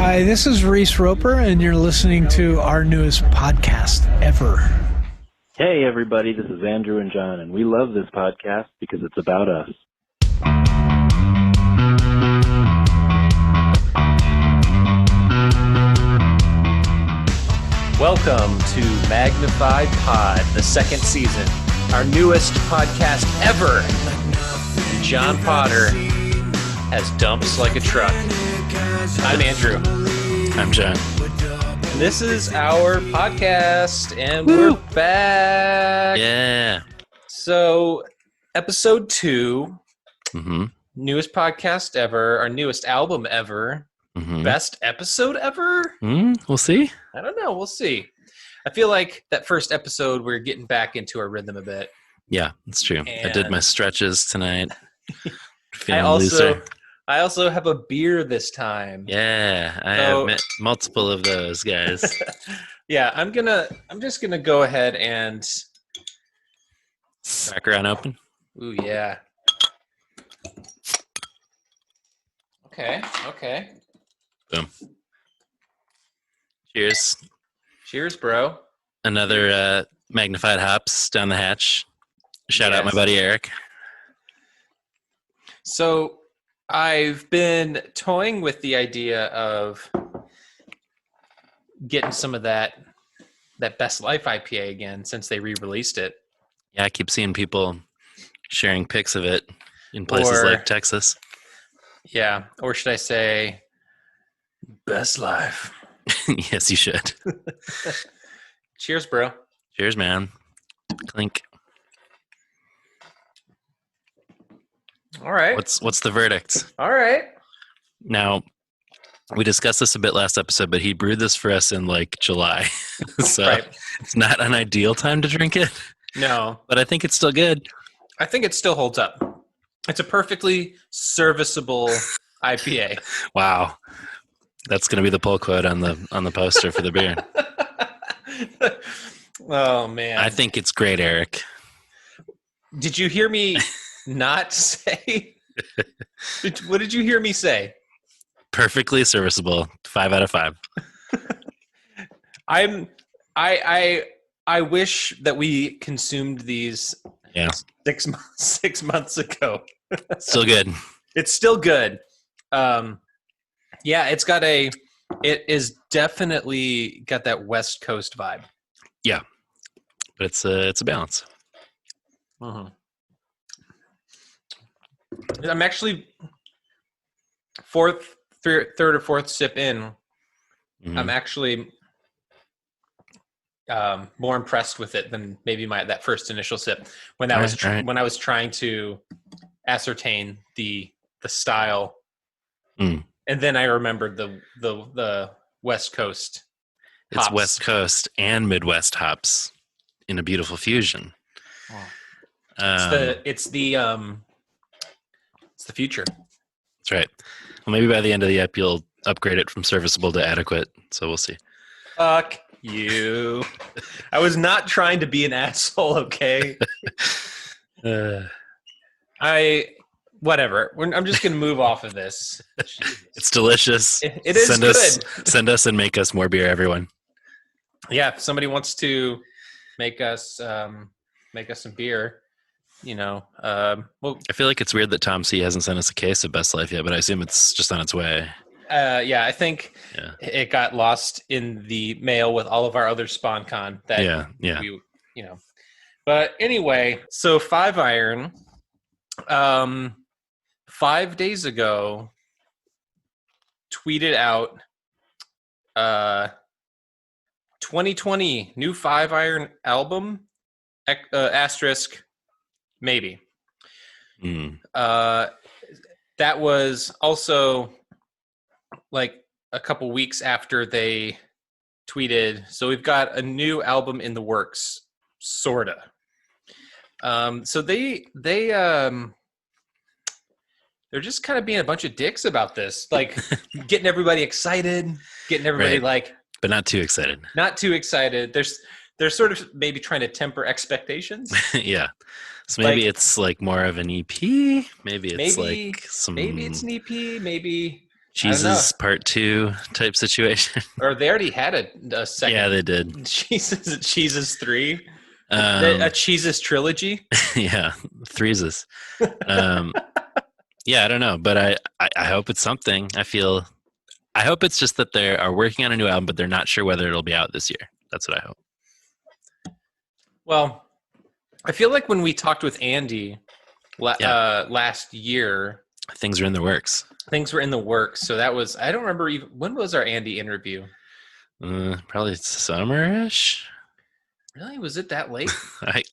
Hi, this is Reese Roper, and you're listening to our newest podcast ever. Hey, everybody, this is Andrew and John, and we love this podcast because it's about us. Welcome to Magnified Pod, the second season, our newest podcast ever. John Potter has dumps like a truck. I'm Andrew. I'm John. This is our podcast, and we're back. Yeah. So, episode 2, newest podcast ever, our newest album ever, best episode ever? We'll see. I don't know. We'll see. I feel like that first episode, we're getting back into our rhythm a bit. Yeah, that's true. And I did my stretches tonight. I also have a beer this time. Yeah, I have met multiple of those guys. Yeah, I'm just gonna go ahead and Crack around open. Ooh, yeah. Okay. Boom. Cheers. Cheers, bro. Another magnified hops down the hatch. Shout out my buddy Eric. So I've been toying with the idea of getting some of that Best Life IPA again since they re-released it. Yeah, I keep seeing people sharing pics of it in places like Texas. Yeah, or should I say Best Life? Yes, you should. Cheers, bro. Cheers, man. Clink. All right. What's the verdict? All right. Now, we discussed this a bit last episode, but he brewed this for us in like July. So It's not an ideal time to drink it. No. But I think it's still good. I think it still holds up. It's a perfectly serviceable IPA. Wow. That's going to be the pull quote on the poster for the beer. Oh, man. I think it's great, Eric. Did you hear me not say? What did you hear me say? Perfectly serviceable. 5 out of 5. I wish that we consumed these 6 months ago. Still good. It's still good. Yeah, it is definitely got that West Coast vibe. Yeah. But it's a balance. I'm actually third or fourth sip in. I'm actually more impressed with it than maybe that first initial sip when I was trying to ascertain the style, and then I remembered the West Coast. Hops. It's West Coast and Midwest hops in a beautiful fusion. It's the future. That's right. Well, maybe by the end of the ep, you'll upgrade it from serviceable to adequate. So we'll see. Fuck you. I was not trying to be an asshole, okay? Whatever. I'm just going to move off of this. It's delicious. It is good. Send us and make us more beer, everyone. Yeah, if somebody wants to make us some beer, well, I feel like it's weird that Tom C hasn't sent us a case of Best Life yet, but I assume it's just on its way. Yeah, I think it got lost in the mail with all of our other SpawnCon. We, But anyway, so 5 Iron, 5 days ago, tweeted out 2020 new 5 Iron album, asterisk, maybe. That was also like a couple weeks after they tweeted, so we've got a new album in the works, sorta. So they're just kind of being a bunch of dicks about this, like getting everybody excited, getting everybody but not too excited. Not too excited. They're sort of maybe trying to temper expectations. Yeah. So maybe it's like more of an EP. Maybe it's like some. Maybe it's an EP. Maybe Jesus Part 2 type situation. Or they already had a second. Yeah, they did. Jesus 3. A Jesus trilogy. Yeah, threeses. Yeah, I don't know, but I hope it's something. I hope it's just that they are working on a new album, but they're not sure whether it'll be out this year. That's what I hope. Well, I feel like when we talked with Andy last year, things were in the works. Things were in the works. So that was, I don't remember even, when was our Andy interview? Probably summerish. Really? Was it that late?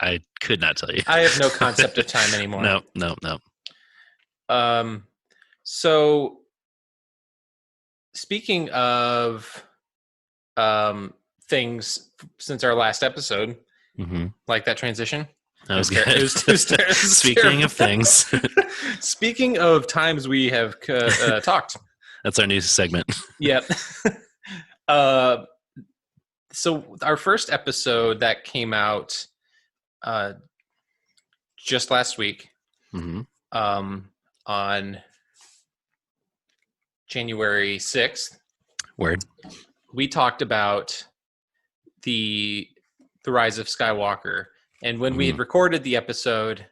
I could not tell you. I have no concept of time anymore. No. So speaking of things since our last episode, like that transition. That was good. Speaking of things. Speaking of times we have talked. That's our new segment. Yep. So our first episode that came out just last week, on January 6th. Word. We talked about the Rise of Skywalker. And when we had recorded the episode,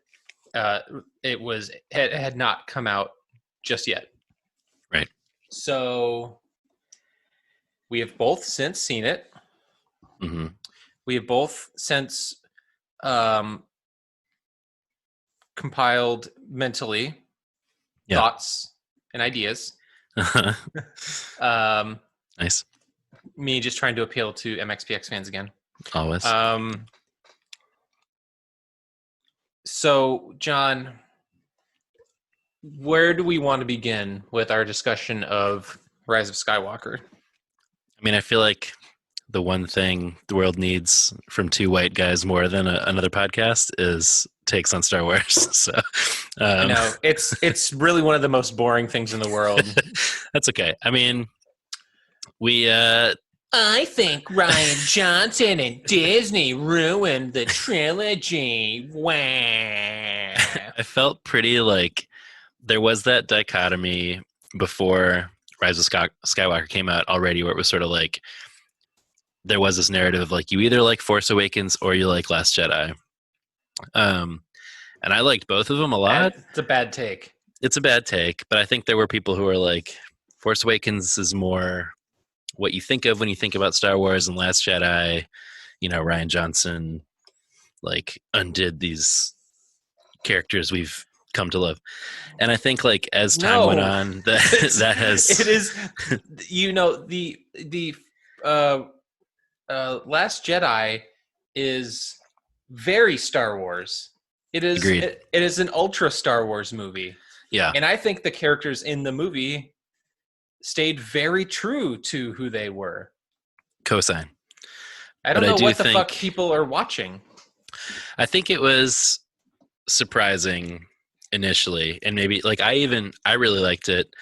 it had not come out just yet. Right. So we have both since seen it. We have both since compiled mentally thoughts and ideas. Nice. Me just trying to appeal to MXPX fans again. Always. So, John, where do we want to begin with our discussion of Rise of Skywalker? I mean, I feel like the one thing the world needs from two white guys more than another podcast is takes on Star Wars. So I know it's really one of the most boring things in the world. That's okay. I mean, I think Rian Johnson and Disney ruined the trilogy. Wow. I felt pretty like there was that dichotomy before Rise of Skywalker came out already, where it was sort of like there was this narrative of like you either like Force Awakens or you like Last Jedi. And I liked both of them a lot. It's a bad take. It's a bad take, but I think there were people who were like, Force Awakens is more what you think of when you think about Star Wars, and Last Jedi, Rian Johnson like undid these characters we've come to love. And I think like as time went on, that has it is the Last Jedi is very Star Wars. It is Agreed. It is an ultra Star Wars movie. Yeah. And I think the characters in the movie stayed very true to who they were. Cosign. I don't know what the fuck people are watching. I think it was surprising initially, and maybe like I really liked it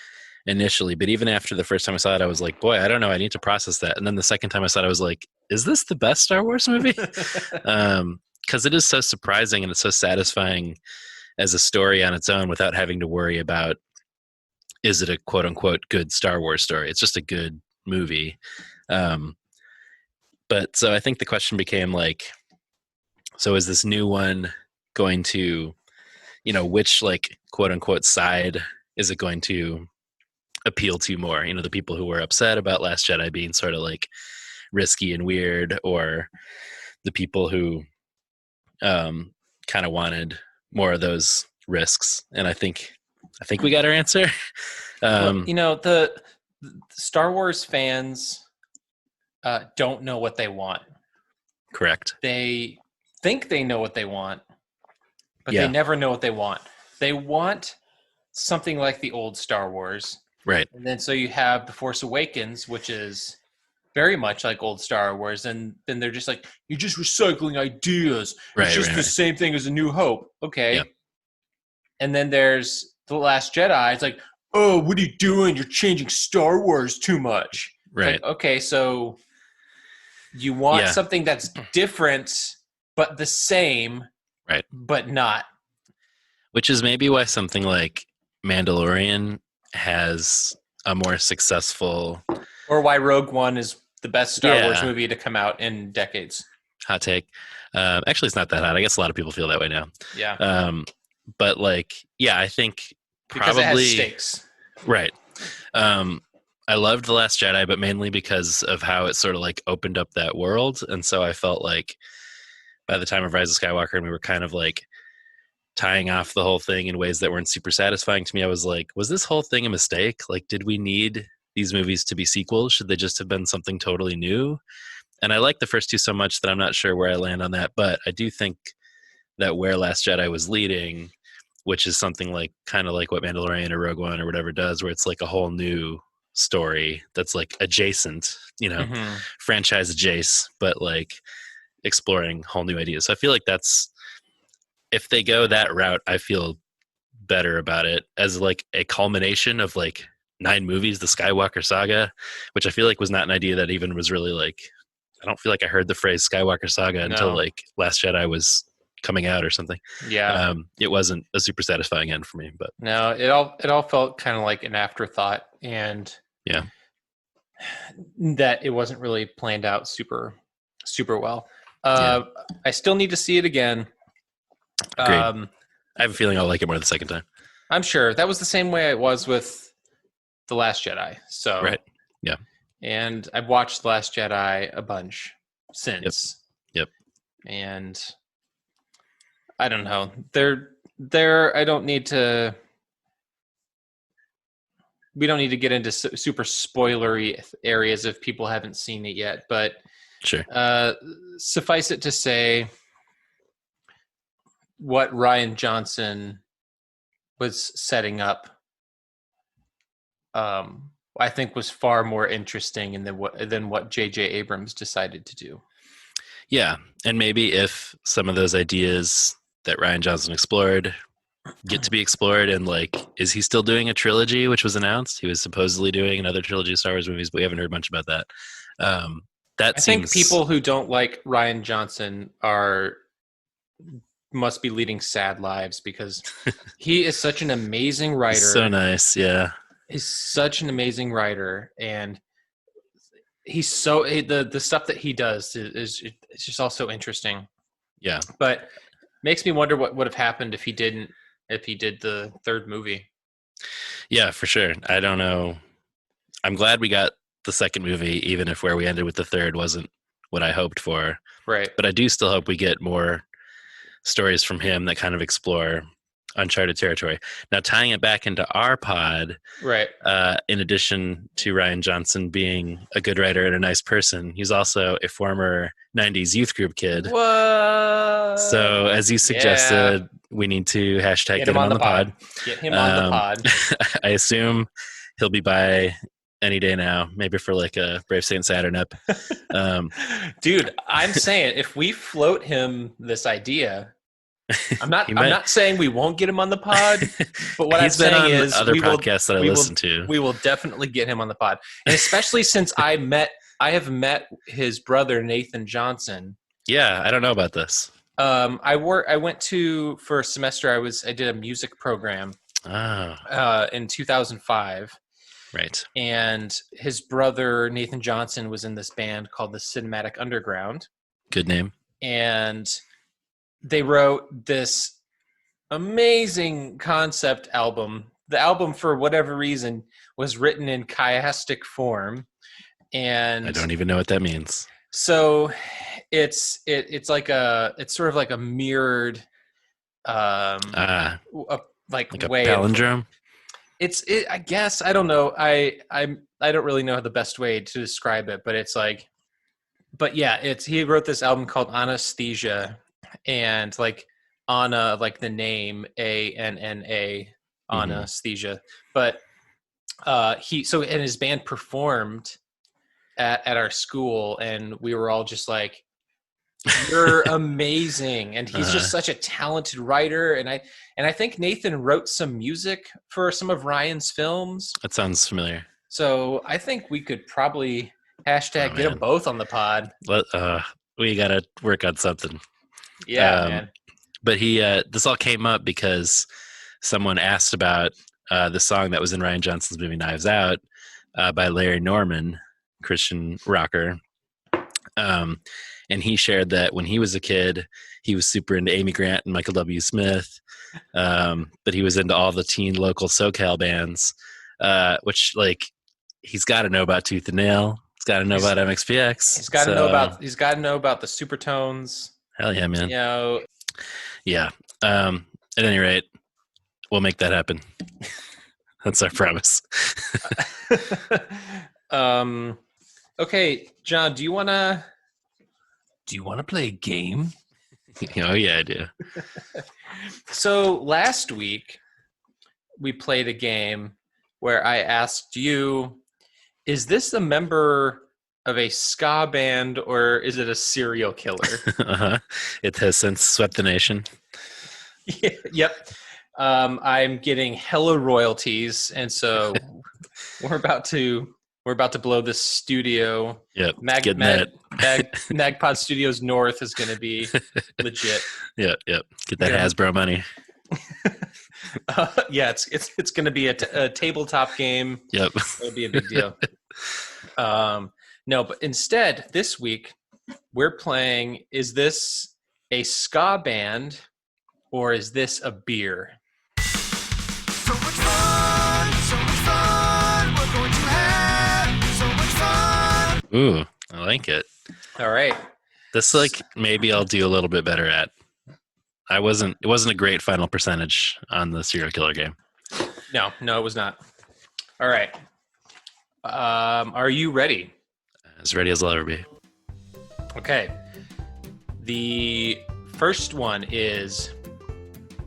initially, but even after the first time I saw it, I was like, boy, I don't know, I need to process that. And then the second time I saw it, I was like, is this the best Star Wars movie? Because it is so surprising and it's so satisfying as a story on its own without having to worry about, is it a quote unquote good Star Wars story? It's just a good movie. But so I think the question became like, so is this new one going to, which like quote unquote side is it going to appeal to more? The people who were upset about Last Jedi being sort of like risky and weird, or the people who kind of wanted more of those risks. And I think we got our answer. The Star Wars fans don't know what they want. Correct. They think they know what they want, but they never know what they want. They want something like the old Star Wars. Right. And then so you have The Force Awakens, which is very much like old Star Wars. And then they're just like, you're just recycling ideas. Right, it's just the same thing as A New Hope. Okay. Yep. And then there's The Last Jedi. It's like, oh, what are you doing? You're changing Star Wars too much. Right. Like, okay, so you want something that's different, but the same, right? But not. Which is maybe why something like Mandalorian has a more successful, or why Rogue One is the best Star Wars movie to come out in decades. Hot take. Actually, it's not that hot. I guess a lot of people feel that way now. Yeah. But like, yeah, I think because it has stakes. Right. I loved The Last Jedi, but mainly because of how it sort of like opened up that world. And so I felt like by the time of Rise of Skywalker, and we were kind of like tying off the whole thing in ways that weren't super satisfying to me, I was like, was this whole thing a mistake? Like, did we need these movies to be sequels? Should they just have been something totally new? And I like the first two so much that I'm not sure where I land on that. But I do think that where Last Jedi was leading, which is something like kind of like what Mandalorian or Rogue One or whatever does, where it's like a whole new story that's like adjacent, franchise adjacent, but like exploring whole new ideas. So I feel like that's, if they go that route, I feel better about it as like a culmination of like 9 movies, the Skywalker saga, which I feel like was not an idea that even was really like, I don't feel like I heard the phrase Skywalker saga until like Last Jedi was coming out or something. Yeah. It wasn't a super satisfying end for me, but no, it all felt kind of like an afterthought, and that it wasn't really planned out super well. I still need to see it again. I have a feeling I'll like it more the second time. I'm sure that was the same way it was with The Last Jedi. So right. Yeah. And I've watched The Last Jedi a bunch since. Yep. And I don't know. There. I don't need to. We don't need to get into super spoilery areas if people haven't seen it yet. But sure. Suffice it to say, what Rian Johnson was setting up, I think was far more interesting than what J.J. Abrams decided to do. Yeah, and maybe if some of those ideas that Rian Johnson explored get to be explored, and like, is he still doing a trilogy, which was announced? He was supposedly doing another trilogy of Star Wars movies, but we haven't heard much about that. I think people who don't like Rian Johnson must be leading sad lives, because he is such an amazing writer. So nice, yeah. He's such an amazing writer, and he's so the stuff that he does is just all so interesting. Yeah, but makes me wonder what would have happened if he did the third movie. Yeah, for sure. I don't know. I'm glad we got the second movie, even if where we ended with the third wasn't what I hoped for. Right. But I do still hope we get more stories from him that kind of explore uncharted territory. Now, tying it back into our pod, right? In addition to Rian Johnson being a good writer and a nice person, he's also a former 90s youth group kid. What? So, as you suggested, we need to hashtag get him on the pod. Get him on the pod. I assume he'll be by any day now, maybe for like a Brave Saint Saturn ep. Dude, I'm saying if we float him this idea, I'm not saying we won't get him on the pod, but what I'm saying is other podcasts that I listen to. We will definitely get him on the pod, and especially since I have met his brother Nathan Johnson. Yeah, I don't know about this. I went to for a semester. I did a music program. In 2005. Right. And his brother, Nathan Johnson, was in this band called the Cinematic Underground. Good name. And they wrote this amazing concept album. The album, for whatever reason, was written in chiastic form. And I don't even know what that means. So it's sort of like a mirrored like a way palindrome. I guess, I don't know. I don't really know the best way to describe it, but it's like, but yeah, he wrote this album called Anesthesia, and like Anna, like the name ANNA, Anesthesia. But and his band performed at our school, and we were all just like, you're amazing. And he's just such a talented writer. And I think Nathan wrote some music for some of Ryan's films. That sounds familiar. So I think we could probably get them both on the pod. We got to work on something. Yeah, man. But this all came up because someone asked about the song that was in Rian Johnson's movie Knives Out, by Larry Norman, Christian rocker. And he shared that when he was a kid, he was super into Amy Grant and Michael W. Smith, but he was into all the teen local SoCal bands, which like he's got to know about Tooth and Nail. He's got to know about MXPX. He's got to know about the Supertones. Hell yeah, man. You know. Yeah. At any rate, we'll make that happen. That's our promise. Okay, John, do you want to play a game? Oh yeah, I do. So last week we played a game where I asked you, is this a member of a ska band or is it a serial killer? Uh-huh. It has since swept the nation. Yeah, yep. I'm getting hella royalties, and so we're about to blow this studio. Yep. Magpod Studios North is going to be legit. Yep. Get that Hasbro money. Yeah, it's going to be a tabletop game. Yep. It'll be a big deal. No, but instead this week we're playing. Is this a ska band or is this a beer? So much fun, we're going to have so much fun. Ooh, I like it. All right. This maybe I'll do a little bit better at. It wasn't a great final percentage on the serial killer game. No, it was not. All right. Are you ready? As ready as I'll ever be. Okay. The first one is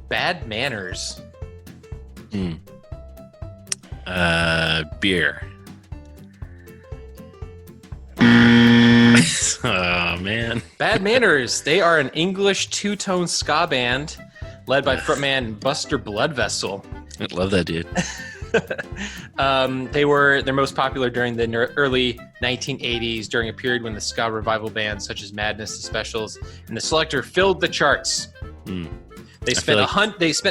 bad manners. Beer. Oh man. Bad Manners. They are an English two-tone ska band led by frontman Buster Bloodvessel. I love that dude. They're most popular during the early 1980s, during a period when the ska revival bands such as Madness, The Specials, and The Selector filled the charts. They spent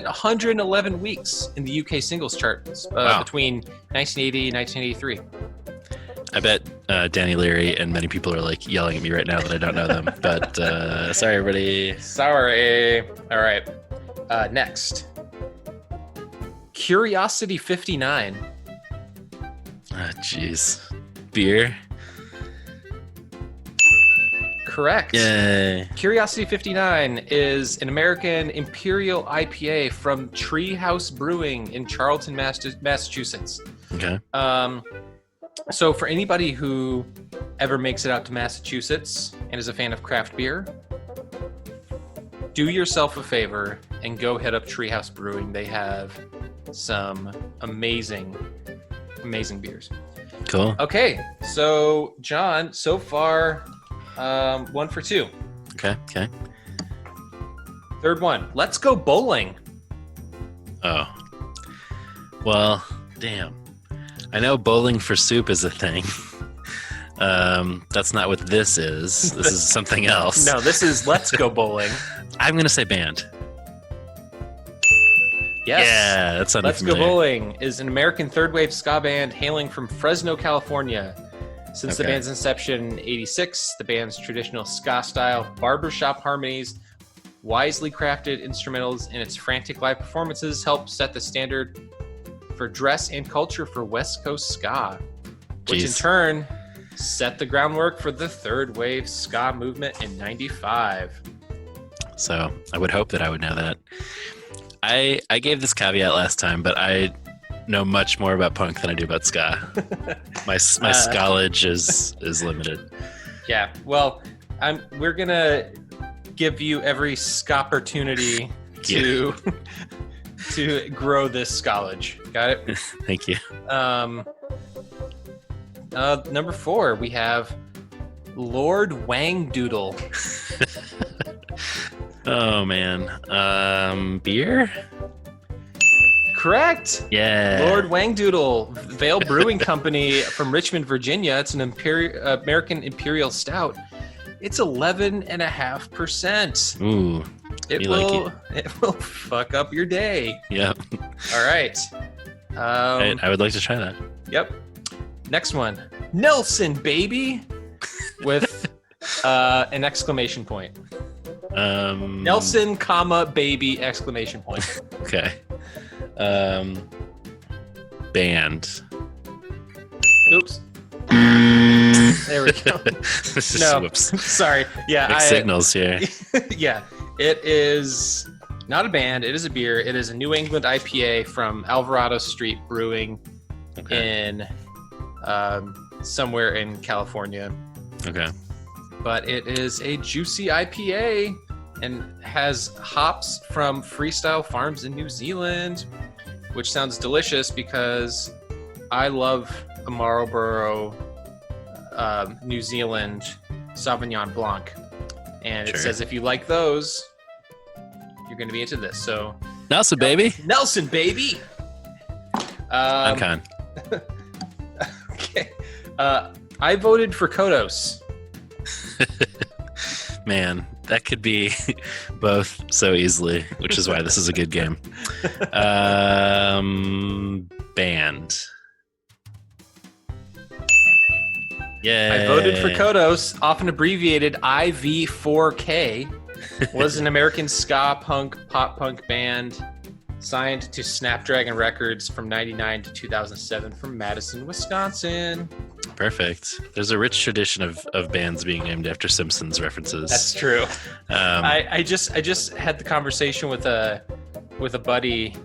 111 weeks in the UK singles chart between 1980 and 1983. I bet Danny Leary and many people are yelling at me right now that I don't know them. But sorry, everybody. Sorry. All right. Next. Curiosity 59. Ah, jeez. Beer? Correct. Yay. Curiosity 59 is an American Imperial IPA from Treehouse Brewing in Charlton, Massachusetts. Okay. So for anybody who ever makes it out to Massachusetts and is a fan of craft beer, do yourself a favor and go head up Treehouse Brewing. They have some amazing beers. Cool. Okay, so John, so far 1 for 2. Okay. Third one, let's go bowling. Oh. Well, damn. I know bowling for soup is a thing. That's not what this is. This is something else. No, this is let's go bowling. I'm going to say band. Yes. Yeah, that sounded Let's familiar. Go Bowling is an American third-wave ska band hailing from Fresno, California. Since the band's inception in '86, the band's traditional ska style, barbershop harmonies, wisely crafted instrumentals, and its frantic live performances help set the standard for dress and culture for West Coast ska, which in turn set the groundwork for the third-wave ska movement in '95. So I would hope that I would know that. I gave this caveat last time, but I know much more about punk than I do about ska. My skolage is limited. Yeah, well, we're gonna give you every opportunity to grow this skolage. Got it? Thank you. Number 4, we have Lord Wangdoodle. Oh man, beer? Correct. Yeah. Lord Wangdoodle, Vale Brewing Company from Richmond, Virginia. It's an American Imperial Stout. It's 11.5%. Ooh. It will fuck up your day. Yep. All right. I would like to try that. Yep. Next one, Nelson, baby, with an exclamation point. Nelson, comma, baby, exclamation point. Okay. Band. Oops. There we go. No, whoops. sorry. Yeah, Mixed signals here. Yeah, it is not a band. It is a beer. It is a New England IPA from Alvarado Street Brewing in somewhere in California. Okay. But it is a juicy IPA and has hops from Freestyle Farms in New Zealand, which sounds delicious because I love a Marlborough New Zealand Sauvignon Blanc. And it says if you like those, you're going to be into this. So Nelson, baby. Nelson, baby. I'm Con. Okay. I voted for Kodos. Man, that could be both so easily, which is why this is a good game. Band. Yeah. I voted for Kodos, often abbreviated IV4K, was an American ska punk, pop punk band signed to Snapdragon Records from 99 to 2007 from Madison, Wisconsin. Perfect. There's a rich tradition of bands being named after Simpsons references. That's true. I just had the conversation with a buddy,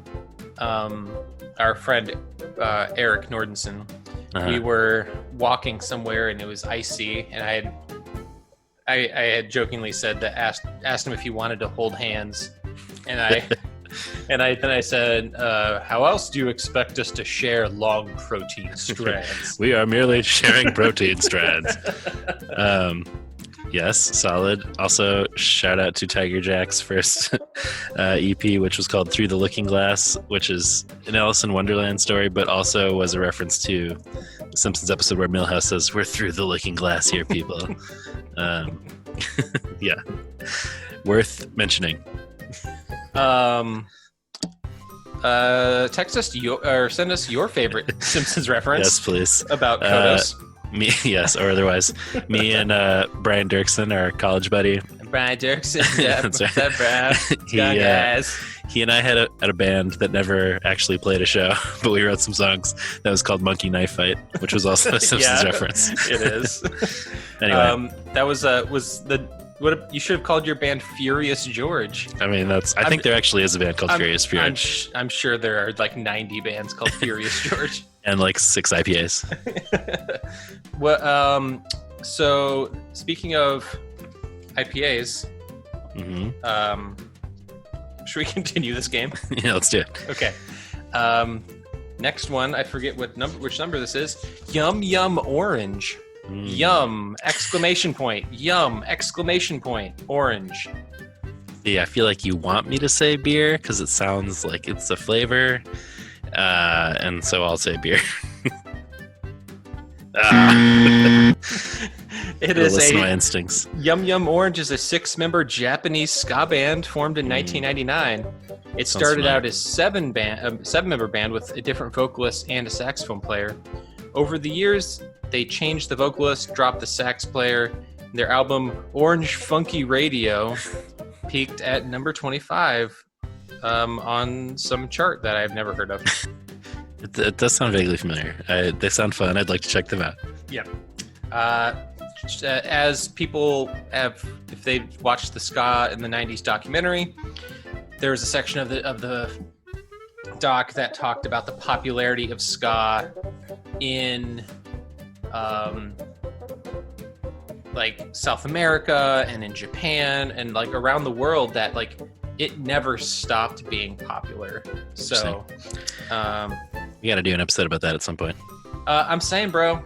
our friend Eric Nordenson. We were walking somewhere and it was icy, and I had jokingly said that asked him if he wanted to hold hands, and then I said, how else do you expect us to share long protein strands? We are merely sharing protein strands. Yes, solid. Also, shout out to Tiger Jack's first EP, which was called Through the Looking Glass, which is an Alice in Wonderland story, but also was a reference to the Simpsons episode where Milhouse says, "We're through the looking glass here, people." Yeah, worth mentioning. Text us or send us your favorite Simpsons reference. Yes, please. About Kodos. Me, yes, or otherwise. Me and Brian Dirksen, our college buddy. Brian Dirksen, yeah. That's right. What's up, Brian? Guys. He and I had a band that never actually played a show, but we wrote some songs that was called Monkey Knife Fight, which was also a Simpsons reference. It is. Anyway, that was what you should have called your band Furious George. I mean, I think there actually is a band called Furious George. I'm sure there are like 90 bands called Furious George. And like 6 IPAs. Well, so speaking of IPAs, should we continue this game? Yeah, let's do it. Okay. Next one, I forget which number this is. Yum Yum Orange. Yum! Exclamation point. Yum! Exclamation point. Orange. Yeah, I feel like you want me to say beer because it sounds like it's a flavor, and so I'll say beer. It is listen to my instincts. Yum Yum Orange is a 6-member Japanese ska band formed in 1999. It started out as 7-member band with a different vocalist and a saxophone player. Over the years, they changed the vocalist, dropped the sax player. Their album Orange Funky Radio peaked at number 25 on some chart that I've never heard of. It does sound vaguely familiar. They sound fun. I'd like to check them out. Yeah. As people have, if they've watched the ska in the 90s documentary, there was a section of the doc that talked about the popularity of ska in like South America and in Japan and like around the world, that like it never stopped being popular. So we got to do an episode about that at some point. I'm saying, bro.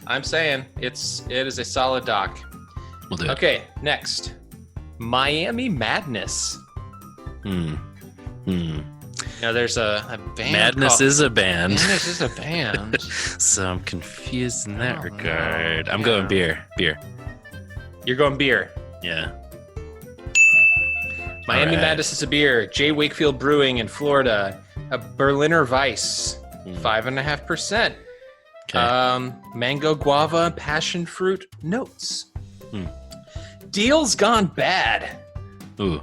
I'm saying it is a solid doc. We'll do it. Okay, next. Miami Madness. Now there's a band. Madness is a band. Madness is a band. So I'm confused in that regard. I'm going beer. Beer. You're going beer. Yeah. Miami Madness is a beer. J. Wakefield Brewing in Florida. A Berliner Weiss. 5.5%. Okay. Mango, guava, and passion fruit notes. Hmm. Deals Gone Bad. Ooh.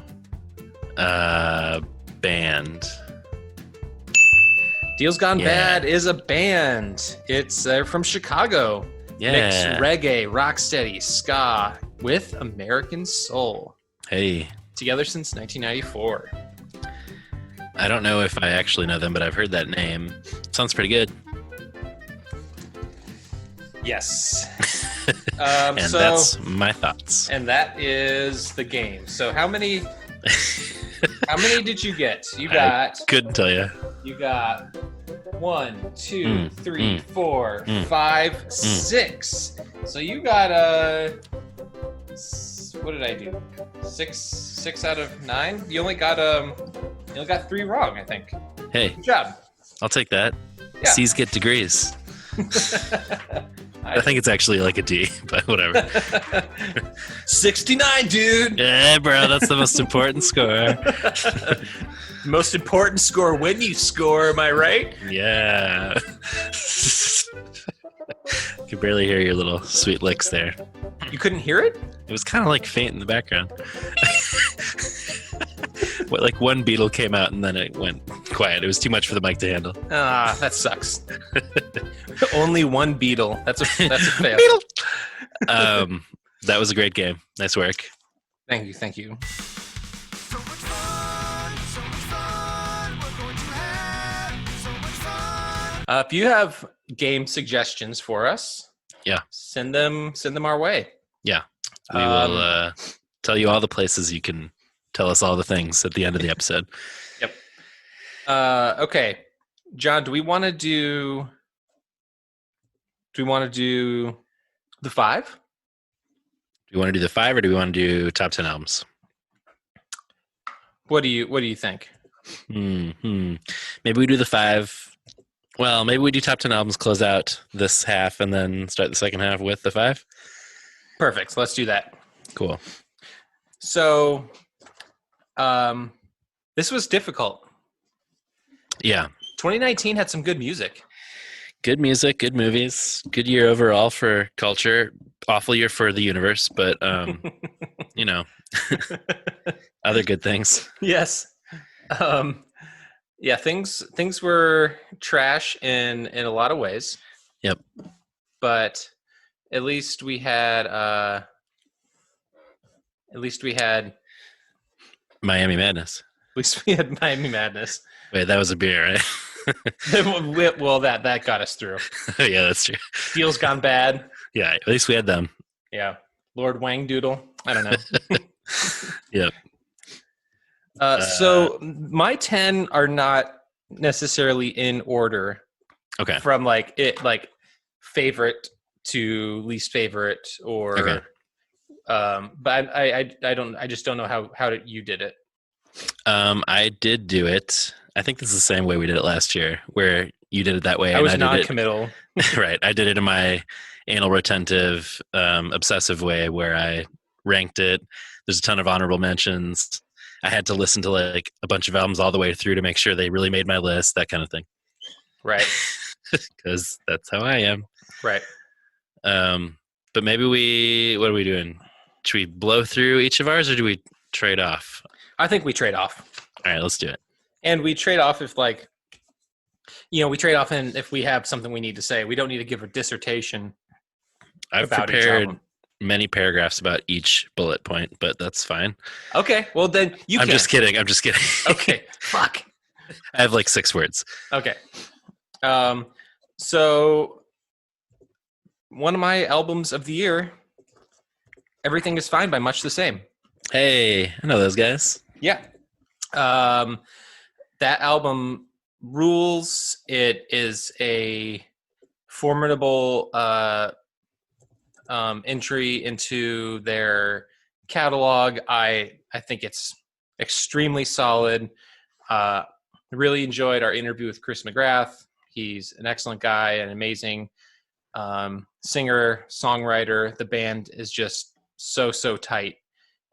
Band. Deals Gone Yeah. Bad is a band. It's from Chicago. Yeah. Mix reggae, rocksteady, ska with American soul. Hey. Together since 1994. I don't know if I actually know them, but I've heard that name. Sounds pretty good. Yes. And so, that's my thoughts. And that is the game. So how many did you get? You got Couldn't tell you. You got 1, 2, 3, 4, 5, 6. So you got what did I do? 6 out of 9. You only got 3 wrong, I think. Hey, Good job. I'll take that. Yeah. C's get degrees. I think it's actually like a D, but whatever. 69, dude. Yeah, bro, that's the most important score. Most important score when you score, am I right? Yeah. Could barely hear your little sweet licks there. You couldn't hear it? It was kind of like faint in the background. Like one beetle came out and then it went quiet. It was too much for the mic to handle. Ah, that sucks. Only one beetle. That's a fail. Beetle. That was a great game. Nice work. Thank you. So much fun, we're going to have so much fun. If you have game suggestions for us, Yeah. send them our way. Yeah. We will tell you all the places you can tell us all the things at the end of the episode. Yep. Okay, John, do we want to do the 5? Do we want to do the 5 or do we want to do top 10 albums? What do you think? Maybe we do the 5. Well, maybe we do top 10 albums, close out this half, and then start the second half with the 5. Perfect. Let's do that. Cool. So, this was difficult. Yeah. 2019 had some good music. Good music, good movies, good year overall for culture. Awful year for the universe, but you know, other good things. Yes. Yeah, things were trash in a lot of ways. Yep. But at least we had Miami Madness. Miami Madness. Wait, that was a beer, right? Well, that got us through. Yeah, that's true. Deals Gone Bad. Yeah, at least we had them. Yeah. Lord Wang Doodle. I don't know. Yep. So my 10 are not necessarily in order. Okay. From like favorite to least favorite, or Okay. but I just don't know how you did it. I did do it. I think this is the same way we did it last year, where you did it that way. I was and I did non-committal. Right. I did it in my anal retentive, obsessive way, where I ranked it. There's a ton of honorable mentions. I had to listen to like a bunch of albums all the way through to make sure they really made my list, that kind of thing. Right. Because that's how I am. Right. But maybe what are we doing? Should we blow through each of ours, or do we trade off? I think we trade off. All right, let's do it. And we trade off if we trade off and if we have something we need to say. We don't need to give a dissertation. I've about each prepared album. many paragraphs about each bullet point, but that's fine. Okay. Well, then I'm just kidding. Okay. Fuck. I have like 6 words. Okay. So one of my albums of the year, Everything Is Fine by Much the Same. Hey, I know those guys. Yeah. That album rules. It is a formidable entry into their catalog. I think it's extremely solid. Really enjoyed our interview with Chris McGrath. He's an excellent guy, an amazing singer, songwriter. The band is just so tight.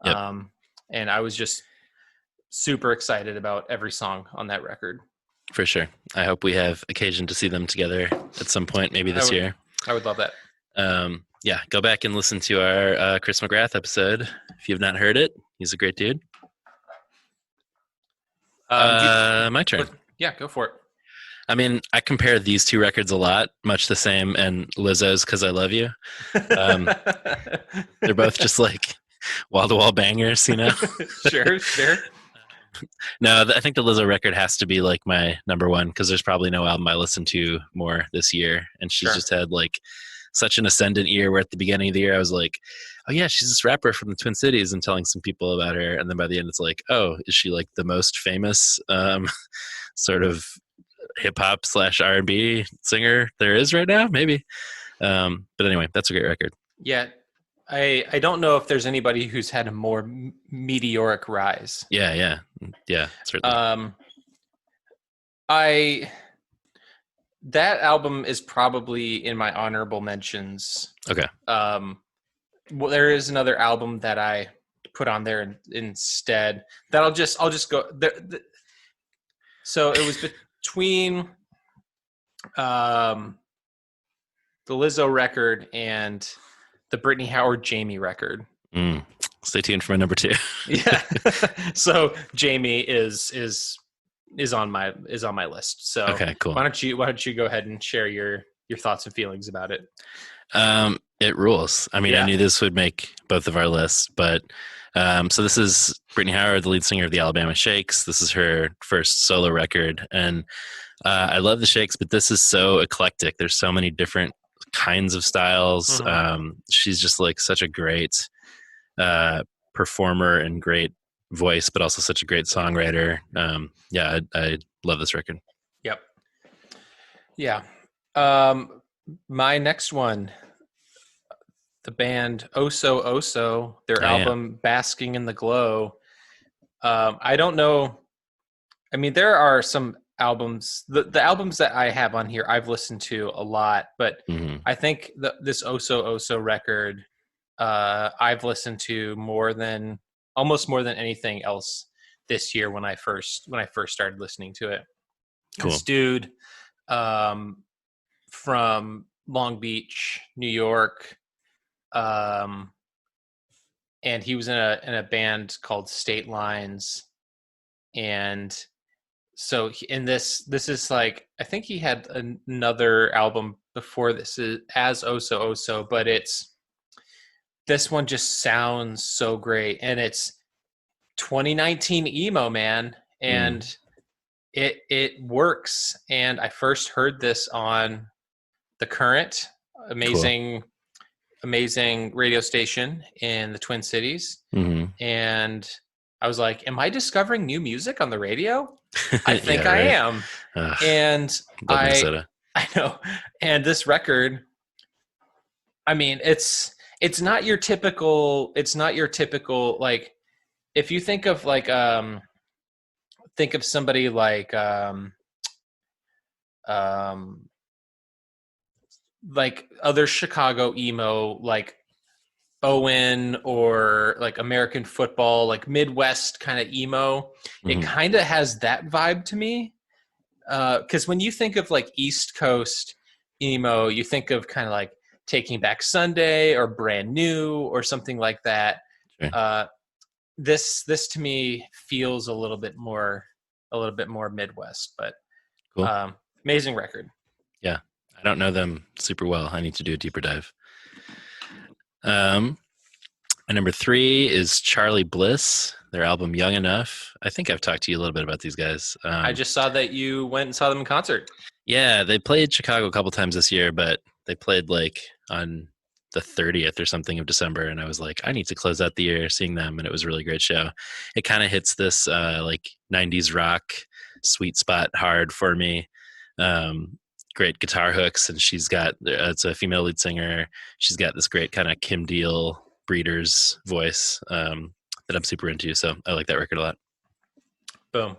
Yep. And I was just super excited about every song on that record. For sure. I hope we have occasion to see them together at some point, maybe this year. I would love that. Yeah, go back and listen to our Chris McGrath episode if you've not heard it. He's a great dude. My turn. Yeah, go for it. I mean, I compare these two records a lot, much the same, and Lizzo's "Cause I Love You." They're both just like wall-to-wall bangers, you know? Sure. No, I think the Lizzo record has to be like my number one because there's probably no album I listened to more this year, and she's just had like such an ascendant year. Where at the beginning of the year I was like, "Oh yeah, she's this rapper from the Twin Cities," and telling some people about her, and then by the end it's like, "Oh, is she like the most famous sort of hip hop / R&B singer there is right now?" Maybe. But anyway, that's a great record. Yeah. I don't know if there's anybody who's had a more meteoric rise. Yeah, certainly. That album is probably in my honorable mentions. Okay. Well, there is another album that I put on there instead that I'll just go there. So it was between the Lizzo record and the Brittany Howard Jamie record. Stay tuned for my number 2. Yeah. So Jamie is on my list. So okay, cool. Why don't you go ahead and share your thoughts and feelings about it? It rules. I mean, I knew this would make both of our lists, but so this is Brittany Howard, the lead singer of the Alabama Shakes. This is her first solo record, and I love the Shakes, but this is so eclectic. There's so many different kinds of styles. She's just like such a great performer and great voice, but also such a great songwriter. I love this record. Yep. Yeah. My next one, the band Oso Oso, their album Basking in the Glow. I don't know. I mean, there are some albums, the albums that I have on here, I've listened to a lot, but I think this Oso Oso record, I've listened to almost more than anything else this year when I first started listening to it. Cool. This dude, from Long Beach, New York, and he was in a band called State Lines, and so this is like, I think he had another album before this as Oso Oso, but this one just sounds so great, and it's 2019 emo, man, and it works. And I first heard this on The Current, amazing radio station in the Twin Cities, and I was like, am I discovering new music on the radio? I think I am. And I know. And this record, I mean, it's not your typical, like, if you think of like, think of somebody like other Chicago emo, like Owen or like American Football, like Midwest kind of emo. It kind of has that vibe to me. Because when you think of like East Coast emo, you think of kind of like Taking Back Sunday or Brand New or something like that. Sure. This to me feels a little bit more Midwest, but cool. Amazing record. Yeah. I don't know them super well. I need to do a deeper dive. My number 3 is Charlie Bliss, their album Young Enough. I think I've talked to you a little bit about these guys. I just saw that you went and saw them in concert. Yeah, they played Chicago a couple times this year, but they played like on the 30th or something of December, and I was like, I need to close out the year seeing them, and it was a really great show. It kind of hits this like 90s rock sweet spot hard for me. Great guitar hooks, and she's got, it's a female lead singer. She's got this great kind of Kim Deal Breeders voice that I'm super into, so I like that record a lot. Boom.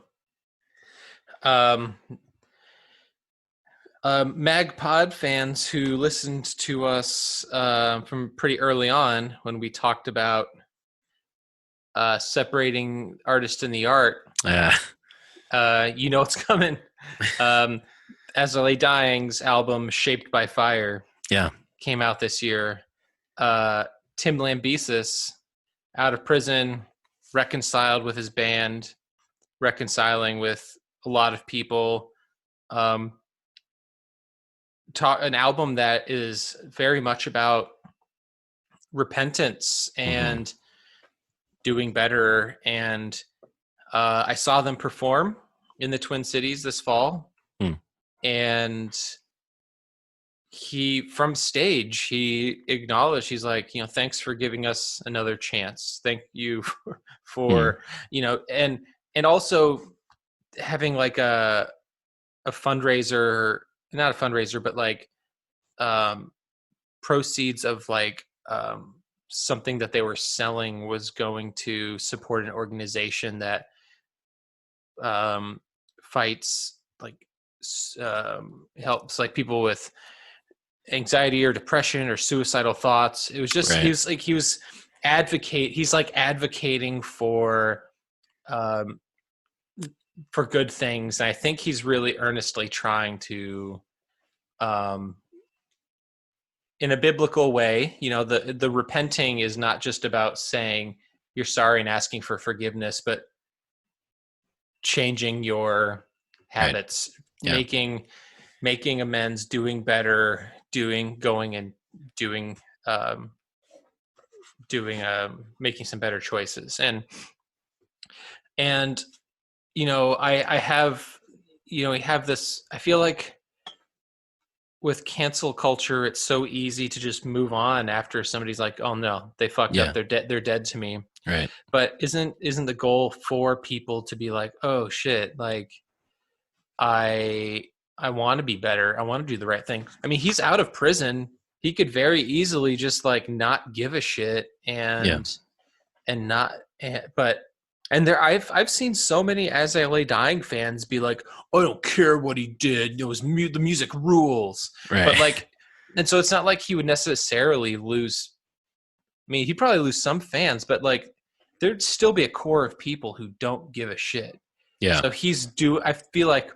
MagPod fans who listened to us from pretty early on when we talked about separating artist and the art, you know what's coming. As I Lay Dying's album "Shaped by Fire" came out this year. Tim Lambesis, out of prison, reconciled with his band, reconciling with a lot of people. An album that is very much about repentance and doing better. And I saw them perform in the Twin Cities this fall, and from stage, he acknowledged, he's like, thanks for giving us another chance. Thank you for, and also having like a fundraiser, not a fundraiser, but like proceeds of like something that they were selling was going to support an organization that fights like helps like people with anxiety or depression or suicidal thoughts. It was just he's advocating for good things. And I think he's really earnestly trying to in a biblical way, the repenting is not just about saying you're sorry and asking for forgiveness, but changing your habits, making amends, doing better, making some better choices. And I have this, I feel like with cancel culture, it's so easy to just move on after somebody's like, oh no, they fucked up. They're dead to me. Right. But isn't the goal for people to be like, oh shit, like I want to be better. I want to do the right thing. I mean, he's out of prison. He could very easily just like not give a shit and I've seen so many As I Lay Dying fans be like, I don't care what he did. It was the music rules. Right. But like, and so it's not like he would necessarily lose. I mean, he'd probably lose some fans, but like there'd still be a core of people who don't give a shit. Yeah. So I feel like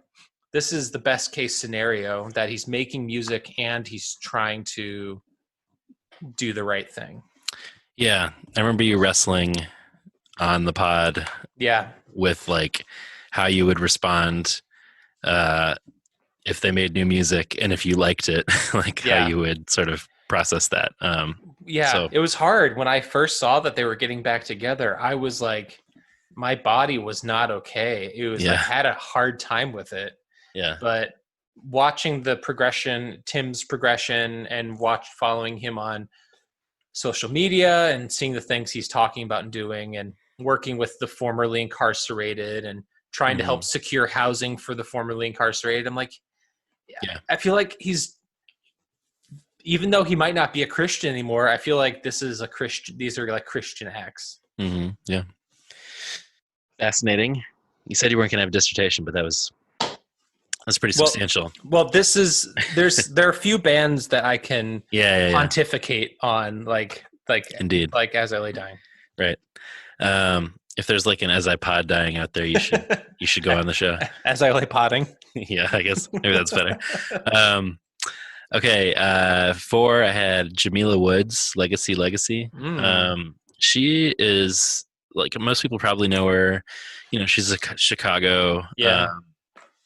this is the best case scenario, that he's making music and he's trying to do the right thing. Yeah. I remember you wrestling on the pod with like how you would respond if they made new music and if you liked it, like how you would sort of process that. It was hard when I first saw that they were getting back together. I was like, my body was not okay. It was I had a hard time with it. Yeah. But watching the progression, Tim's progression, and following him on social media and seeing the things he's talking about and doing, and working with the formerly incarcerated and trying to help secure housing for the formerly incarcerated. I'm like, I feel like even though he might not be a Christian anymore, I feel like these are like Christian acts. Mm-hmm. Yeah. Fascinating. You said you weren't going to have a dissertation, but that's pretty substantial. Well, there are a few bands that I can pontificate on, like indeed, like As I Lay Dying. Right. If there's like an As I Pod dying out there, you should go on the show. As I Lay Podding. Yeah, I guess maybe that's better. Okay. 4, I had Jamila Woods, Legacy. She is, like, most people probably know her. She's a Chicago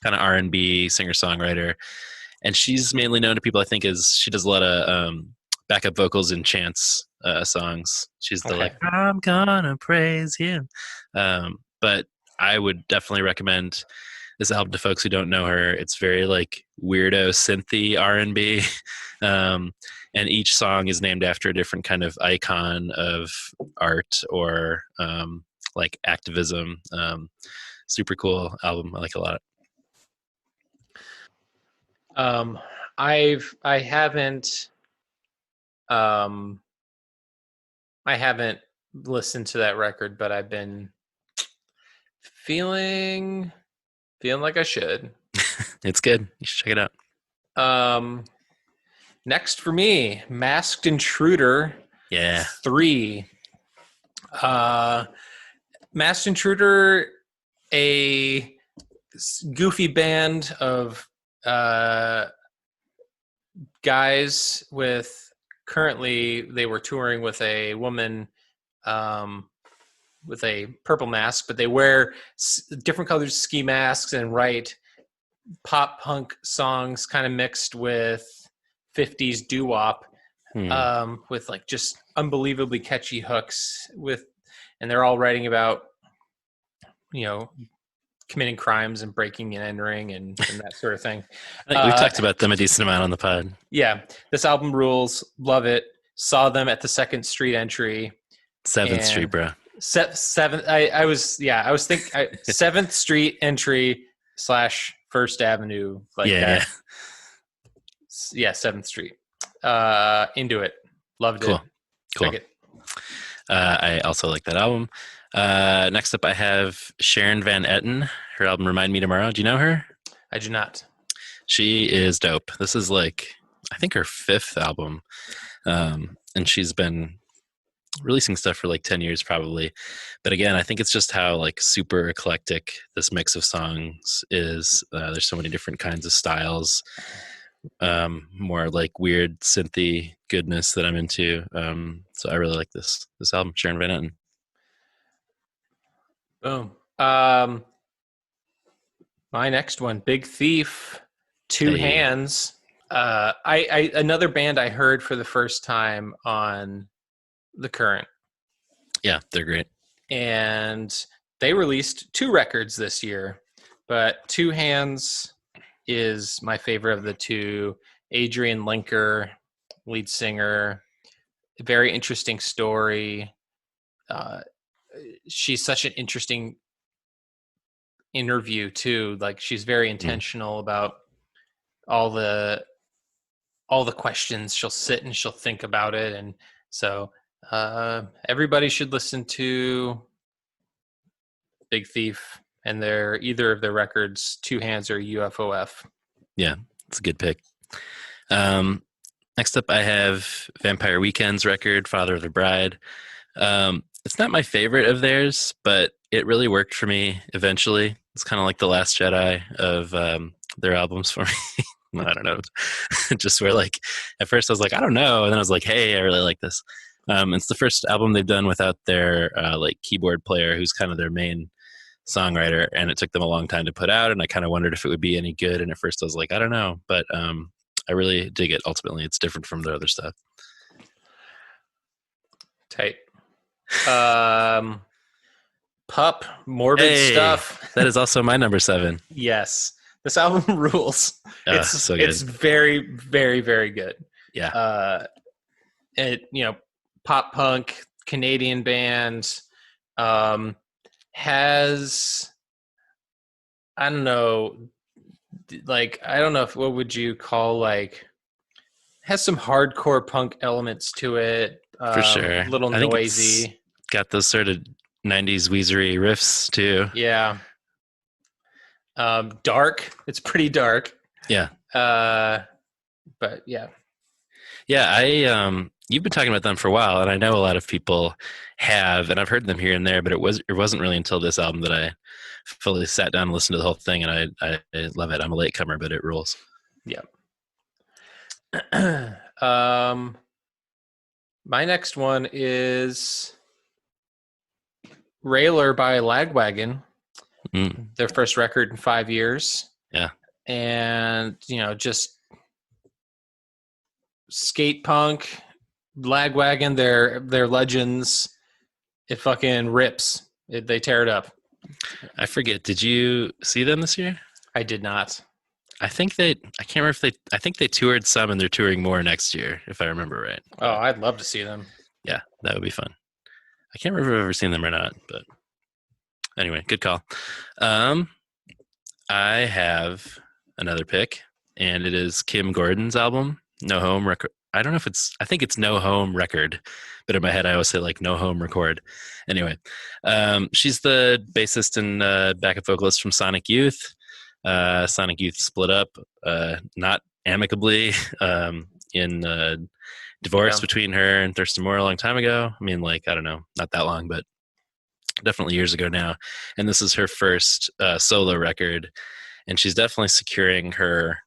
kind of R&B singer-songwriter. And she's mainly known to people, I think, as she does a lot of backup vocals in chants songs. She's the like, I'm gonna praise him. But I would definitely recommend this album to folks who don't know her. It's very like weirdo synthy R&B. And each song is named after a different kind of icon of art or like activism. Super cool album. I like a lot. I haven't listened to that record, but I've been feeling like I should. It's good. You should check it out. Next for me, Masked Intruder. 3. Masked Intruder, a goofy band of guys with, currently they were touring with a woman with a purple mask, but they wear different colored ski masks and write pop punk songs kind of mixed with 50s doo-wop with like just unbelievably catchy hooks and they're all writing about, committing crimes and breaking and entering and that sort of thing. I think we've talked about them a decent amount on the pod. Yeah. This album rules. Love it. Saw them at the 2nd Street entry. 7th Street, bro. 7th. I was thinking 7th Street entry / 1st Avenue. Like that. Yeah. 7th Street. Into it. Loved it. Cool. Check it. I also like that album. Next up, I have Sharon Van Etten. Her album Remind Me Tomorrow. Do you know her? I do not. She is dope. This is like, I think her 5th album. And she's been releasing stuff for like 10 years probably. But again, I think it's just how like super eclectic this mix of songs is. There's so many different kinds of styles. More like weird synthy goodness that I'm into. So I really like this album, Sharon Van Etten. Boom. My next one, Big Thief, Two Hands. I another band I heard for the first time on The Current. Yeah, they're great. And they released 2 records this year, but Two Hands is my favorite of the 2. Adrian Linker, lead singer, very interesting story. She's such an interesting interview too. Like she's very intentional about all the questions. She'll sit and she'll think about it. And so everybody should listen to Big Thief and either of their records, Two Hands or UFOF. Yeah, it's a good pick. Next up I have Vampire Weekend's record, Father of the Bride. It's not my favorite of theirs, but it really worked for me eventually. It's kind of like The Last Jedi of their albums for me. I don't know. Just where like, at first I was like, I don't know. And then I was like, hey, I really like this. It's the first album they've done without their like keyboard player, who's kind of their main songwriter. And it took them a long time to put out. And I kind of wondered if it would be any good. And at first I was like, I don't know. But I really dig it. Ultimately, it's different from their other stuff. Tight. Pup, Morbid Stuff. That is also my number 7. Yes. This album rules. It's so good. It's very, very, very good. Yeah. Pop punk, Canadian band, has, I don't know, what would you call, like, has some hardcore punk elements to it. For sure. A little noisy. Got those sort of 90s Weezery riffs too. Yeah. Dark. It's pretty dark. Yeah. But yeah. Yeah, you've been talking about them for a while, and I know a lot of people have, and I've heard them here and there, but it wasn't really until this album that I fully sat down and listened to the whole thing, and I love it. I'm a latecomer, but it rules. Yeah. My next one is Railer by Lagwagon. Their first record in 5 years. Yeah. And, just skate punk, Lagwagon, they're legends. It fucking rips. They tear it up. I forget. Did you see them this year? I did not. I think I can't remember I think they toured some, and they're touring more next year, if I remember right. Oh, I'd love to see them. Yeah, that would be fun. I can't remember if I've ever seen them or not, but anyway, good call. I have another pick, and it is Kim Gordon's album, No Home Record. I don't know if I think it's No Home Record, but in my head I always say like No Home Record. Anyway, she's the bassist and backup vocalist from Sonic Youth. Sonic Youth split up, not amicably, in divorce between her and Thurston Moore a long time ago. I mean, like, I don't know, not that long, but definitely years ago now. And this is her first solo record. And she's definitely securing her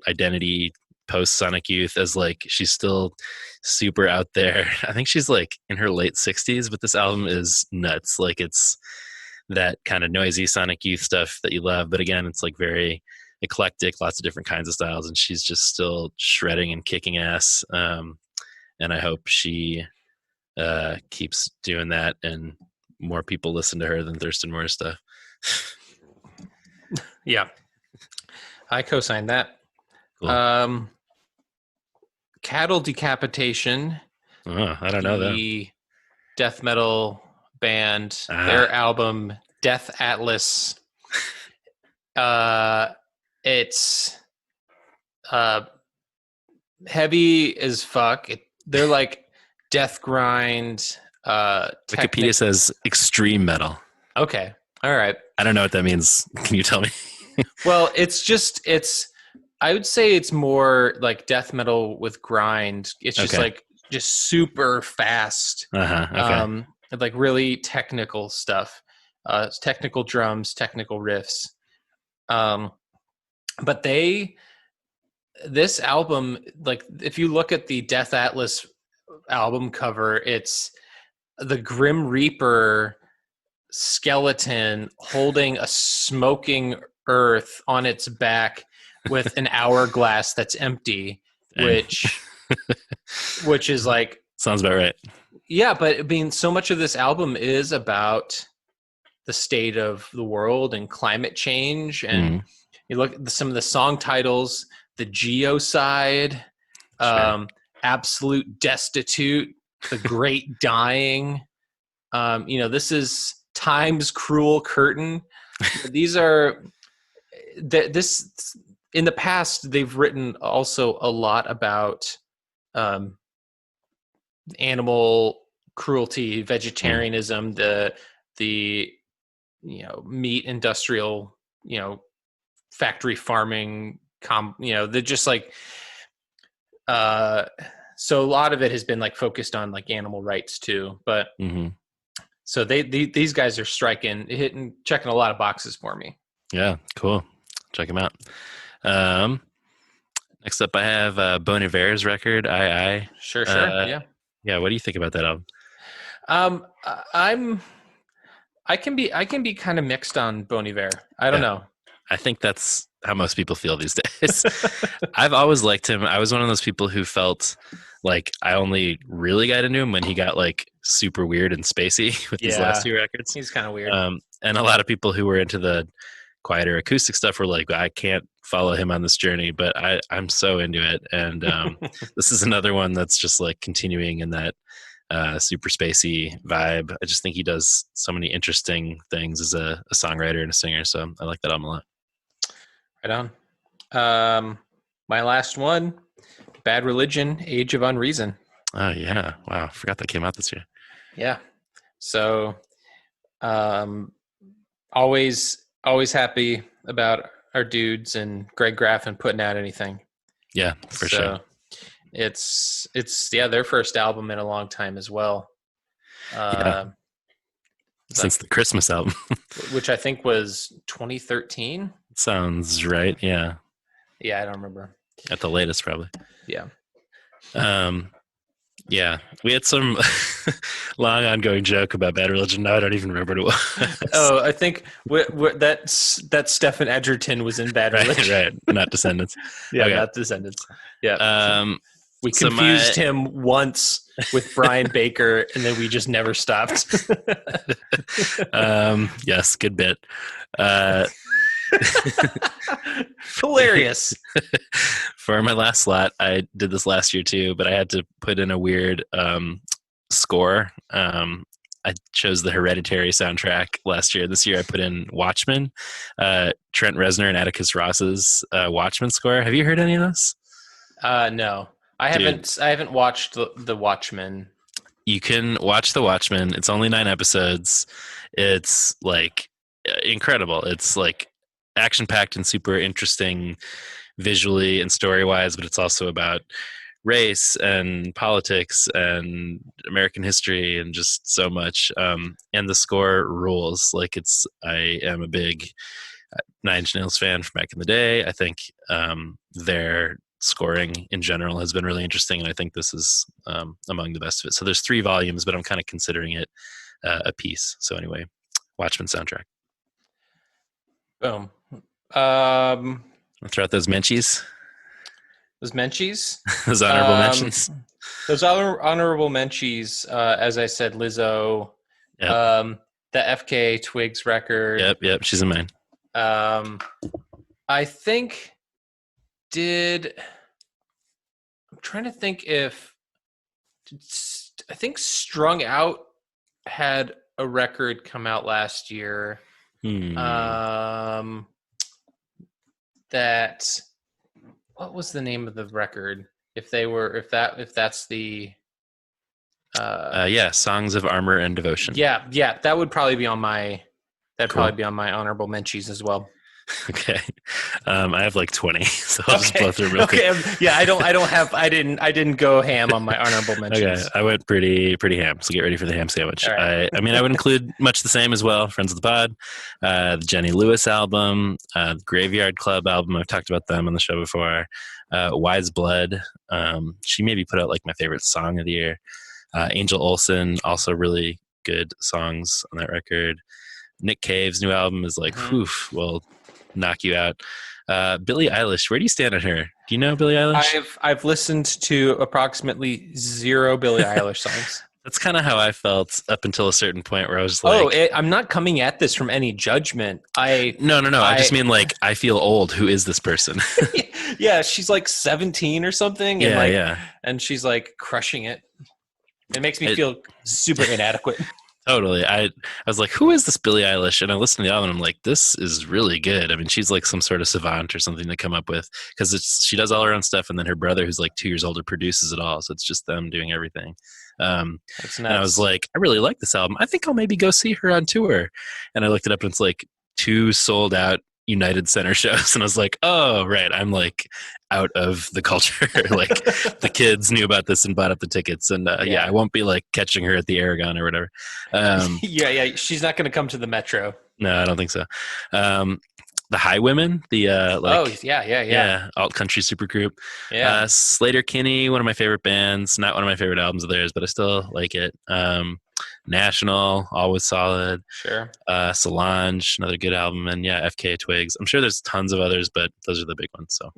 identity post Sonic Youth as like she's still super out there. I think she's like in her late 60s, but this album is nuts. Like it's that kind of noisy Sonic Youth stuff that you love, but again, it's like very eclectic, lots of different kinds of styles, and she's just still shredding and kicking ass. And I hope she keeps doing that and more people listen to her than Thurston Moore stuff. Yeah, I co-signed that. Cool. Cattle Decapitation. Oh, I don't know that. The death metal band, their album Death Atlas. It's heavy as fuck. They're like death grind. Wikipedia says extreme metal. Okay, all right. I don't know what that means. Can you tell me? Well, it's. I would say it's more like death metal with grind. It's just like just super fast. Okay. Like really technical stuff. Technical drums, technical riffs. But this album, like if you look at the Death Atlas album cover, it's the Grim Reaper skeleton holding a smoking earth on its back with an hourglass that's empty, which is like sounds about right. Yeah, but I mean, so much of this album is about the state of the world and climate change, and you look at some of the song titles: "The Geocide," "Absolute Destitute," "The Great Dying." This is "Time's Cruel Curtain." These are this. In the past, they've written also a lot about animal cruelty, vegetarianism, the meat industrial, factory farming. They're just like so a lot of it has been like focused on like animal rights too. But so these guys are checking a lot of boxes for me. Yeah, cool. Check them out. Next up, I have Bon Iver's record, I. Sure. Yeah. What do you think about that album? I can be kind of mixed on Bon Iver. I don't know. I think that's how most people feel these days. I've always liked him. I was one of those people who felt like I only really got into him when he got like super weird and spacey with these last two records. He's kind of weird. And a lot of people who were into the quieter acoustic stuff were like, I can't follow him on this journey, but I'm so into it. And this is another one that's just like continuing in that super spacey vibe. I just think he does so many interesting things as a songwriter and a singer. So I like that album a lot. Right on. My last one, Bad Religion, Age of Unreason. Oh yeah. Wow. I forgot that came out this year. Yeah. So always happy about our dudes and Greg Graffin putting out anything. Yeah, for sure. It's their first album in a long time as well. Since the Christmas album. Which I think was 2013. Sounds right. Yeah. Yeah, I don't remember. At the latest, probably. Yeah. Yeah, we had some long ongoing joke about Bad Religion. Now I don't even remember what it was. Oh, I think that Stephen Edgerton was in Bad Religion. Right. Not Descendants. Yeah, okay. Not Descendants. Yeah. We confused him once with Brian Baker, and then we just never stopped. Yes, good bit. Hilarious. For my last slot, I did this last year too, but I had to put in a weird score. I chose the Hereditary soundtrack last year. This year I put in Watchmen, Trent Reznor and Atticus Ross's Watchmen score. Have you heard any of this? No, I haven't watched the Watchmen. You can watch the Watchmen. It's only 9 episodes. It's like incredible. It's like action packed and super interesting visually and story wise, but it's also about race and politics and American history and just so much. And the score rules. Like I am a big Nine Inch Nails fan from back in the day. I think their scoring in general has been really interesting, and I think this is among the best of it. So there's 3 volumes, but I'm kind of considering it a piece. So anyway, Watchmen soundtrack. Boom. I'll throw out those menchies. Those menchies? Those honorable mentions. Those honorable menchies, as I said, Lizzo, Yep. the FK Twigs record. Yep, she's in mine. I think I'm trying to think if I think Strung Out had a record come out last year. That what was the name of the record? If that's the Songs of Armor and Devotion. Yeah, that would probably be on my probably be on my honorable mentions as well. Okay. I have like 20, so I'll just blow through real quick. Yeah, I didn't go ham on my honorable mentions. Okay, I went pretty ham, so get ready for the ham sandwich. Right. I mean, I would include much the same as well. Friends of the Pod, the Jenny Lewis album, the Graveyard Club album. I've talked about them on the show before. Wise Blood. She maybe put out like my favorite song of the year. Angel Olsen, also really good songs on that record. Nick Cave's new album is like, will knock you out. Billie Eilish, where do you stand on her? Do you know Billie Eilish? I've listened to approximately 0 Billie Eilish songs. That's kind of how I felt up until a certain point where I was like, I'm not coming at this from any judgment. No. I just mean like, I feel old. Who is this person? Yeah, she's like 17 or something. And and she's like crushing it. It makes me feel super inadequate. Totally. I was like, who is this Billie Eilish? And I listened to the album and I'm like, this is really good. I mean, she's like some sort of savant or something to come up with, because she does all her own stuff, and then her brother, who's like 2 years older, produces it all. So it's just them doing everything. That's nuts. And I was like, I really like this album. I think I'll maybe go see her on tour. And I looked it up and it's like 2 sold out United Center shows, and I was like, oh right, I'm like out of the culture. Like the kids knew about this and bought up the tickets, and I won't be like catching her at the Aragon or whatever. She's not going to come to the Metro. No, I don't think so. The Highwomen, the alt country supergroup. Yeah, Slater Kinney, one of my favorite bands. Not one of my favorite albums of theirs, but I still like it. National, always solid. Sure. Solange, another good album, and FK Twigs. I'm sure there's tons of others, but those are the big ones. So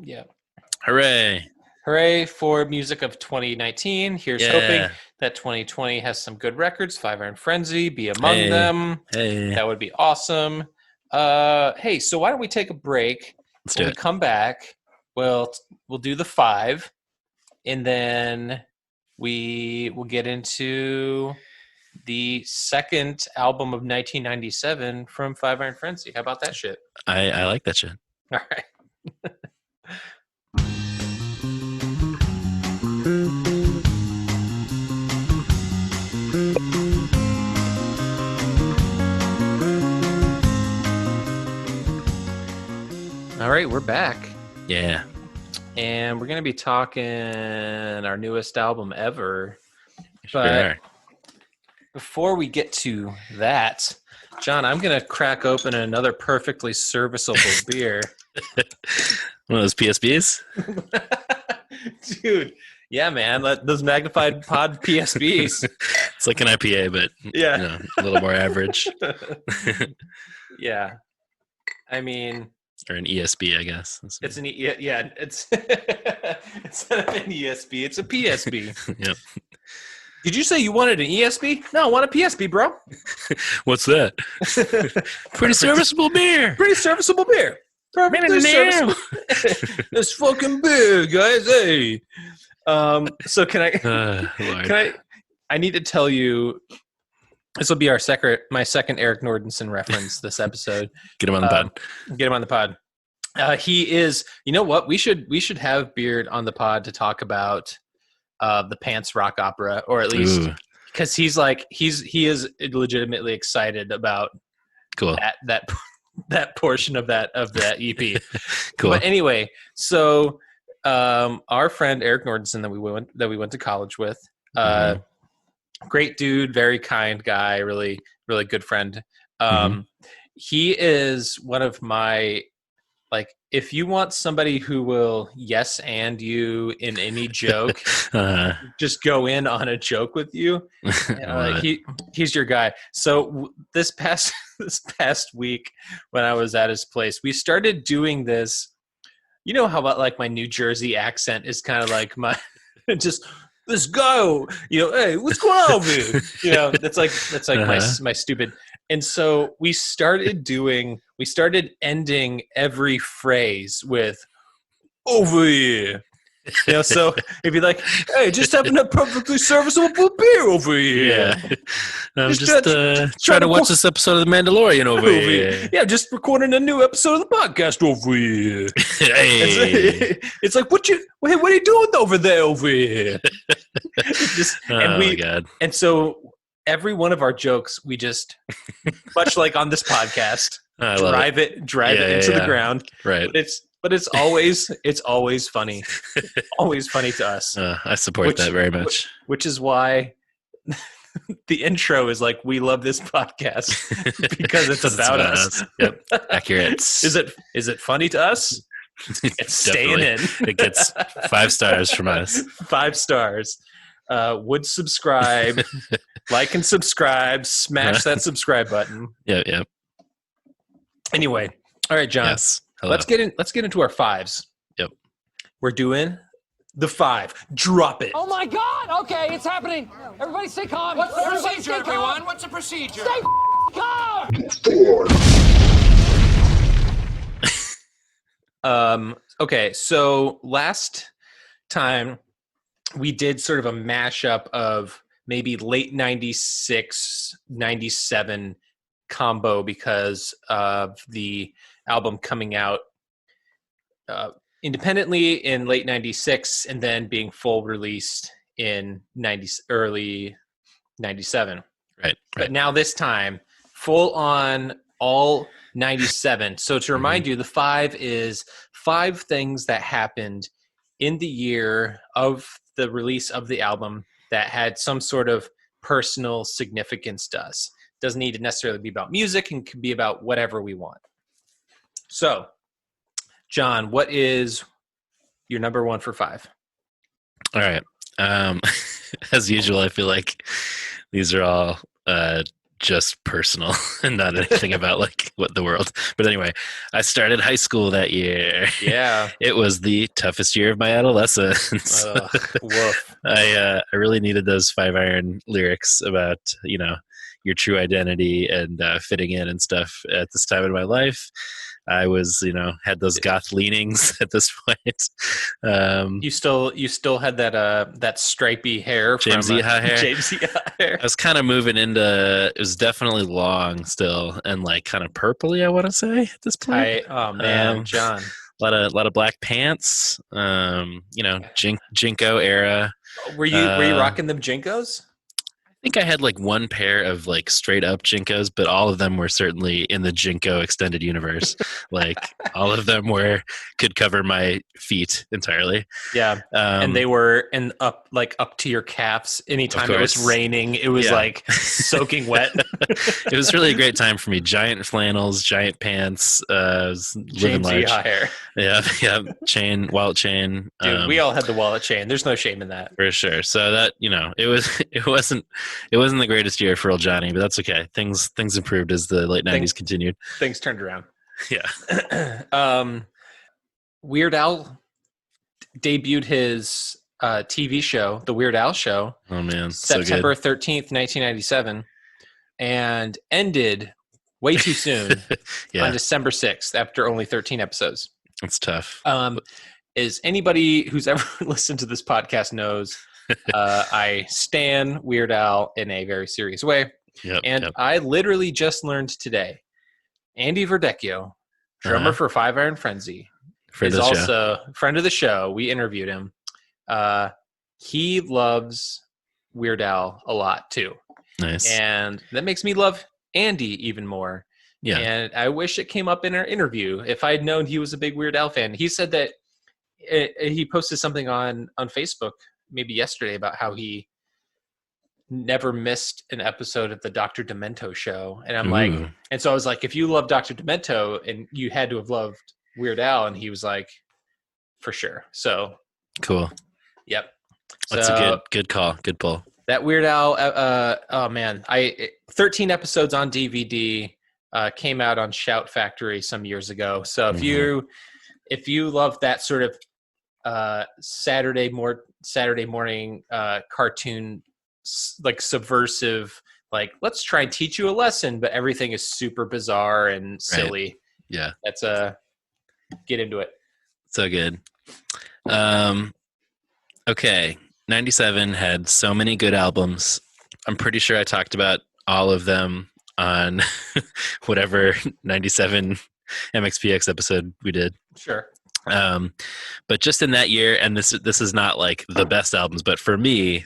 hooray for music of 2019. Here's hoping that 2020 has some good records. Five Iron Frenzy be among them. That would be awesome. Hey, so why don't we take a break? When we come back, we'll do the 5, and then we will get into the second album of 1997 from Five Iron Frenzy. How about that shit? I like that shit. All right. All right, we're back. Yeah. And we're going to be talking our newest album ever. But before we get to that, John, I'm going to crack open another perfectly serviceable beer. One of those PSBs? Dude, yeah, man. Those magnified pod PSBs. It's like an IPA, but a little more average. Yeah. I mean... Or an ESB, I guess. It's an it's it's not an ESB, it's a PSB. Yep. Did you say you wanted an ESB? No, I want a PSB, bro. What's that? Pretty serviceable beer. Pretty serviceable beer. Perfectly serviceable. This fucking beer, guys. Hey. So I need to tell you, this will be my second Eric Nordenson reference this episode. Get him on the pod. Get him on the pod. He is, you know what? We should have Beard on the pod to talk about the Pants rock opera, or at least because he is legitimately excited about that portion of that EP. Cool. But anyway, so our friend Eric Nordson that we went to college with. Great dude, very kind guy, really, really good friend. He is one of my, like, if you want somebody who will yes and you in any joke, just go in on a joke with you. He's your guy. So this past week when I was at his place, we started doing this. You know how about like my New Jersey accent is kind of like my just let's go. Hey, what's going on over here? That's like my stupid. And so we started ending every phrase with over here. So it'd be like, hey, just having a perfectly serviceable beer over here. Yeah. I'm just trying to watch this episode of The Mandalorian over here. Yeah, just recording a new episode of the podcast over here. Hey. It's like, what are you doing over there over here? My God. And so every one of our jokes, we just, much like on this podcast, drive it into the ground. Right. But it's always funny. Always funny to us. I support that very much. Which is why the intro is like, we love this podcast because it's about us. Yep. Accurate. Is it funny to us? It's staying in. It gets 5 stars from us. 5 stars. Would subscribe, like and subscribe, smash that subscribe button. Yep. Anyway, all right, John. Yes. Hello. Let's get into our 5s. Yep. We're doing the 5. Drop it. Oh my God! Okay, it's happening. Everybody stay calm. What's the Everybody procedure, stay calm. everyone? What's the procedure? Stay calm. Okay, so last time we did sort of a mashup of maybe late 96, 97 combo because of the album coming out independently in late 96 and then being full released in early 97. Right. But now this time, full on all 97. So to remind you, the 5 is 5 things that happened in the year of the release of the album that had some sort of personal significance to us. Doesn't need to necessarily be about music and can be about whatever we want. So, John, what is your number 1 for 5? All right. As usual, I feel like these are all just personal and not anything about like what the world. But anyway, I started high school that year. Yeah. It was the toughest year of my adolescence. Woof. I really needed those 5 Iron lyrics about, your true identity and fitting in and stuff at this time in my life. I was, had those goth leanings at this point. You still had that stripy hair, James from, Eha hair. James Eha hair. I was kind of moving into. It was definitely long still, and like kind of purpley. I want to say at this point. Oh man, John. A lot of black pants. Jinko era. Were you rocking them Jinkos? I think I had like one pair of like straight up Jinkos, but all of them were certainly in the Jinko extended universe. Like all of them could cover my feet entirely. Yeah. And they were up to your calves. Anytime it was raining, it was like soaking wet. It was really a great time for me. Giant flannels, giant pants, living large. Hair. Yeah. Wallet chain. Dude, we all had the wallet chain. There's no shame in that. For sure. So that, it wasn't the greatest year for old Johnny, but that's okay. Things improved as the late 90s continued. Things turned around. Yeah. Weird Al debuted his TV show, The Weird Al Show. Oh man, September so 13th, 1997, and ended way too soon on December 6th after only 13 episodes. That's tough. As anybody who's ever listened to this podcast knows, I stan Weird Al in a very serious way. Yep. I literally just learned today, Andy Verdecchio, drummer for 5 Iron Frenzy, is also a friend of the show. We interviewed him. He loves Weird Al a lot too. Nice. And that makes me love Andy even more. Yeah. And I wish it came up in our interview. If I had known he was a big Weird Al fan, he said that he posted something on Facebook maybe yesterday about how he never missed an episode of the Dr. Demento show. And I'm like, and so I was like, if you love Dr. Demento, and you had to have loved Weird Al, and he was like, for sure. So cool. Yep. That's a good call. Good pull. That Weird Al, oh man, 13 episodes on DVD, came out on Shout Factory some years ago. So if you love that sort of Saturday morning cartoon, like subversive, like let's try and teach you a lesson, but everything is super bizarre and silly. Right. Yeah, that's get into it. So good. Okay, 97 had so many good albums. I'm pretty sure I talked about all of them on whatever 97 MXPX episode we did. Sure. But just in that year, and this is not like the best albums, but for me,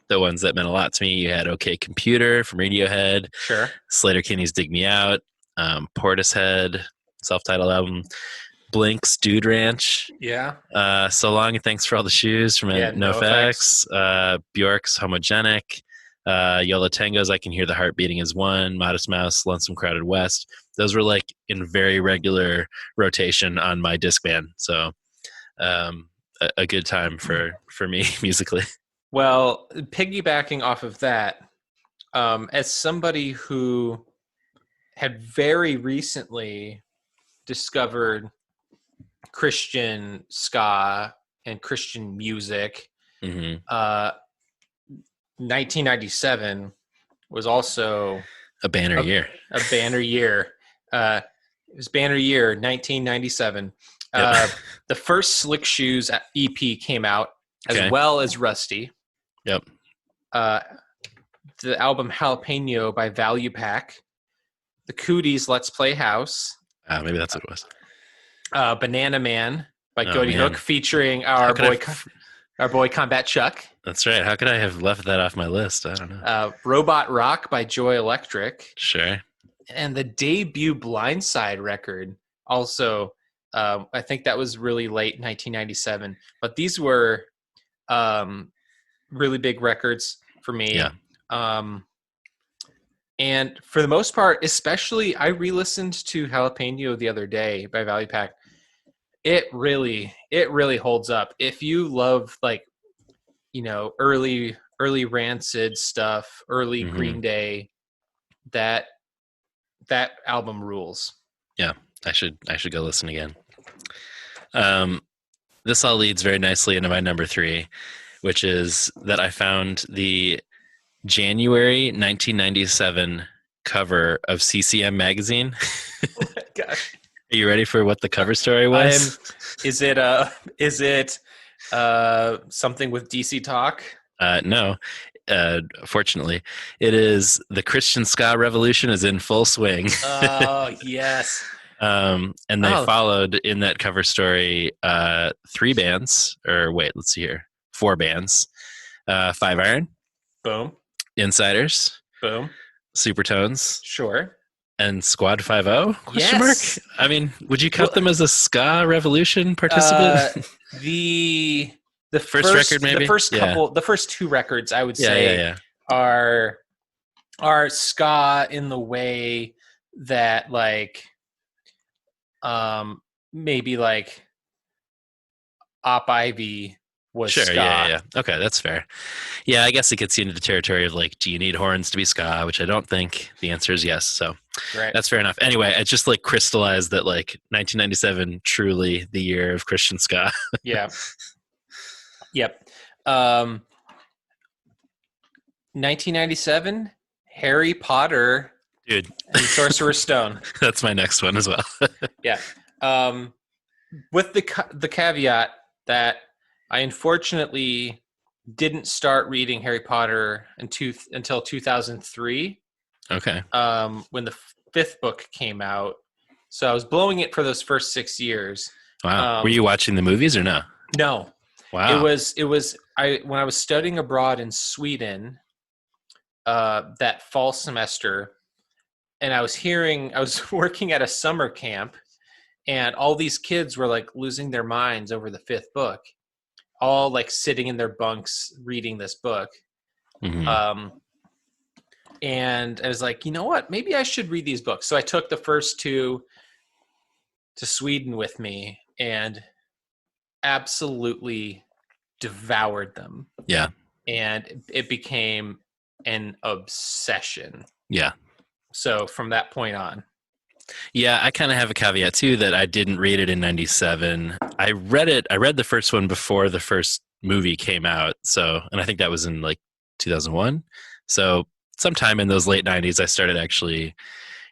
the ones that meant a lot to me, you had OK Computer from Radiohead. Sure. Slater Kinney's Dig Me Out. Portishead, self-titled album. Blink's Dude Ranch. Yeah. So Long and Thanks for All the Shoes from NoFX. Bjork's Homogenic. Yola Tango's I Can Hear the Heart Beating As One. Modest Mouse, Lonesome Crowded West. Those were like in very regular rotation on my Discman. So a good time for me musically. Well, piggybacking off of that, as somebody who had very recently discovered Christian ska and Christian music, 1997 was also a banner year. A banner year. It was banner year 1997. Yep. The first Slick Shoes EP came out, as well as Rusty. Yep. The album Jalapeno by Value Pack. The Cooties Let's Play House. Maybe that's what it was. Banana Man by Goaty Hook, featuring our boy Combat Chuck. That's right. How could I have left that off my list? I don't know. Robot Rock by Joy Electric. Sure. And the debut Blindside record also, I think that was really late 1997. But these were really big records for me. Yeah. And for the most part, especially, I re-listened to Jalapeno the other day by Value Pack. It really holds up. If you love, like, you know, early Rancid stuff, early Green Day, that album rules. Yeah, I should go listen again. This all leads very nicely into my number 3, which is that I found the January 1997 cover of CCM magazine. Oh my gosh. Are you ready for what the cover story was? Is it something with DC Talk? No. Fortunately, it is the Christian ska revolution is in full swing. Oh, yes. And they followed in that cover story 3 bands, or wait, let's see here. 4 bands. 5 Iron. Boom. Insiders. Boom. Supertones. Sure. And Squad 5-0? Yes. Mark? I mean, would you count them as a ska revolution participant? The first record, maybe? The first 2 records, I would say, are ska in the way that, like, maybe like Op Ivy was ska. Yeah. Okay, that's fair. Yeah, I guess it gets you into the territory of, like, do you need horns to be ska? Which I don't think. The answer is yes. So that's fair enough. Anyway, it just, like, crystallized that, like, 1997 truly the year of Christian ska. Yeah. Yep. 1997, Harry Potter, dude, and Sorcerer's Stone. That's my next one as well. Yeah. With the caveat that I unfortunately didn't start reading Harry Potter until 2003. Okay. When the 5th book came out, so I was blowing it for those first 6 years. Wow. Were you watching the movies or no? No. Wow. It was when I was studying abroad in Sweden, that fall semester, and I was working at a summer camp, and all these kids were like losing their minds over the 5th book, all like sitting in their bunks reading this book. Mm-hmm. And I was like, you know what? Maybe I should read these books. So I took the first 2 to Sweden with me and absolutely devoured them. Yeah. And it became an obsession. Yeah. So from that point on. Yeah, I kind of have a caveat too that I didn't read it in 97. I read the first one before the first movie came out. So, and I think that was in like 2001. So sometime in those late 90s, I started actually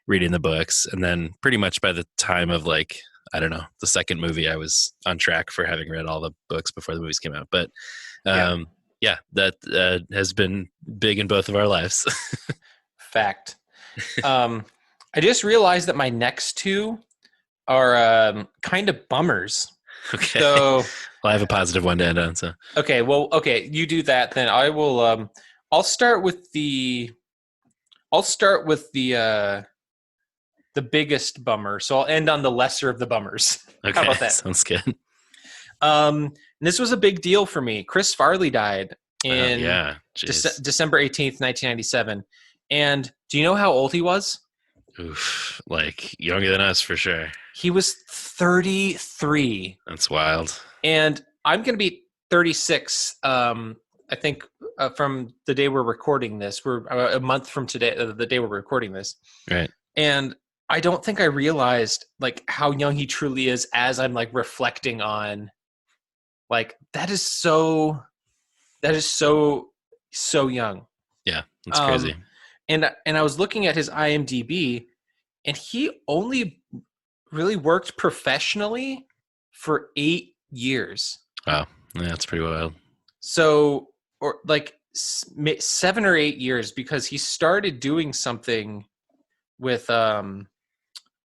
reading the books. And then pretty much by the time of like, I don't know, the second movie, I was on track for having read all the books before the movies came out. But yeah, that has been big in both of our lives. Fact. I just realized that my next 2 are kind of bummers. Okay. So well, I have a positive one to end on. So okay, you do that. Then I will. I'll start with the biggest bummer. So I'll end on the lesser of the bummers. Okay, how about that? Sounds good. This was a big deal for me. Chris Farley died in December 18th, 1997. And do you know how old he was? Oof, like younger than us for sure. He was 33. That's wild. And I'm going to be 36. I think from the day we're recording this, we're a month from today, the day we're recording this. Right. And I don't think I realized like how young he truly is as I'm like reflecting on like that is so young. Yeah, that's crazy. And I was looking at his IMDb, and he only really worked professionally for 8 years. Wow, yeah, that's pretty wild. So, or like 7 or 8 years, because he started doing something with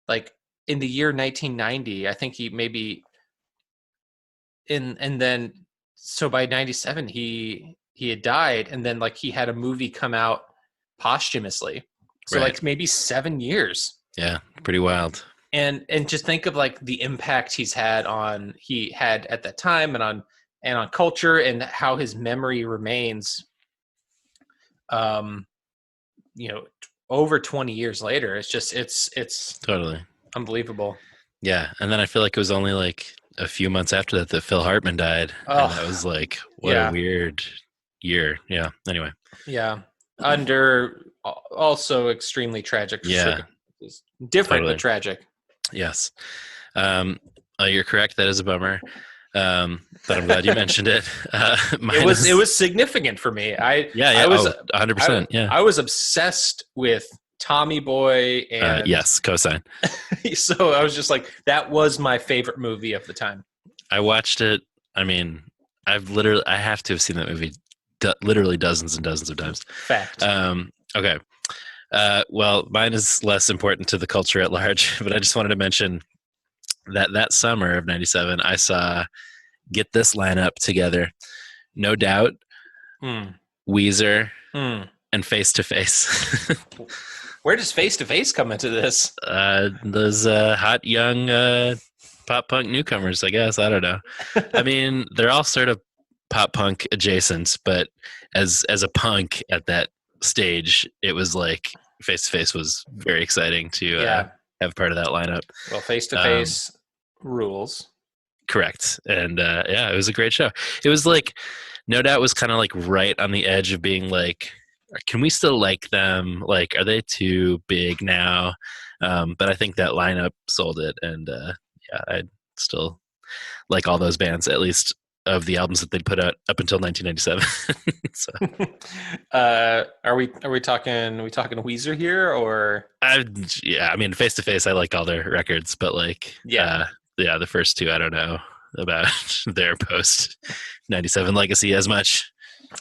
like in the year 1990. I think he maybe and then so by 97 he had died, and then like he had a movie come out posthumously. So right. like maybe 7 years. Yeah, pretty wild. And just think of like the impact he had at that time and on culture, and how his memory remains over 20 years later. It's just it's totally unbelievable. Yeah, and then I feel like it was only like a few months after that Phil Hartman died. Oh, and that was like what a weird year. Yeah. Anyway. Yeah. Under also extremely tragic. Yeah. Different totally. but tragic. Yes. You're correct. That is a bummer. But I'm glad you mentioned it. It was significant for me. I was 100%. Yeah. I was obsessed with Tommy Boy and yes, cosign. So I was just like, that was my favorite movie of the time. I watched it. I mean, I have to have seen that movie literally dozens and dozens of times. Fact. Okay. Well, mine is less important to the culture at large, but I just wanted to mention that summer of 97, I saw get this lineup together. No Doubt, Weezer, and Face to Face. Where does Face to Face come into this? Those hot young pop punk newcomers, I guess. I don't know. I mean, they're all sort of pop punk adjacent, but as a punk at that stage, it was like Face to Face was very exciting to have part of that lineup. Well, Face to Face rules. Correct. And it was a great show. It was like, No Doubt was kind of like right on the edge of being like, can we still like them? Like, are they too big now? But I think that lineup sold it. And I still like all those bands, at least of the albums that they put out up until 1997. So, are we talking Weezer here, or? I mean, Face to Face, I like all their records, but like, the first two, I don't know about their post 97 legacy as much.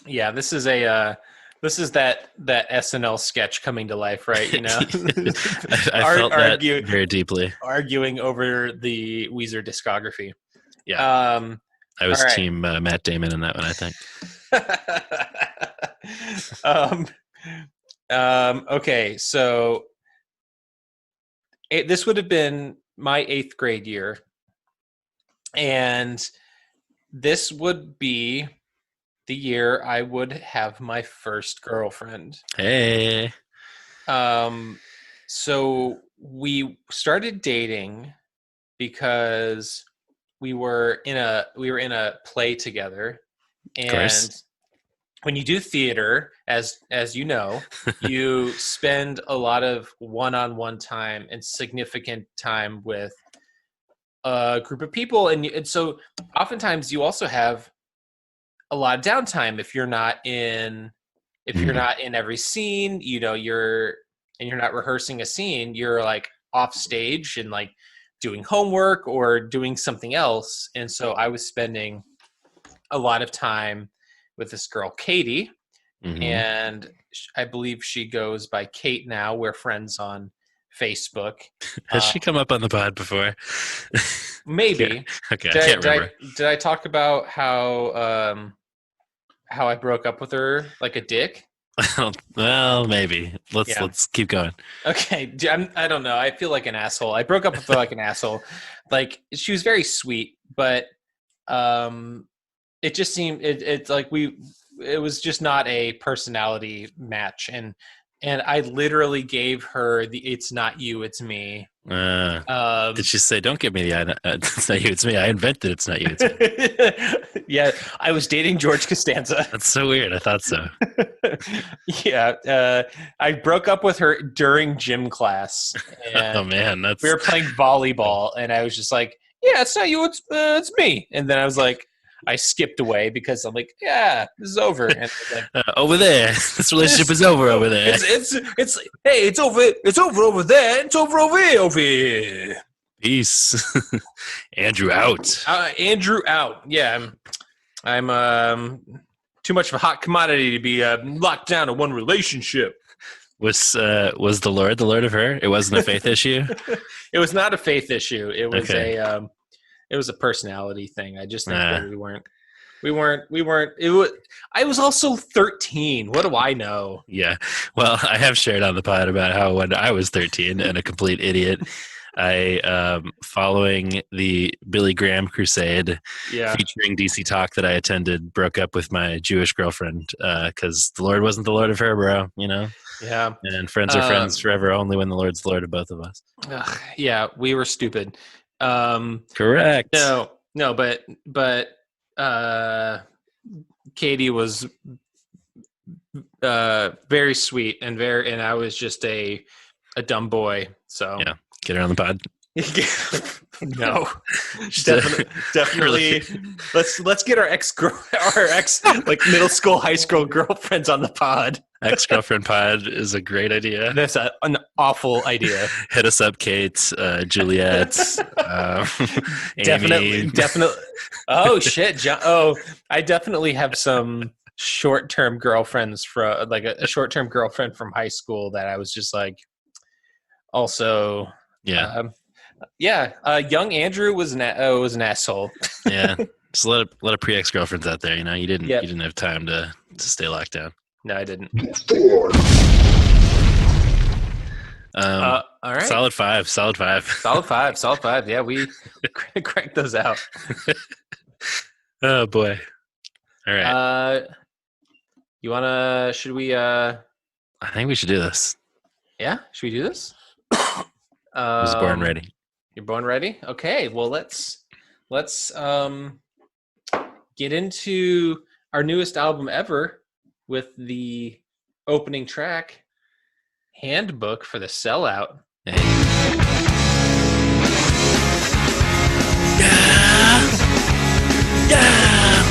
Yeah, this is that SNL sketch coming to life, right? You know, I felt that very deeply. Arguing over the Weezer discography. Yeah. I was team Matt Damon in that one, I think. Okay, so this would have been my 8th grade year. And this would be the year I would have my first girlfriend. Hey. So we started dating because we were in a play together, and when you do theater, as you know, you spend a lot of one-on-one time and significant time with a group of people, and so oftentimes you also have a lot of downtime if you're not in every scene, you know, you're not rehearsing a scene, you're like off stage and like doing homework or doing something else. And so I was spending a lot of time with this girl, Katie, and I believe she goes by Kate now. We're friends on Facebook. Has she come up on the pod before? Maybe. Okay, I can't remember. Did I talk about how I broke up with her like a dick? Well, maybe. Let's keep going. Okay, I don't know. I feel like an asshole. I broke up with her like an asshole. Like, she was very sweet, but it just seemed it's like it was just not a personality match, and I literally gave her the "It's not you, it's me." Did she say, "Don't give me the it's not you, it's me"? I invented "It's not you, it's me." Yeah, I was dating George Costanza. That's so weird. I thought so. Yeah, I broke up with her during gym class. And oh man, we were playing volleyball, and I was just like, "Yeah, it's not you, it's me." And then I was like, I skipped away because I'm like, "Yeah, this is over." And like, over there, this relationship is over over there. It's hey, it's over over there. It's over here. Peace. Andrew out. Andrew out. Yeah, I'm too much of a hot commodity to be locked down in one relationship. Was the Lord of her? It wasn't a faith issue? It was not a faith issue. It was it was a personality thing. I just think that we weren't. I was also 13. What do I know? Yeah. Well, I have shared on the pod about how when I was 13 and a complete idiot, I, following the Billy Graham crusade featuring DC Talk that I attended, broke up with my Jewish girlfriend because the Lord wasn't the Lord of her, bro, you know? Yeah. And friends are friends forever only when the Lord's the Lord of both of us. Yeah, we were stupid. Correct. No, but Katie was very sweet and I was just a dumb boy. So yeah, get her on the pod. No, definitely. Let's get our ex like middle school, high school girlfriends on the pod. Ex-girlfriend pod is a great idea. That's an awful idea. Hit us up, Kate, Juliet, Definitely. Oh shit, John. Oh, I definitely have some short-term girlfriends from like a short-term girlfriend from high school that I was just like. Also, young Andrew was an asshole. Yeah, just a lot of pre-ex girlfriends out there. You know, you didn't have time to stay locked down. No, I didn't. All right. Solid five. Solid five. Yeah, we cranked those out. Oh boy. All right. Should we? I think we should do this. Yeah. Should we do this? I was born ready. You're born ready? Okay. Well, let's get into our newest album ever with the opening track, Handbook for the Sellout. Hey. Yeah.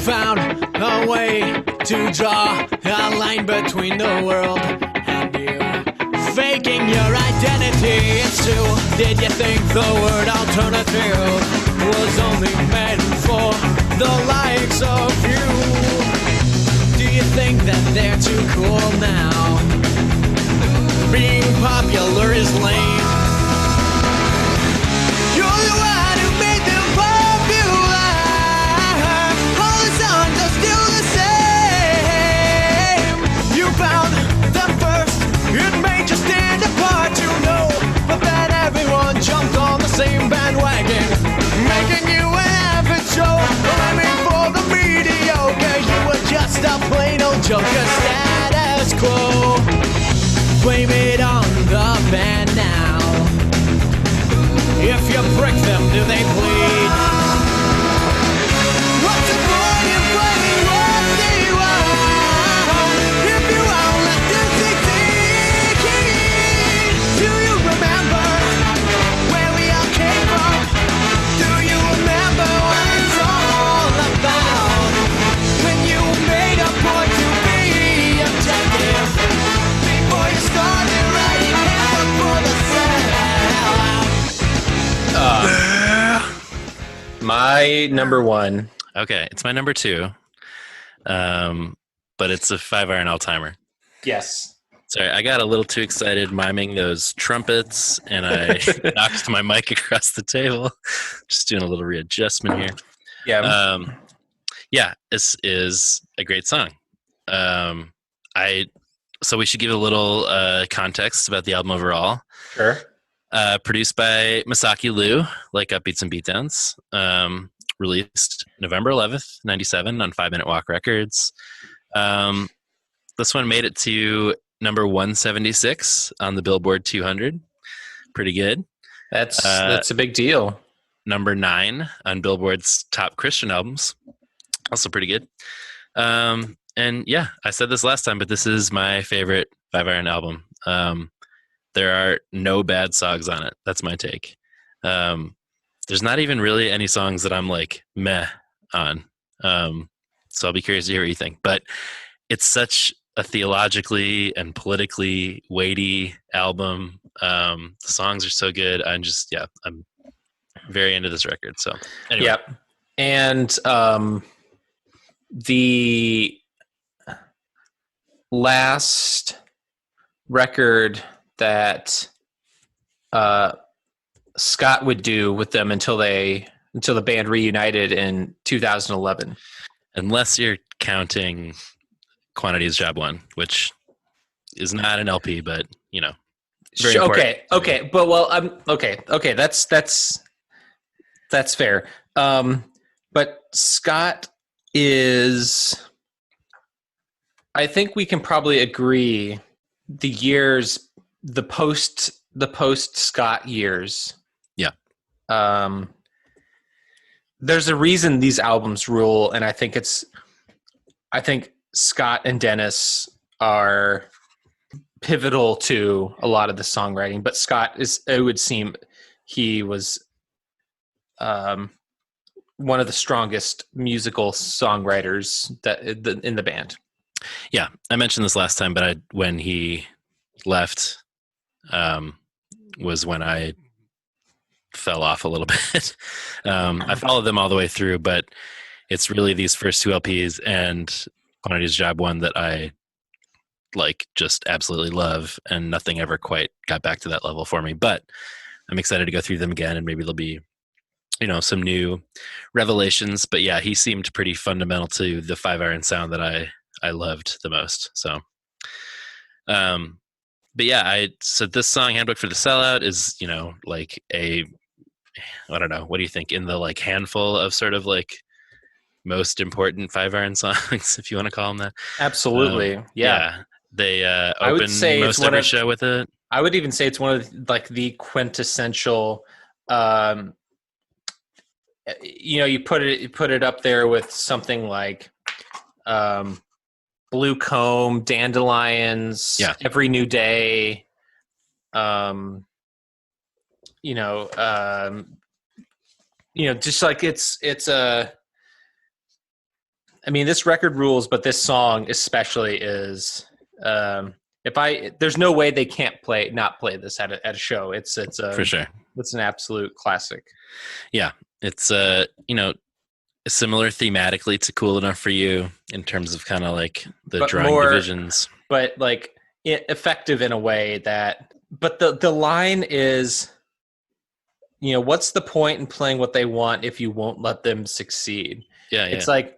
Found a way to draw a line between the world and you. Faking your identity, it's true. Did you think the word alternative was only meant that they're too cool now. Being popular is lame. You're the one who made them popular. All the songs are still the same. You found them first. It made you stand apart, you know. But then everyone jumped on the same bandwagon, making you an average show. Aiming for the mediocre. You were just a plain old joker. Status quo. Blame it on the band now. If you prick them, do they bleed? What's the point in playing what they want if you won't let them succeed? Do you remember where we all came from? Do you remember what it's all about? When you made a point to be objective before you started writing hell for the sellout. My number one. Okay, it's my number 2. But it's a 5-iron all-timer. Yes. Sorry, I got a little too excited miming those trumpets, and I knocked my mic across the table. Just doing a little readjustment here. Yeah. Yeah, this is a great song. So we should give a little context about the album overall. Sure. Produced by Masaki Liu, like Upbeats and Beatdowns. Released November 11th, 97 on 5 Minute Walk Records. This one made it to number 176 on the Billboard 200. Pretty good. That's a big deal. Number 9 on Billboard's top Christian albums. Also pretty good. And yeah, I said this last time, but this is my favorite 5-iron album. There are no bad songs on it. That's my take. There's not even really any songs that I'm like meh on. So I'll be curious to hear what you think. But it's such a theologically and politically weighty album. The songs are so good. I'm very into this record. So anyway. Yep. And the last record that Scott would do with them until the band reunited in 2011. Unless you're counting Quantity's Job 1, which is not an LP, but very important. Okay, but okay. That's fair. But Scott is, I think we can probably agree, the post Scott years. Yeah. There's a reason these albums rule, and I think Scott and Dennis are pivotal to a lot of the songwriting, but Scott it would seem he was one of the strongest musical songwriters in the band. Yeah, I mentioned this last time, but when he left was when I fell off a little bit. I followed them all the way through, but it's really these first 2 LPs and Quantity's Job 1 that I just absolutely love, and nothing ever quite got back to that level for me. But I'm excited to go through them again, and maybe there'll be some new revelations. But yeah, he seemed pretty fundamental to the 5-iron sound that I loved the most. So but yeah, so this song, Handbook for the Sellout, is I don't know, what do you think, in the handful of sort of most important 5-iron songs, if you want to call them that? Absolutely. Yeah. They open most every show with it. I would even say it's one of the quintessential, you put it up there with something like Blue Comb, Dandelions, Every New Day, just it's a, this record rules, but this song especially is, there's no way they can't not play this at a show. It's for sure. It's an absolute classic. Yeah. It's, similar thematically to Cool Enough for You in terms of kind of like the But drawing more- divisions. but like effective in a way that. But the line is, what's the point in playing what they want if you won't let them succeed? Yeah, It's like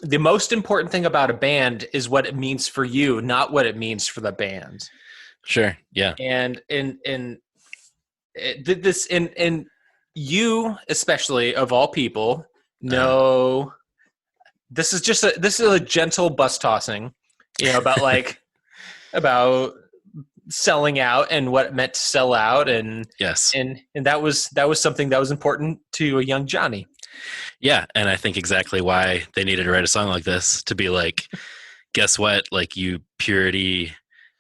the most important thing about a band is what it means for you, not what it means for the band. sure. Yeah. And this and you especially of all people know this is a gentle bus tossing, about like about selling out and what it meant to sell out, and Yes. and that was something that was important to a young Johnny. Yeah, and I think exactly why they needed to write a song like this to be like, guess what? Like, you purity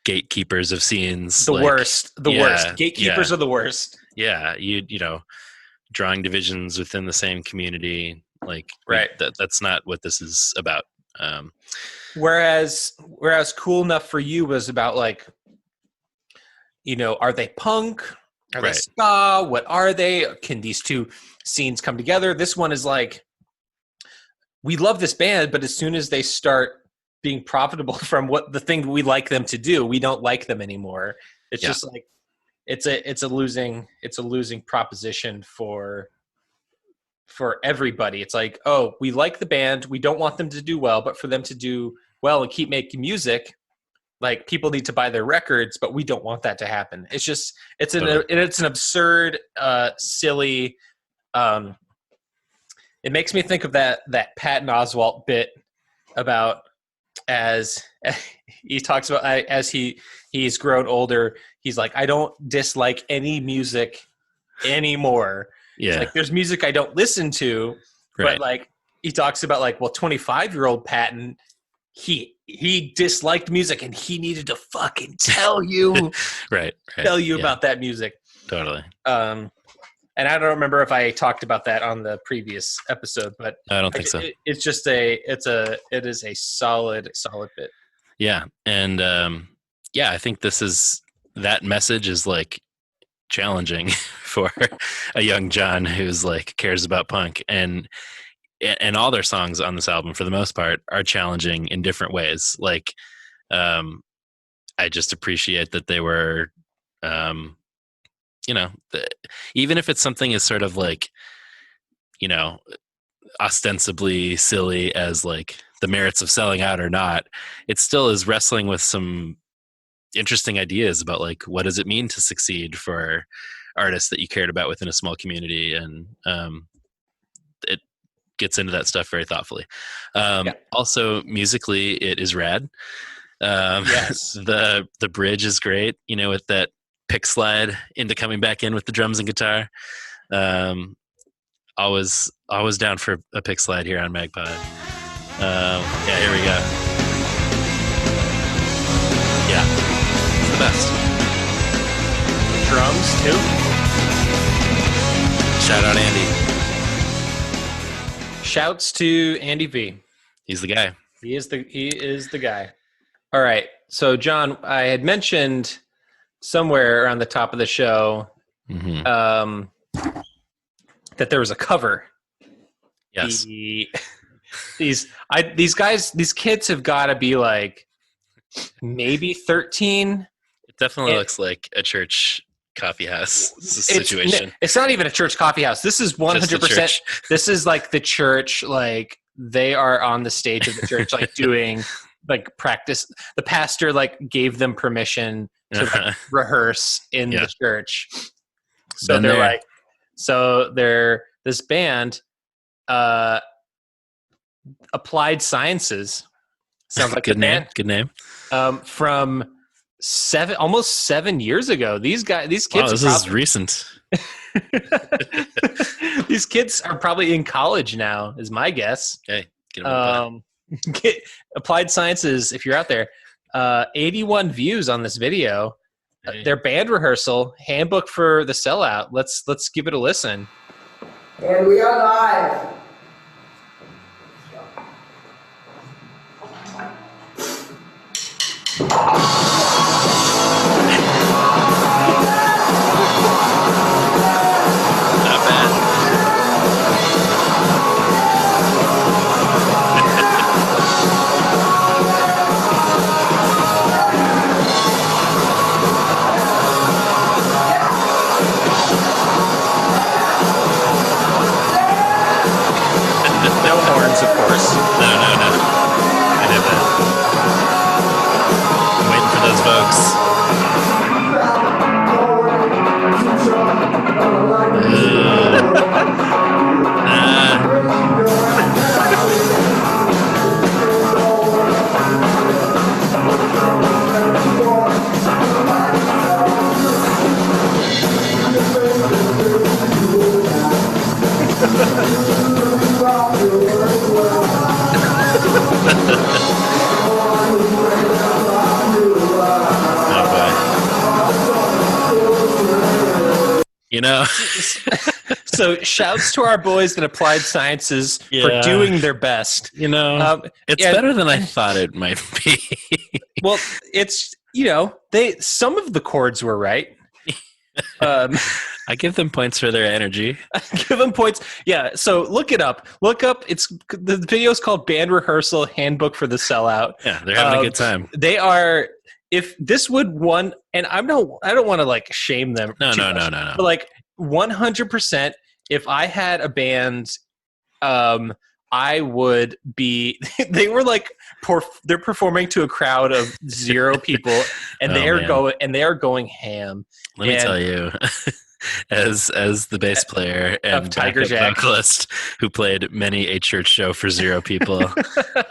gatekeepers of scenes, The like, worst. Gatekeepers yeah. are the worst. Yeah, you know, drawing divisions within the same community, like, Right. That's not what this is about. Whereas Cool Enough for You was about like, are they punk? Are they Right. ska? What are they? Can these two scenes come together? This one is like, we love this band, but as soon as they start being profitable from what the thing we like them to do, we don't like them anymore. It's just like, it's a losing proposition for everybody. It's like, oh, we like the band, we don't want them to do well, but for them to do well and keep making music, like, people need to buy their records, but we don't want that to happen. It's just it's an absurd, silly. It makes me think of that Patton Oswalt bit about as he talks about as he's grown older. He's like, I don't dislike any music anymore. Yeah, It's like, there's music I don't listen to, right. but like he talks about like, well, 25-year-old Patton, he disliked music and he needed to fucking tell you right. tell you Yeah, about that music. totally. And I don't remember if I talked about that on the previous episode, but I don't think so. It's just it is a solid bit. Yeah, and I think that message is like challenging for a young John who's like cares about punk, and all their songs on this album for the most part are challenging in different ways. Like, I just appreciate that they were, even if it's something as sort of like, ostensibly silly as like the merits of selling out or not, it still is wrestling with some interesting ideas about like, what does it mean to succeed for artists that you cared about within a small community, and it gets into that stuff very thoughtfully. Also, musically, it is rad. Yes. The bridge is great, with that pick slide into coming back in with the drums and guitar. Always down for a pick slide here on Magpie. Here we go. Yeah, it's the best. Drums too. Shout out Andy. Shouts to Andy V. He's the guy. He is the guy. All right. So, John, I had mentioned somewhere around the top of the show Mm-hmm. That there was a cover. Yes. These kids have got to be like maybe 13. It definitely looks like a church coffee house situation. It's not even a church coffee house. This is 100%. church. This is like the church. Like, they are on the stage of the church, like doing like practice. The pastor like gave them permission to like, rehearse in the church. So Been they're there. like, they're this band, Applied Sciences. Sounds like good a name. band. Good name. From almost 7 years ago. These kids. Wow, this is recent. These kids are probably in college now, is my guess. Okay, get 'em on Applied Sciences, if you're out there, 81 views on this video. Hey. Their band rehearsal handbook for the sellout. Let's give it a listen. And we are live. Not bad. horns, of course. No. I did that. I'm waiting for those You know, So shouts to our boys in Applied Sciences for doing their best. You know, it's better than I thought it might be. Well, it's, some of the chords were right. I give them points for their energy. Give them points. Yeah. So look it up. Look up. The video is called Band Rehearsal Handbook for the Sellout. Yeah, they're having a good time. They are. If this would one, and I don't want to like shame them. No. But like 100%, if I had a band, I would be. They were like, they're performing to a crowd of 0 people, and they are going ham. Let me tell you, as the bass player and Tiger backup Jack vocalist who played many a church show for 0 people,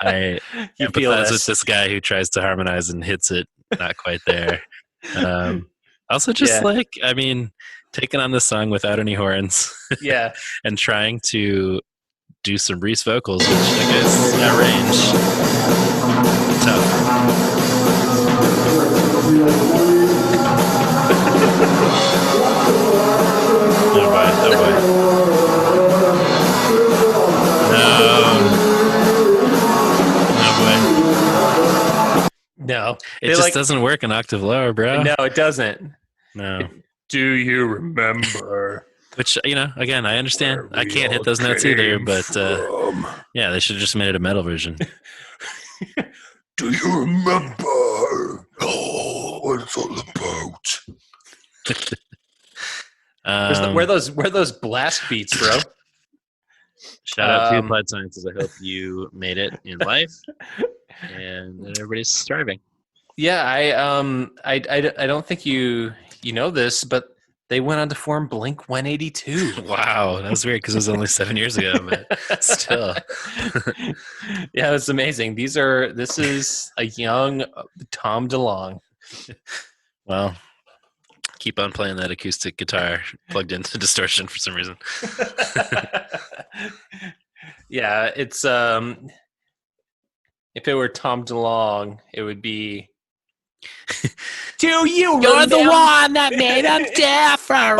I empathize with this guy who tries to harmonize and hits it not quite there. Also, just taking on this song without any horns, and trying to do some Reese vocals, which I guess at range, tough. Oh boy. No. It just doesn't work an octave lower, bro. No, it doesn't. No. Do you remember? Which, again, I understand. I can't hit those notes either, but they should have just made it a metal version. Do you remember? Oh, what it's all about. Where those blast beats, bro? Shout out to Applied Sciences. I hope you made it in life, and that everybody's striving. Yeah, I don't think you know this, but they went on to form Blink 182. Wow, that was weird because it was only 7 years ago, but still. Yeah, it's amazing. This is a young Tom DeLonge. Well, keep on playing that acoustic guitar plugged into distortion for some reason. Yeah, it's if it were Tom DeLonge, it would be. Do you remember? You're the one that made them different.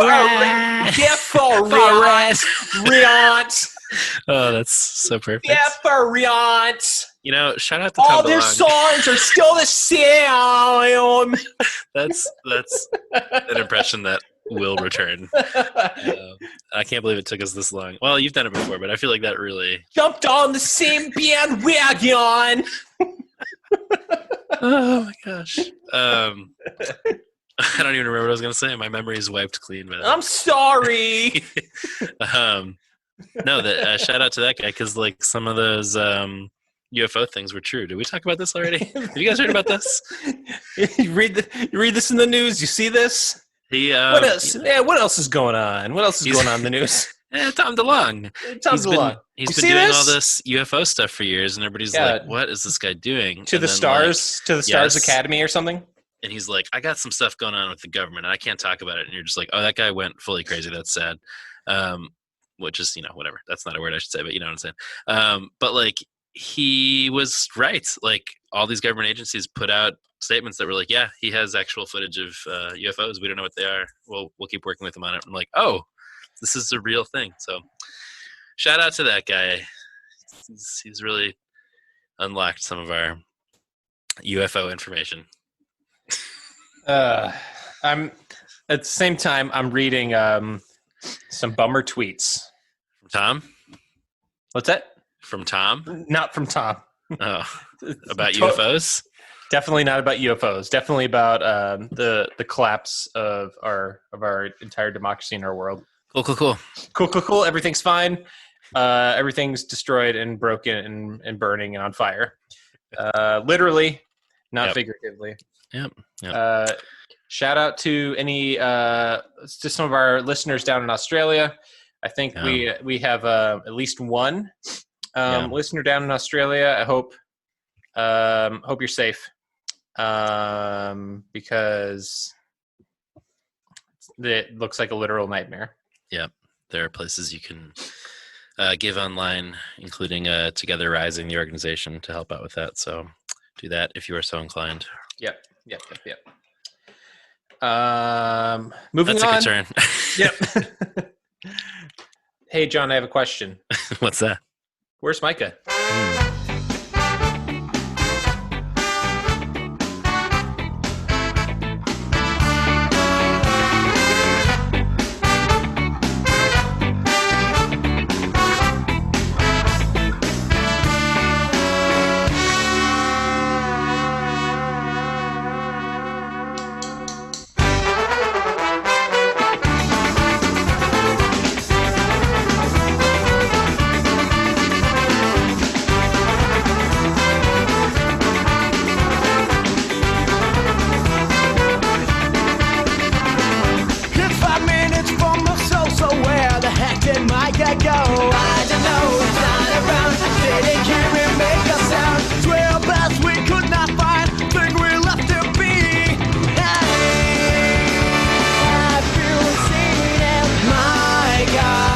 Oh, that's so perfect. Different. Shout out to All Tom their DeLonge. songs are still the same. That's an impression that will return. I can't believe it took us this long. Well, you've done it before, but I feel like that really Jumped on the same bandwagon. Oh my gosh. I don't even remember what I was going to say. My memory is wiped clean. But I'm sorry. No, shout out to that guy because like some of those UFO things were true. Did we talk about this already? Have you guys heard about this? You read this in the news. You see this? What else? Yeah, what else is going on? What else is going on in the news? Tom DeLonge. He's been doing all this UFO stuff for years, and everybody's like, "What is this guy doing?" To the Stars Academy or something. And he's like, "I got some stuff going on with the government, and I can't talk about it." And you're just like, "Oh, that guy went fully crazy. That's sad." Which is, whatever. That's not a word I should say, but you know what I'm saying. But like, he was right. Like, all these government agencies put out statements that were like, "Yeah, he has actual footage of UFOs. We don't know what they are. We'll keep working with him on it." I'm like, "Oh, this is a real thing." So shout out to that guy. He's really unlocked some of our UFO information. I'm at the same time I'm reading some bummer tweets. From Tom? What's that? From Tom? Not from Tom. Oh, about UFOs? Definitely not about UFOs. Definitely about the collapse of our entire democracy in our world. Cool. Everything's fine. everything's destroyed and broken and burning and on fire. Literally, not figuratively. Yep. Shout out to to some of our listeners down in Australia. I think we have at least one listener down in Australia. I hope you're safe, because it looks like a literal nightmare. Yeah, there are places you can give online, including Together Rising, the organization, to help out with that. So do that if you are so inclined. Yep. Moving That's on. a good turn. Yep. Hey, John, I have a question. What's that? Where's Micah? It's 5 minutes from the soul, so where the heck did Micah go? I don't know, he's not around. Didn't hear him make a sound. 12 bells we could not find, think we left him be. Have you seen him, Micah?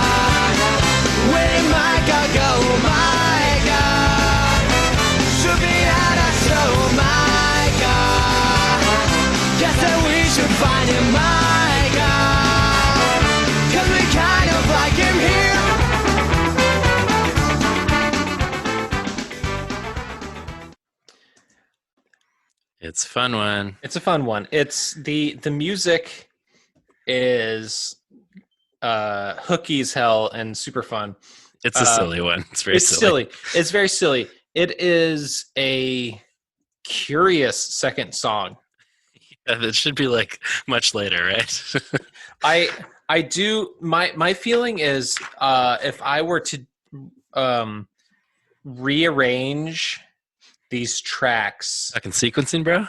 Where did Micah go, Micah? Should be at a show, Micah. Guess that we should find him, Micah. Cause we kind of like him here. It's a fun one. It's a fun one. It's the music is hooky as hell and super fun. It's a silly one. It's very It's silly. It's very silly. It is a curious second song. Yeah, that should be like much later, right? I do. My feeling is, if I were to rearrange these tracks, Fucking sequencing, bro.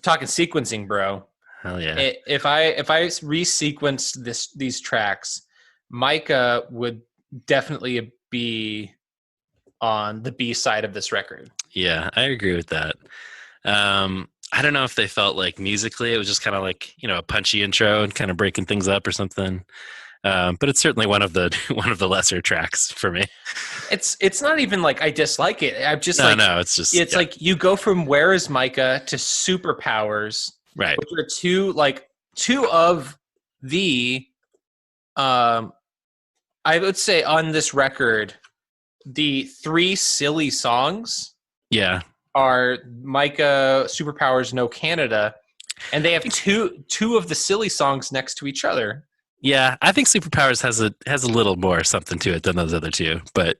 talking sequencing, bro. Hell yeah. If I resequenced these tracks, Micah would definitely be on the B side of this record. Yeah, I agree with that. I don't know if they felt like musically it was just kind of like, a punchy intro and kind of breaking things up or something. But it's certainly one of the lesser tracks for me. It's not even like I dislike it. I'm just it's just like you go from Where Is Micah to Superpowers, right. which are two of the I would say on this record, the 3 silly songs Yeah. are Micah, Superpowers, No Canada, and they have two of the silly songs next to each other. Yeah, I think Superpowers has a little more something to it than those other two, but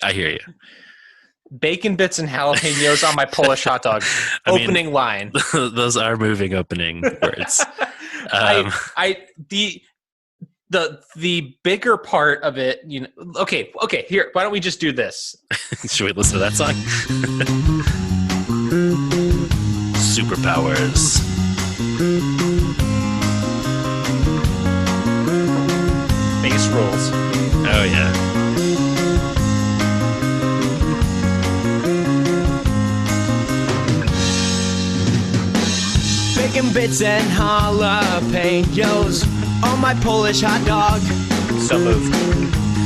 I hear you. Bacon bits and jalapenos on my Polish hot dog. Opening line. Those are moving opening words. The bigger part of it, okay, here, why don't we just do this? Should we listen to that song? Superpowers. Bass rolls. Oh yeah. Bacon bits and jalapenos on my Polish hot dog. So moved.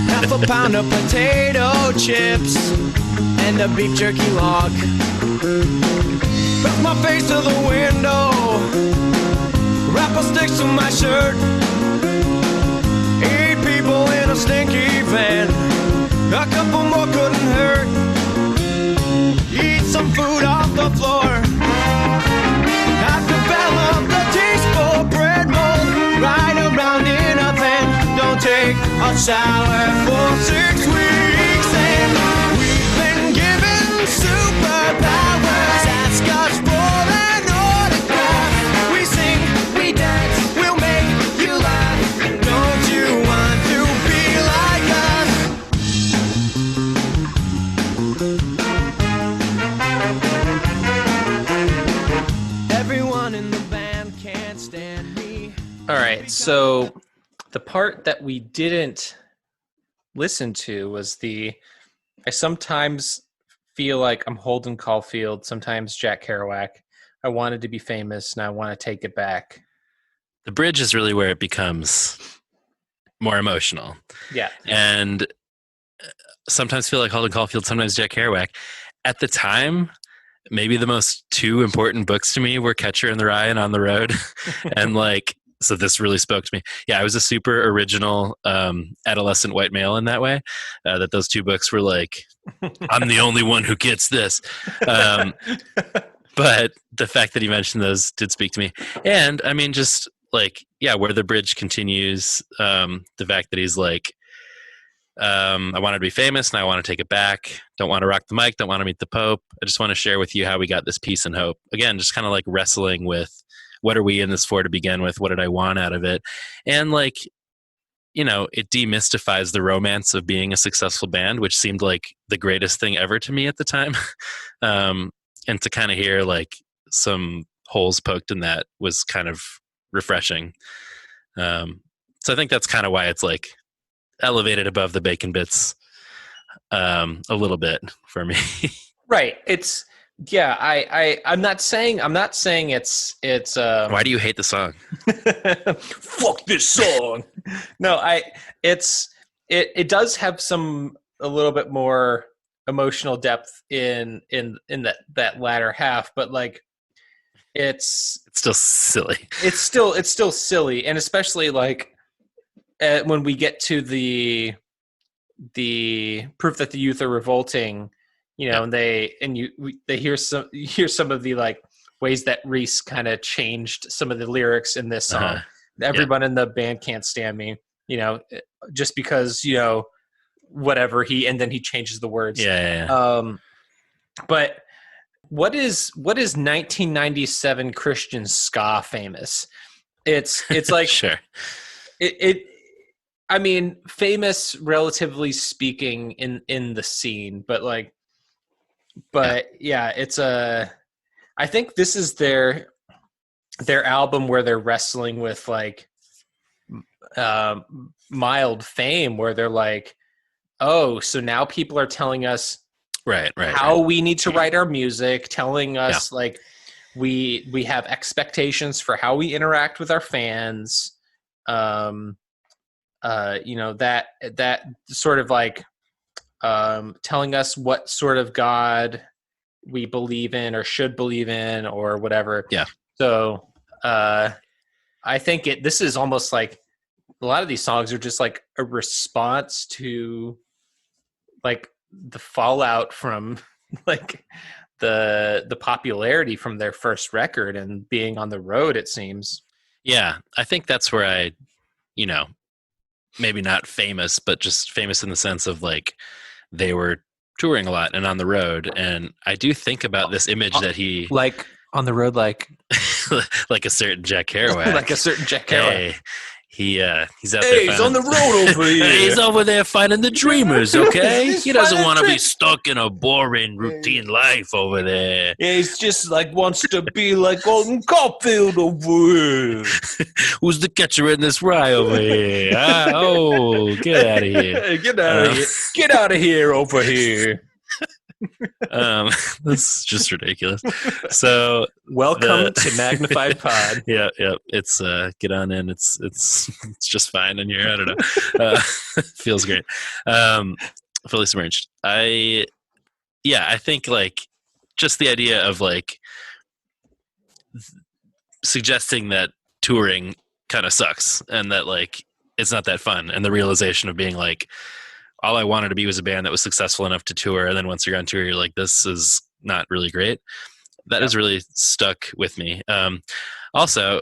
Half a pound of potato chips and a beef jerky log. Press my face to the window, rapper sticks to my shirt. 8 people in a stinky van, a couple more couldn't hurt. Eat some food off the floor. I've developed a taste for bread mold. Ride around in a van, don't take a shower for 6 weeks. And we've been given superpowers. Ask us for an autograph. We sing, we dance, we'll make you laugh. Don't you want to be like us? So the part that we didn't listen to was I sometimes feel like I'm Holden Caulfield, sometimes Jack Kerouac. I wanted to be famous, and I want to take it back. The bridge is really where it becomes more emotional. Yeah. And sometimes feel like Holden Caulfield, sometimes Jack Kerouac. At the time, maybe the most two important books to me were Catcher in the Rye and On the Road. And like, so this really spoke to me. Yeah, I was a super original adolescent white male in that way, that those two books were like, I'm the only one who gets this. But the fact that he mentioned those did speak to me. And I mean, just like, yeah, where the bridge continues, the fact that he's like, I want to be famous and I want to take it back. Don't want to rock the mic. Don't want to meet the Pope. I just want to share with you how we got this peace and hope. Again, just kind of like wrestling with what are we in this for to begin with? What did I want out of it? And like, you know, it demystifies the romance of being a successful band, which seemed like the greatest thing ever to me at the time. And to kind of hear like some holes poked in that was kind of refreshing. So I think that's kind of why it's like elevated above the Bacon Bits a little bit for me. Right. It's yeah. I'm not saying it's. Why do you hate the song? Fuck this song. No, it does have a little bit more emotional depth in that latter half, but like it's still silly. It's still silly, and especially like when we get to the proof that the youth are revolting, you know, and they hear some of the like ways that Reese kind of changed some of the lyrics in this song. Everyone in the band can't stand me, you know, just because, you know, whatever and then he changes the words. But what is 1997 Christian ska famous? It's like sure. I mean, famous relatively speaking in the scene, but yeah, it's I think this is their album where they're wrestling with like mild fame, where they're like, oh, so now people are telling us how we need to write our music, telling us like we have expectations for how we interact with our fans. You know, that sort of like telling us what sort of God we believe in or should believe in or whatever. Yeah. So I think this is almost like a lot of these songs are just like a response to like the fallout from like the popularity from their first record and being on the road, it seems. Yeah. I think that's where I, you know, maybe not famous, but just famous in the sense of like they were touring a lot and on the road. And I do think about this image that he like on the road, like like a certain Jack Kerouac, like a certain Jack Kerouac. Hey, he's out there. Hey, he's on the road over here. He's over there finding the dreamers. Okay, he doesn't want to be stuck in a boring routine life over there. Yeah, he's just like wants to be like Golden Caulfield over here. Who's the catcher in this rye over here? Oh, get out of here! Get out of here! Get out of here over here! That's just ridiculous. So welcome to Magnified Pod. Yeah. It's get on in. It's just fine in here. I don't know. Feels great. Fully submerged. I think like just the idea of like suggesting that touring kind of sucks and that like it's not that fun, and the realization of being like, all I wanted to be was a band that was successful enough to tour. And then once you're on tour, you're like, this is not really great. That has really stuck with me. Also,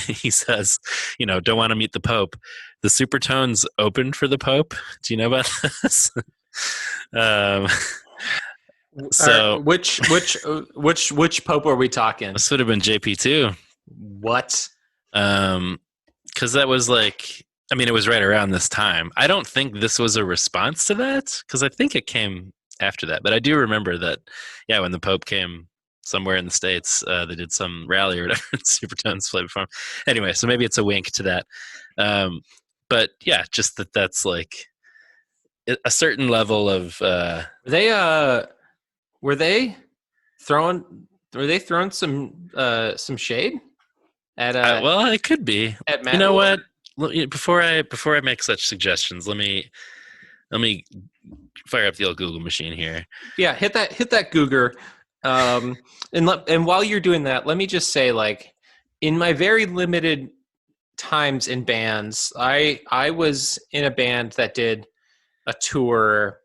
he says, you know, don't want to meet the Pope. The Supertones opened for the Pope. Do you know about this? So which Pope are we talking? This would have been JP2. What? Because that was like, I mean, it was right around this time. I don't think this was a response to that, because I think it came after that. But I do remember that, yeah, when the Pope came somewhere in the States. They did some rally or whatever. Supertones played before. Anyway, so maybe it's a wink to that. But yeah, just that's like a certain level of. Were they throwing some shade at well, it could be. at Matt? You know what? Before I make such suggestions, let me fire up the old Google machine here. Yeah, hit that Googer. And while you're doing that, let me just say, like, in my very limited times in bands, I was in a band that did a tour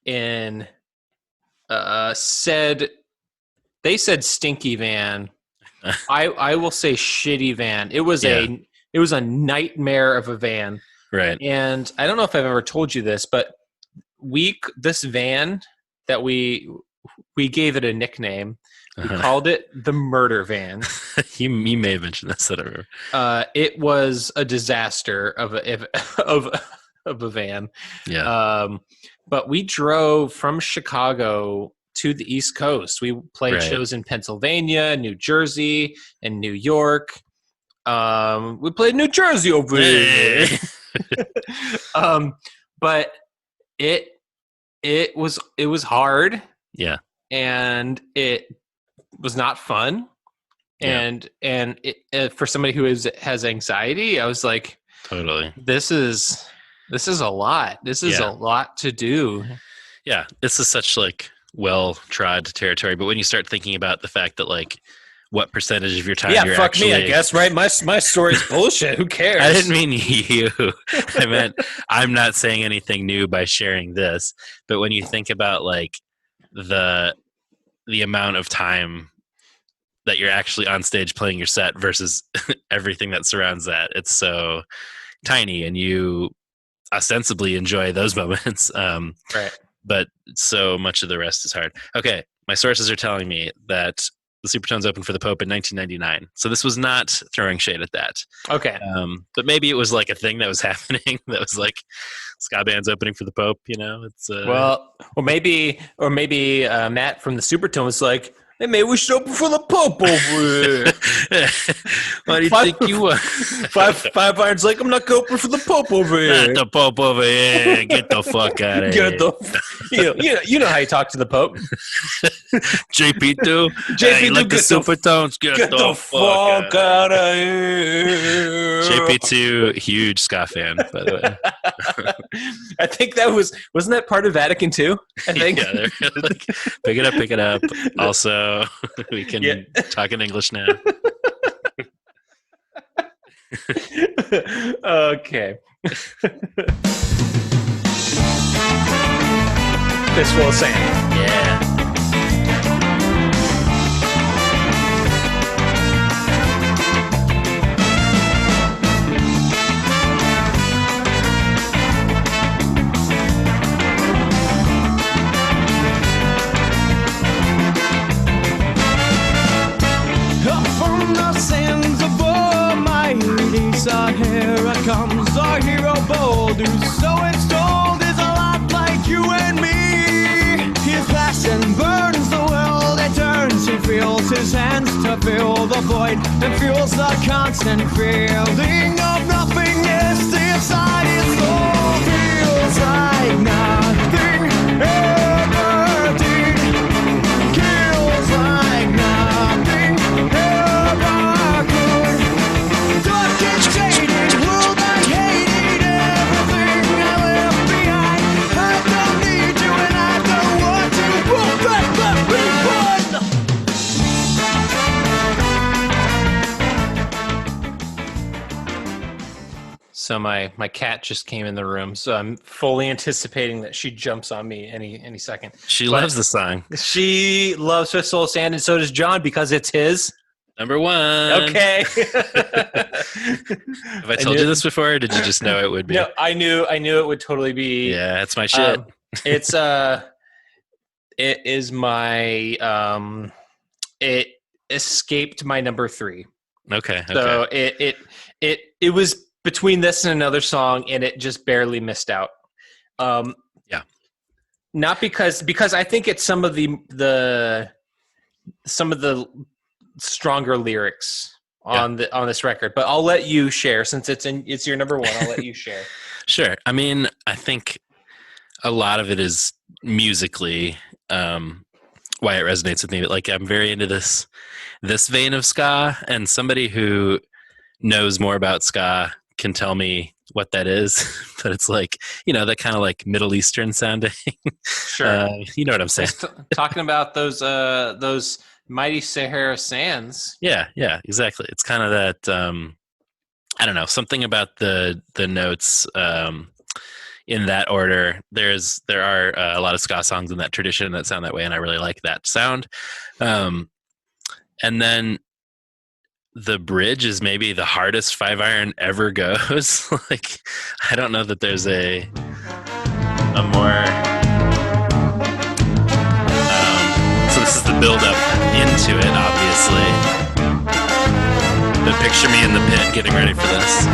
in they said stinky van. I will say shitty van. It was a nightmare of a van. Right. And I don't know if I've ever told you this, but this van that we gave it a nickname. We called it the murder van. you may have mentioned this. I don't remember. It was a disaster of a van. Yeah. But we drove from Chicago to the East Coast. We played shows in Pennsylvania, New Jersey, and New York. We played New Jersey over here. But it was hard. Yeah. And it was not fun. Yeah. And for somebody who has anxiety, I was like, totally. This is a lot. This is a lot to do. Yeah. This is such like well-trod territory. But when you start thinking about the fact that like what percentage of your time you're fuck actually... me, I guess, right? My story's bullshit. Who cares? I didn't mean you. I meant I'm not saying anything new by sharing this. But when you think about like the amount of time that you're actually on stage playing your set versus everything that surrounds that, it's so tiny, and you ostensibly enjoy those moments. Right. But so much of the rest is hard. Okay, my sources are telling me that the Supertones opened for the Pope in 1999. So this was not throwing shade at that. Okay. But maybe it was like a thing that was happening that was like ska bands opening for the Pope, you know? It's or maybe Matt from the Supertones was like, hey, maybe we should open for the Pope over here. What do you think you are? Five Iron's like, I'm not going to open for the Pope over here. Not the Pope over here. Get the fuck out of here. You know how you talk to the Pope. JP2. JP2, you like the Supertones? Get the fuck out of here. JP2, huge ska fan, by the way. I think wasn't that part of Vatican II? I think. Yeah, they're like, pick it up. Also, we can talk in English now. Okay. Fistful of Sand. Yeah. Up from the sands of Almighty, here comes our hero bold, who's so installed is a lot like you and me. His passion burns the world, it turns, he feels his hands to fill the void, and feels the constant feeling of nothingness inside his soul. Feels like nothing ever did. Kills like nothing ever could. Dark and shaded, world I hated, everything I left behind. I don't need you and I don't want to. Roll back, let me So my cat just came in the room, so I'm fully anticipating that she jumps on me any second. She loves the song. She loves Fistful of Sand, and so does John, because it's his. Number one. Okay. Have I told you this before, or did you just know it would be? No, I knew it would totally be. Yeah, that's my shit. It is my it escaped my number 3. Okay. So it was between this and another song, and it just barely missed out. Yeah. Not because I think it's some of the some of the stronger lyrics on this record, but I'll let you share since it's your number one. I'll let you share. Sure. I mean, I think a lot of it is musically why it resonates with me. But like, I'm very into this vein of ska, and somebody who knows more about ska can tell me what that is. But it's like, that kind of like Middle Eastern sounding. Sure. You know what I'm saying? Talking about those mighty Sahara sands. Yeah, exactly. It's kind of that, I don't know, something about the notes in that order. There are a lot of ska songs in that tradition that sound that way, and I really like that sound. And then the bridge is maybe the hardest 5-iron ever goes. Like, I don't know that there's a more... so this is the build-up into it, obviously. But picture me in the pit getting ready for this.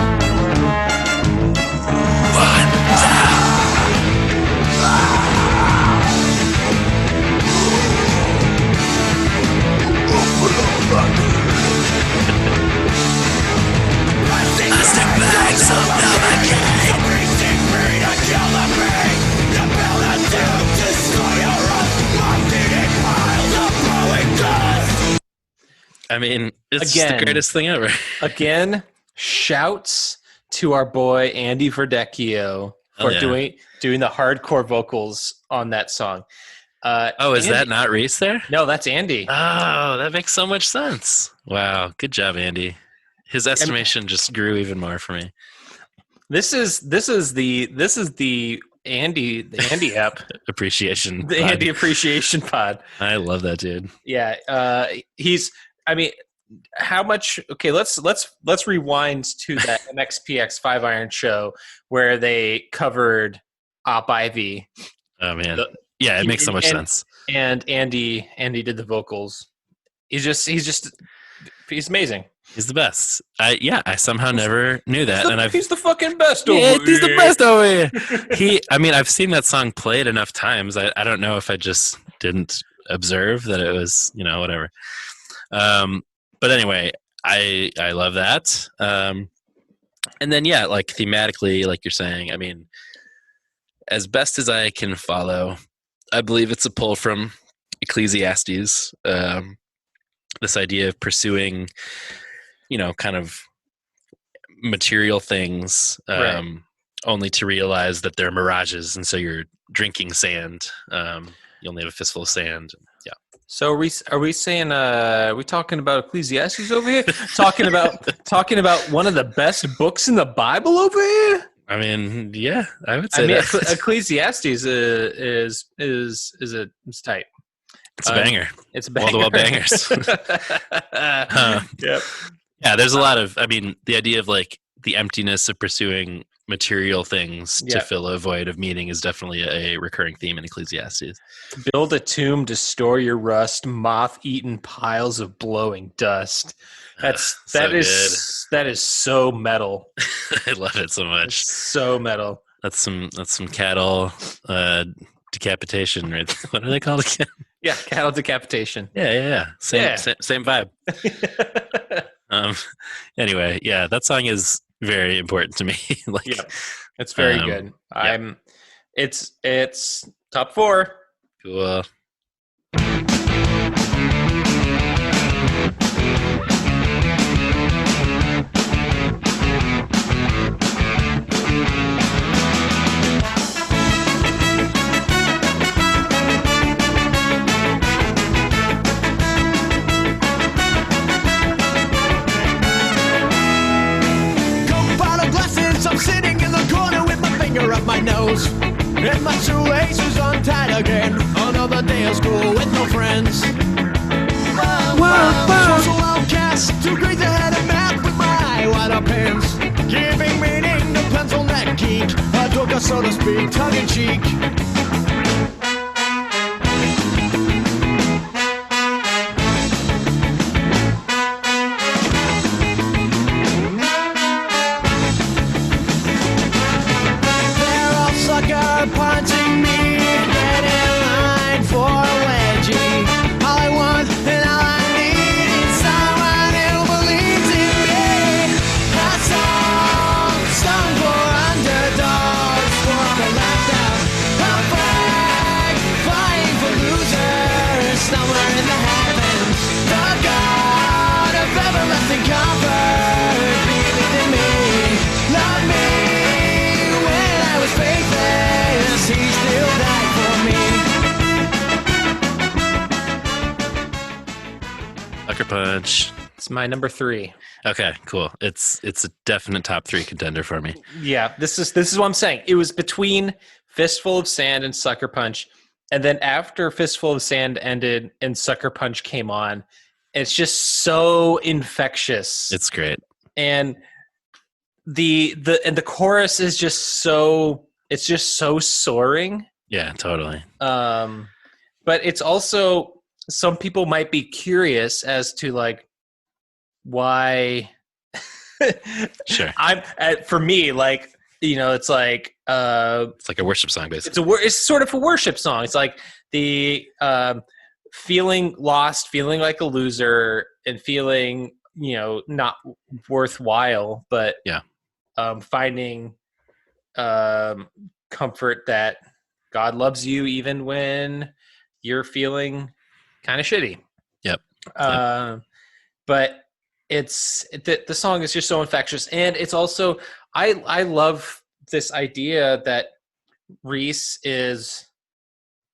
I mean, it's just the greatest thing ever. Again, shouts to our boy Andy Verdecchio for doing the hardcore vocals on that song. Is that not Reese there? No, that's Andy. Oh, that makes so much sense. Wow, good job, Andy. His estimation just grew even more for me. This is the Andy app appreciation. The pod. Andy appreciation pod. I love that dude. Yeah, how much? Okay, let's rewind to that MXPX 5-iron show where they covered Op Ivy. Oh man, it makes so much sense. And Andy did the vocals. He's amazing. He's the best. I somehow never knew that, he's the fucking best. He's the best over here. I've seen that song played enough times. I don't know if I just didn't observe that it was, whatever. But anyway, I love that. And then like thematically, like you're saying, I mean, as best as I can follow, I believe it's a pull from Ecclesiastes. This idea of pursuing, kind of material things, only to realize that they're mirages, and so you're drinking sand. You only have a fistful of sand. Yeah. So are we saying are we talking about Ecclesiastes over here? talking about one of the best books in the Bible over here? I mean, yeah, I would say that. Ecclesiastes is tight. It's a banger. It's a banger. Wall-to-wall bangers. Yep. Yeah, there's a lot of, the idea of like the emptiness of pursuing material things to fill a void of meaning is definitely a recurring theme in Ecclesiastes. Build a tomb to store your rust, moth-eaten piles of blowing dust. That is so metal. I love it so much. It's so metal. That's some cattle decapitation, right? What are they called again? Yeah, cattle decapitation. Yeah. Same vibe. Anyway, that song is very important to me. It's very good. It's top 4. Cool. I'm sitting in the corner with my finger up my nose, and my shoelaces untied again. Another day of school with no friends. Social outcast, 2 grades ahead of math with my wide-up pens, giving meaning to pencil neck geek. I took a so to speak tongue-in-cheek. Punching me, get in line for a wedgie. All I want, and Sucker Punch. It's my number 3. Okay, cool. It's a definite top 3 contender for me. Yeah, this is what I'm saying. It was between Fistful of Sand and Sucker Punch, and then after Fistful of Sand ended and Sucker Punch came on, it's just so infectious. It's great. And the chorus is just so soaring. Yeah, totally. But it's also, some people might be curious as to like why. Sure. For me, like, you know, it's like it's like a worship song, basically. It's sort of a worship song. It's like the feeling lost, feeling like a loser, and feeling, you know, not worthwhile, but finding comfort that God loves you even when you're feeling kind of shitty. Yep. But the song is just so infectious, and it's also I love this idea that Reese is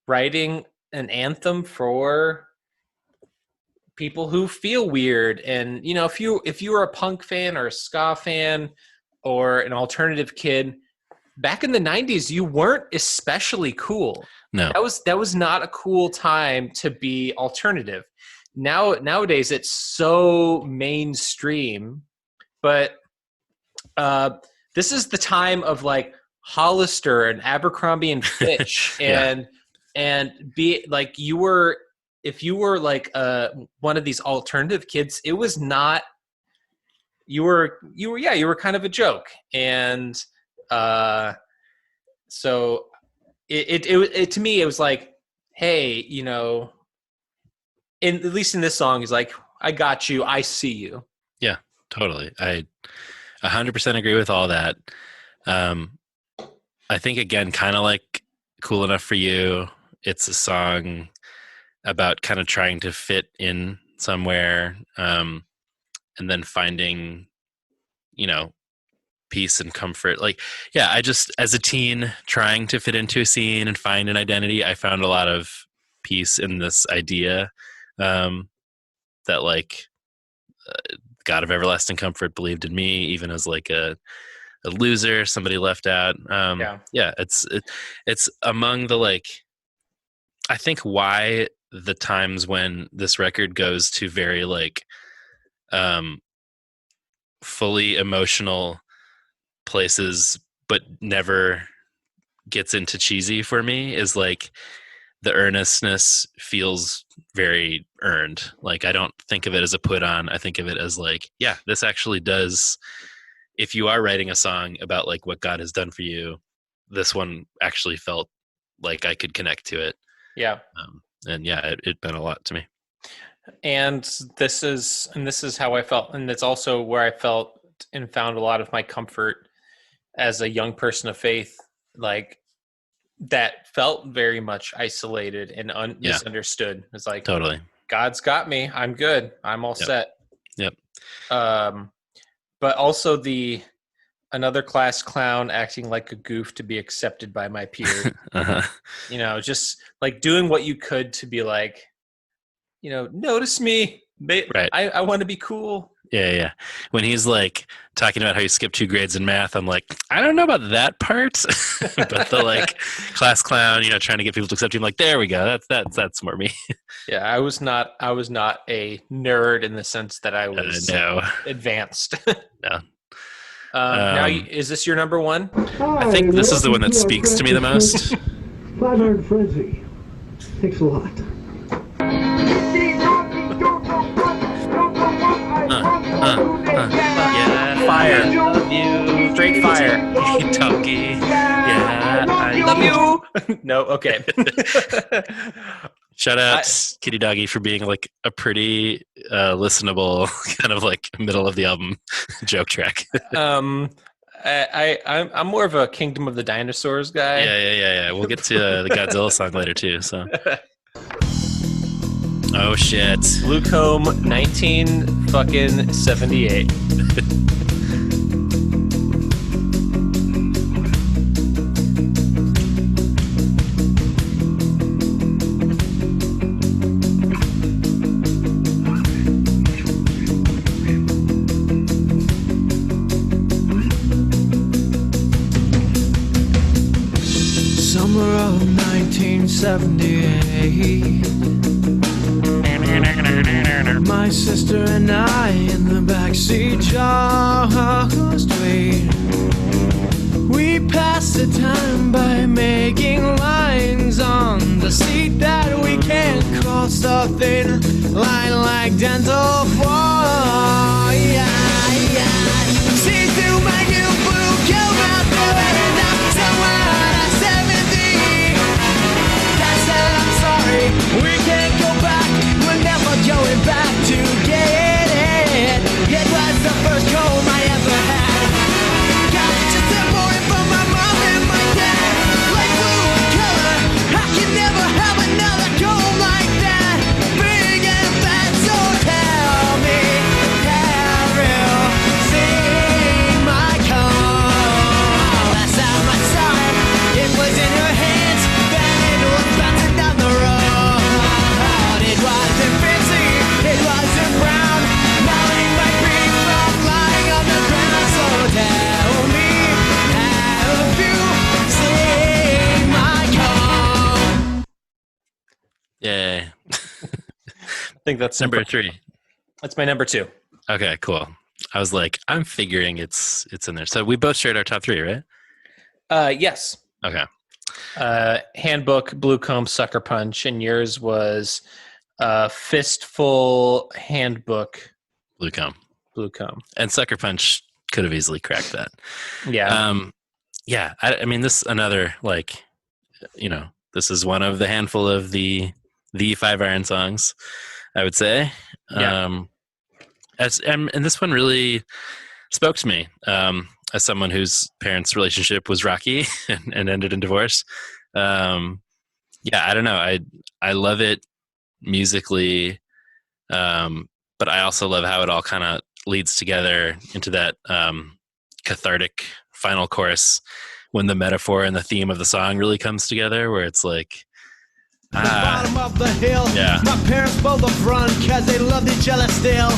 writing an anthem for people who feel weird. And you know, if you were a punk fan or a ska fan or an alternative kid back in the 90s, you weren't especially cool. No, that was not a cool time to be alternative. Nowadays it's so mainstream, but this is the time of like Hollister and Abercrombie and Fitch and be like, if you were like one of these alternative kids, it was not, you were kind of a joke. And so it to me, it was like, hey, you know, at least in this song, he's like, I got you, I see you. Yeah, totally. I 100% agree with all that. I think, again, kind of like Cool Enough for You, it's a song about kind of trying to fit in somewhere, and then finding, you know, peace and comfort. Like, yeah, I just, as a teen, trying to fit into a scene and find an identity, I found a lot of peace in this idea that, like, God of everlasting comfort believed in me, even as like a loser, somebody left out. It's among the, like, I think why the times when this record goes to very like fully emotional places but never gets into cheesy for me is like the earnestness feels very earned. Like, I don't think of it as a put on. I think of it as like, yeah, this actually does. If you are writing a song about like what God has done for you, this one actually felt like I could connect to it. Yeah. And yeah, it meant a lot to me. And this is how I felt. And it's also where I felt and found a lot of my comfort as a young person of faith, like that felt very much isolated and misunderstood. It's like, totally, God's got me. I'm good. I'm all set. Yep. But also another class clown acting like a goof to be accepted by my peers. You know, just like doing what you could to be like, you know, notice me. Right. I want to be cool. Yeah. When he's like talking about how he skipped 2 grades in math, I'm like, I don't know about that part, but the like class clown, you know, trying to get people to accept him, like, there we go. That's more me. Yeah, I was not a nerd in the sense that I was advanced. No. Now, is this your number 1? I think this is the one that speaks to me the most. Flat-Iron Frenzy. Thanks a lot. Yeah, fire. Love you. Straight fire. Doggy. Yeah, I love you. No, okay. Shout out Kitty Doggy for being like a pretty listenable kind of like middle of the album joke track. I'm more of a Kingdom of the Dinosaurs guy. Yeah. We'll get to the Godzilla song later too. So. Oh shit. Luke Home, 1978. Summer of 1978. My sister and I in the backseat just wait. We pass the time by making lines on the seat that we can't cross the thin line like dental floss. See through my new blue coat out there and I'm someone at 70. I said I'm sorry, we can't go back. We're never going back to get it. It was the first comb I ever had. Got just a boy from my mom and my dad. Like blue color, I can never have another comb like that. Big and fat, so tell me, have you seen my comb? Last time I saw it, it was in her hands. Then it was bouncing down the road. It wasn't fancy, it wasn't brown. Molly might be from lying on the ground. So tell me, have you seen my comb? Yay. I think that's Number 3. That's my number 2. Okay, cool. I was like, I'm figuring it's in there. So we both shared our top 3, right? Yes. Okay. Handbook, Blue Comb, Sucker Punch, and yours was Fistful, Handbook, Blue Comb. Blue Comb. And Sucker Punch could have easily cracked that. Yeah. Yeah. I mean, this another, like, you know, this is one of the handful of the 5 Iron songs, I would say. Yeah. And this one really spoke to me as someone whose parents' relationship was rocky and ended in divorce. Yeah, I don't know. I love it musically, but I also love how it all kind of leads together into that cathartic final chorus when the metaphor and the theme of the song really comes together, where it's like, The bottom of the hill. Yeah. My parents both the front cause they loved each other still.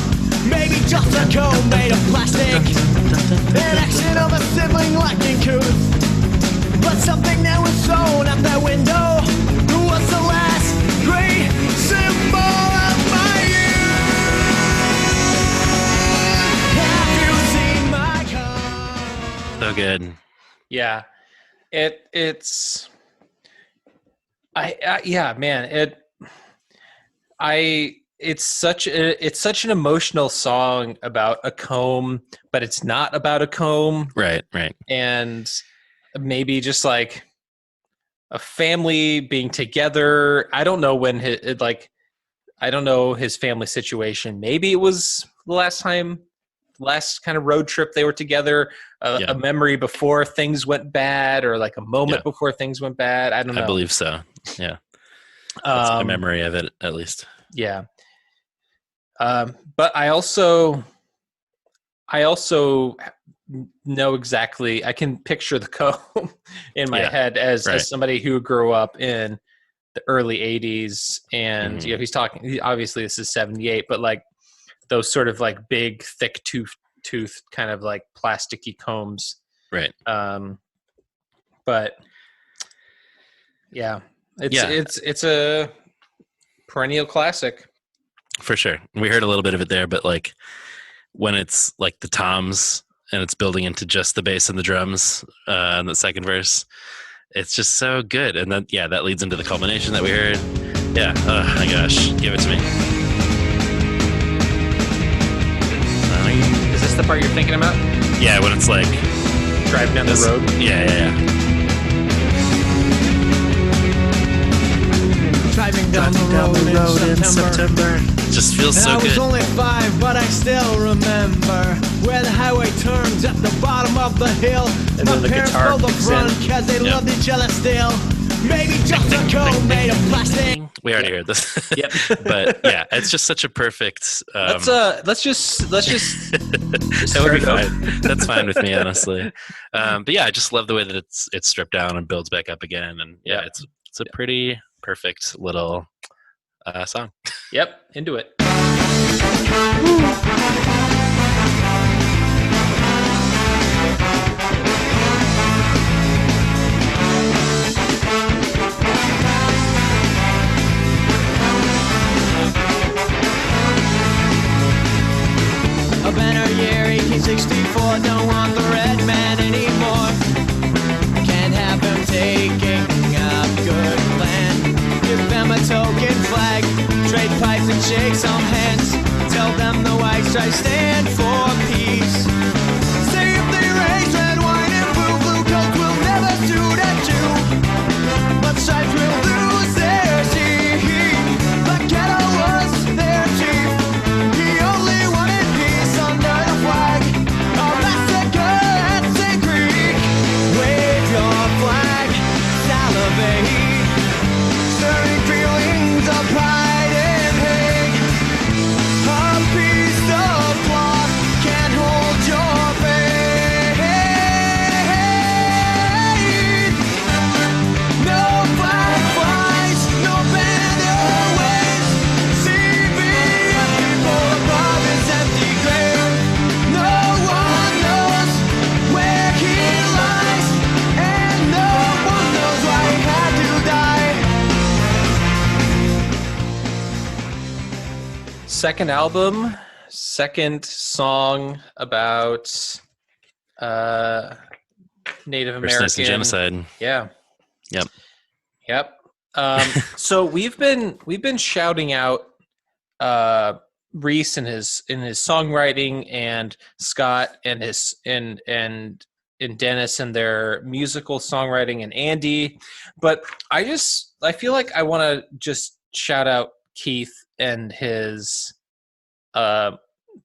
Maybe just a comb made of plastic. An action of a sibling lacking couth. But something that was thrown out that window was the last great symbol of my youth. Have you seen my comb? so good. Yeah. It's yeah, man, it's such an emotional song about a comb, but it's not about a comb. Right. And maybe just like a family being together. I don't know when I don't know his family situation. Maybe it was the last kind of road trip they were together, a memory before things went bad, or like a moment before things went bad. I don't know. I believe so. Yeah. That's my memory of it, at least. Yeah. But I also know exactly, I can picture the comb in my head as somebody who grew up in the early 80s. And he's talking, obviously this is 78, but like those sort of like big, thick tooth kind of like plasticky combs. Right. But yeah, it's a perennial classic. For sure. We heard a little bit of it there, but like when it's like the toms and it's building into just the bass and the drums in the second verse, it's just so good. And then, that leads into the culmination that we heard. Yeah. Oh my gosh. Give it to me. Is this the part you're thinking about? Yeah. When it's like driving down the road. Yeah. Driving down the road in September. Just feels so good. I was only 5, but I still remember where the highway turns at the bottom of the hill. And my then the parents guitar pulled the kicks front in. cause they loved each other still. Maybe just a comb made of plastic. We already heard this. Yep. But yeah, it's just such a perfect. Let's just That would be fine. That's fine with me, honestly. But yeah, I just love the way that it's stripped down and builds back up again, and it's a pretty perfect little song. Yep, into it. shake some hands, tell them the white stripes stand for peace. Say if they raise red wine and blue coats will never suit at you, but stripes will lose their teeth. The ghetto was their chief. He only wanted peace under the flag. A massacre at St. Creek. Wave your flag, salivate, stirring feelings of pride and hate. A piece of cloth can't hold your faith. No flag flies, no banner waves. See me and people above his empty grave. No one knows where he lies, and no one knows why he had to die. Second album, second song about Native First Nations American genocide. Yeah. Yep. So we've been shouting out Reese in his songwriting, and Scott and his and Dennis and their musical songwriting, and Andy. But I feel like I want to just shout out Keith and his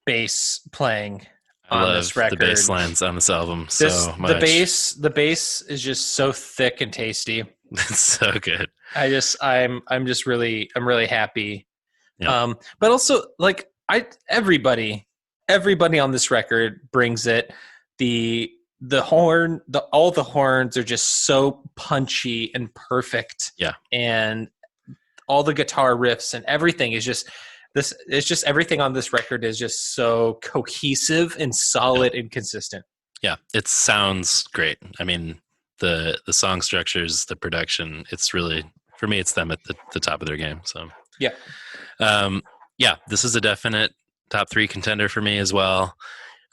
bass playing I on love this record. the bass lines on this album so much. The bass is just so thick and tasty. It's so good. I'm really happy. Yeah. But also, like, everybody on this record brings it. All the horns are just so punchy and perfect. Yeah. And all the guitar riffs and everything is just this. It's just everything on this record is just so cohesive and solid and consistent. Yeah, it sounds great. I mean, the song structures, the production, it's really, for me, it's them at the top of their game. So Yeah. Yeah, this is a definite top 3 contender for me as well.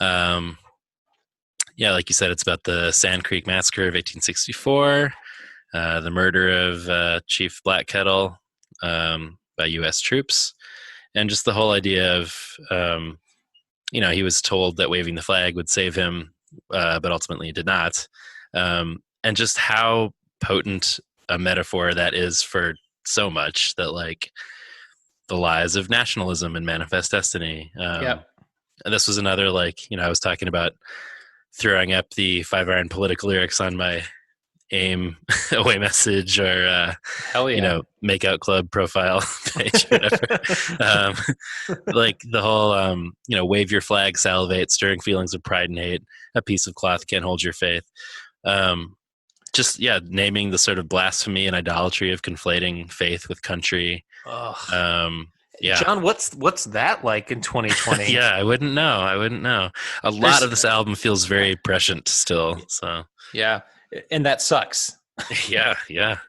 Yeah, like you said, it's about the Sand Creek Massacre of 1864, the murder of Chief Black Kettle by U.S. troops, and just the whole idea of, he was told that waving the flag would save him, but ultimately it did not. And just how potent a metaphor that is for so much, that like the lies of nationalism and manifest destiny. And this was another, like, I was talking about throwing up the 5-iron political lyrics on my AIM away message, or Hell yeah. Makeout Club profile page, whatever. Like the whole wave your flag, salivate, stirring feelings of pride and hate, a piece of cloth can't hold your faith. Just naming the sort of blasphemy and idolatry of conflating faith with country. Yeah. John, what's that like in 2020? Yeah, I wouldn't know. A lot of this album feels very prescient still. So yeah, and that sucks. yeah,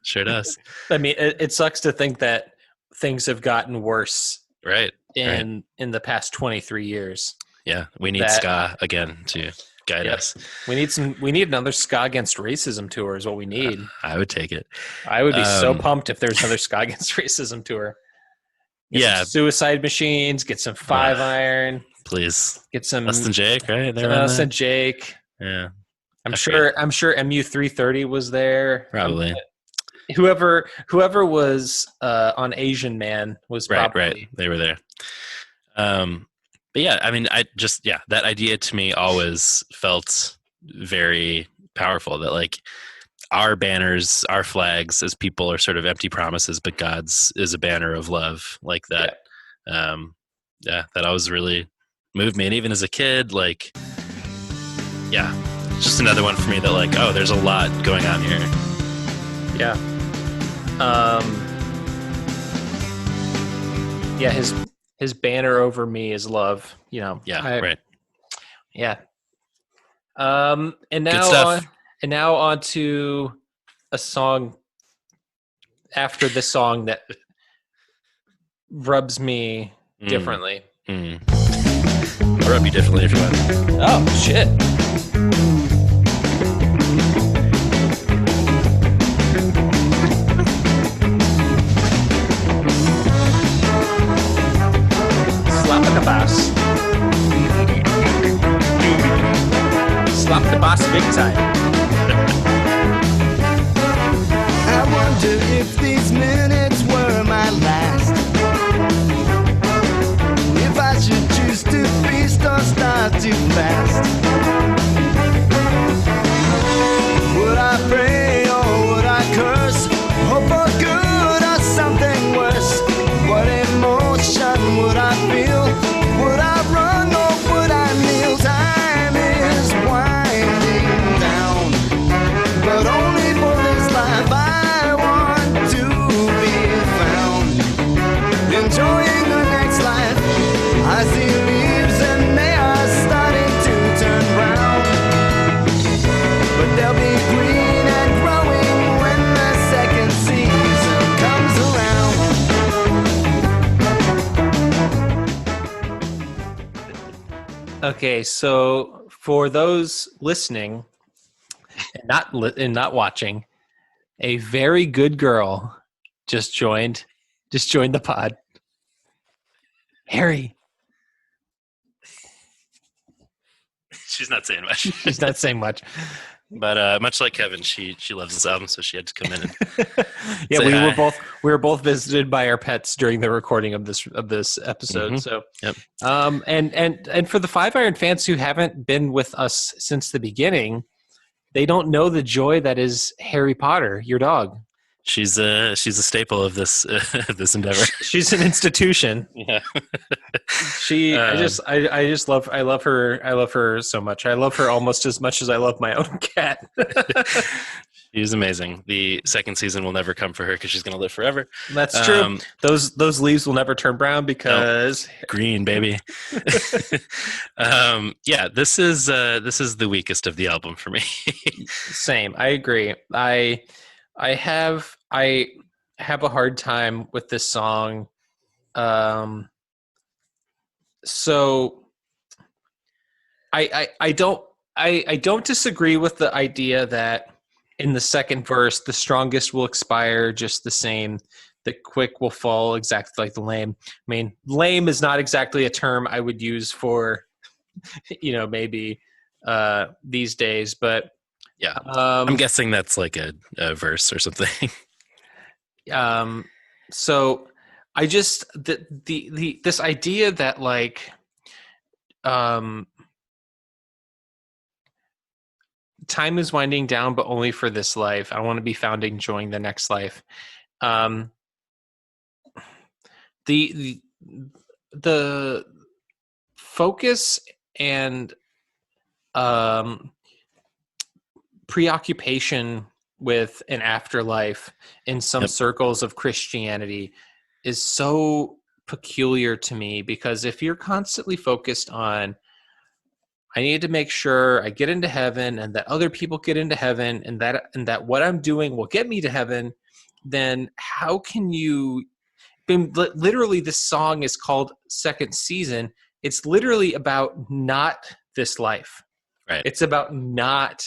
sure does. I mean, it sucks to think that things have gotten worse, right? In the past 23 years. Yeah, we need ska again to guide us. We need another ska against racism tour is what we need. I would take it. I would be so pumped if there's another ska against racism tour. Get some Suicide Machines, get some 5-iron. Please. Get some Less Than Jake, right? Less Than Jake. Yeah. I'm sure MU330 was there. Probably. Whoever was on Asian Man was probably right. They were there. But yeah, I mean, that idea to me always felt very powerful, that like our banners, our flags as people are sort of empty promises, but God's is a banner of love, like that. That always really moved me. And even as a kid, like, it's just another one for me that like, oh, there's a lot going on here. Yeah. His banner over me is love, Right. Yeah. And now on to a song after the song that rubs me differently. I'll rub you differently if you want. Oh, shit. Okay, so for those listening and not watching, a very good girl just joined the pod. Harry. She's not saying much. She's not saying much. But much like Kevin, she loves this album, so she had to come in. And Yeah, say we hi. were both visited by our pets during the recording of this episode. Mhm. So, Yep. and for the Five Iron fans who haven't been with us since the beginning, they don't know the joy that is Harry Potter, your dog. She's a staple of this of this endeavor. She's an institution. Yeah. I love her so much. I love her almost as much as I love my own cat. She's amazing. The second season will never come for her because she's going to live forever. That's true. Those leaves will never turn brown because Green, baby. Yeah, this is the weakest of the album for me. Same. I agree. I have a hard time with this song. So I don't disagree with the idea that in the second verse the strongest will expire just the same, the quick will fall exactly like the lame. I mean, lame is not exactly a term I would use for maybe these days, but Yeah, I'm guessing that's like a verse or something. So I just this idea that like time is winding down, but only for this life. I want to be found enjoying the next life. The focus and preoccupation with an afterlife in some circles of Christianity is so peculiar to me, because if you're constantly focused on, I need to make sure I get into heaven and that other people get into heaven and that what I'm doing will get me to heaven, then how can you literally, this song is called Second Season. It's literally about not this life. Right. It's about not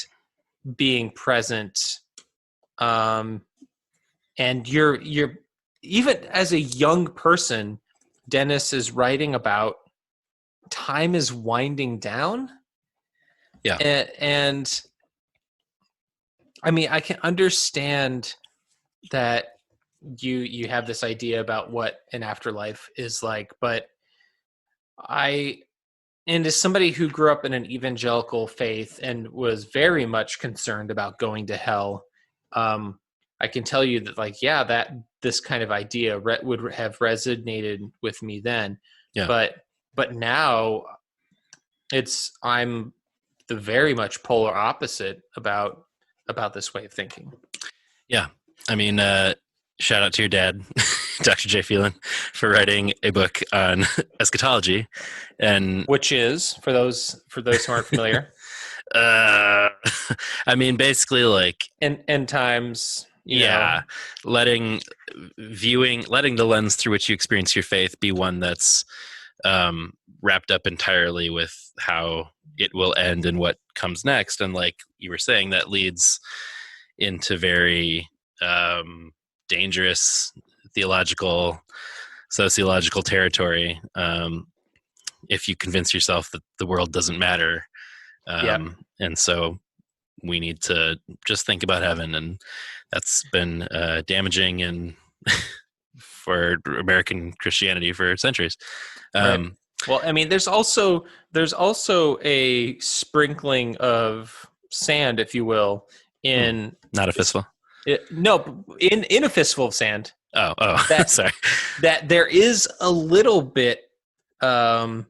being present. And you're even as a young person, Dennis is writing about time is winding down. Yeah. And I mean, I can understand that you have this idea about what an afterlife is like, but and as somebody who grew up in an evangelical faith and was very much concerned about going to hell, I can tell you that, like, yeah, that this kind of idea would have resonated with me then. Yeah. But now I'm the very much polar opposite about this way of thinking. Yeah. I mean, shout out to your dad, Dr. J. Phelan, for writing a book on eschatology, and which is for those who aren't familiar. I mean, basically, like end times. Letting the lens through which you experience your faith be one that's wrapped up entirely with how it will end and what comes next. And like you were saying, that leads into very dangerous theological, sociological territory if you convince yourself that the world doesn't matter. And so we need to just think about heaven, and that's been damaging and for American Christianity for centuries. Right. Well, I mean, there's also a sprinkling of sand, if you will, in not a fistful. In a fistful of sand. Oh, sorry. That there is a little bit, there's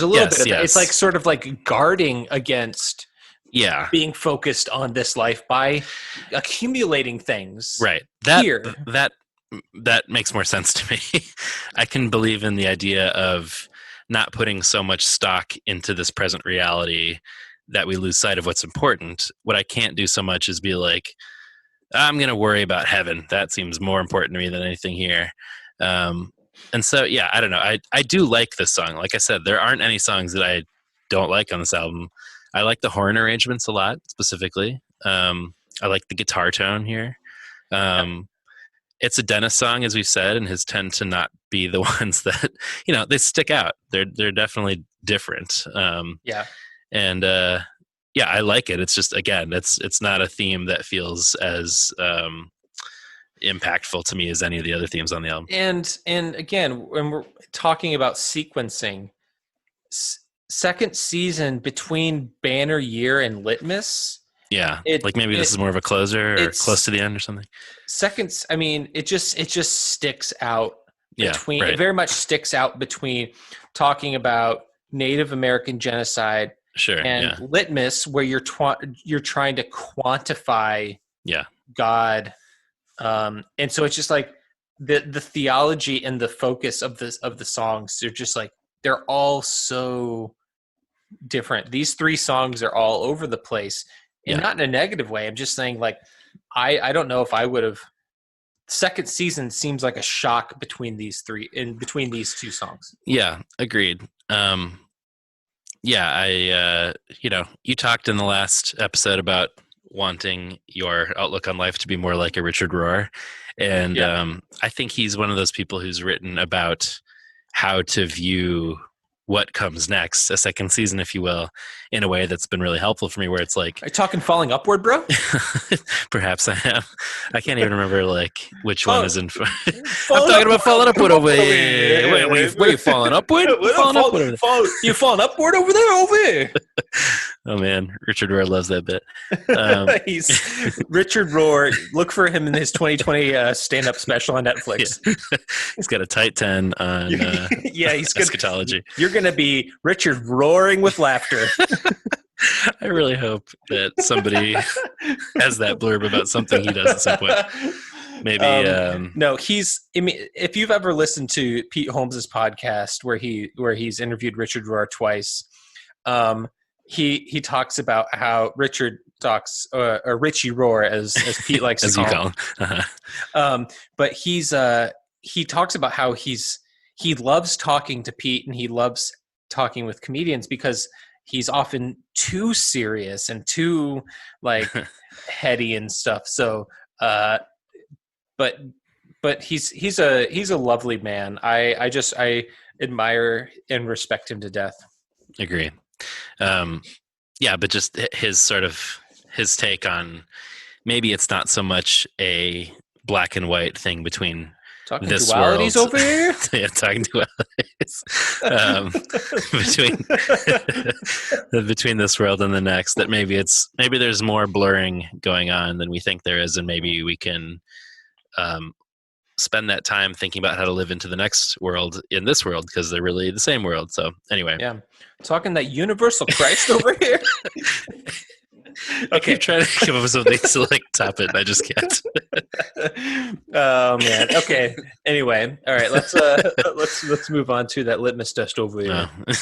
a little bit of that. It's like sort of like guarding against being focused on this life by accumulating things. Right. That makes more sense to me. I can believe in the idea of not putting so much stock into this present reality that we lose sight of what's important. What I can't do so much is be like, I'm going to worry about heaven. That seems more important to me than anything here. And so, yeah, I don't know. I do like this song. Like I said, there aren't any songs that I don't like on this album. I like the horn arrangements a lot, specifically. I like the guitar tone here. It's a Dennis song, as we've said, and his tend to not be the ones that, they stick out. They're definitely different. And I like it. It's just, again, it's not a theme that feels as impactful to me as any of the other themes on the album. And again, when we're talking about sequencing, second season between Banner Year and Litmus. Yeah, maybe this is more of a closer or close to the end or something. Seconds, I mean, it just sticks out between. Yeah, right. It very much sticks out between talking about Native American genocide, and Litmus, where you're trying to quantify God, and so it's just like the theology and the focus of the songs. They're just like they're all so different. These three songs are all over the place. And not in a negative way. I'm just saying, like, I don't know if I would have. Second season seems like a shock between these two songs. Yeah, agreed. You talked in the last episode about wanting your outlook on life to be more like a Richard Rohr, and I think he's one of those people who's written about how to view what comes next, a second season, if you will, in a way that's been really helpful for me, where it's like... Are you talking Falling Upward, bro? Perhaps I am. I can't even remember, which one is in... I'm talking about Falling Upward over here. Wait, you falling upward? You falling upward over there? Over here. Oh, man. Richard Rohr loves that bit. He's Richard Rohr. Look for him in his 2020 stand-up special on Netflix. Yeah. He's got a tight 10 on he's eschatology. You're going to be Richard roaring with laughter. I really hope that somebody has that blurb about something he does at some point. Maybe. No, if you've ever listened to Pete Holmes's podcast where he's interviewed Richard Rohr twice, he talks about how Richard talks, or Richie Rohr as Pete likes to call him. Uh-huh. But he talks about how he loves talking to Pete and he loves talking with comedians because he's often too serious and too heady and stuff. So, but he's a lovely man. I admire and respect him to death. Agree. But just his take on, maybe it's not so much a black and white thing between talking this dualities world. Over here. Yeah, talking dualities between this world and the next. That maybe there's more blurring going on than we think there is, and maybe we can spend that time thinking about how to live into the next world in this world, because they're really the same world. So anyway, talking that universal Christ over here. Okay, trying to come up with something to top it. I just can't. Oh man. Okay. Anyway, all right. Let's move on to that litmus test over here. Oh.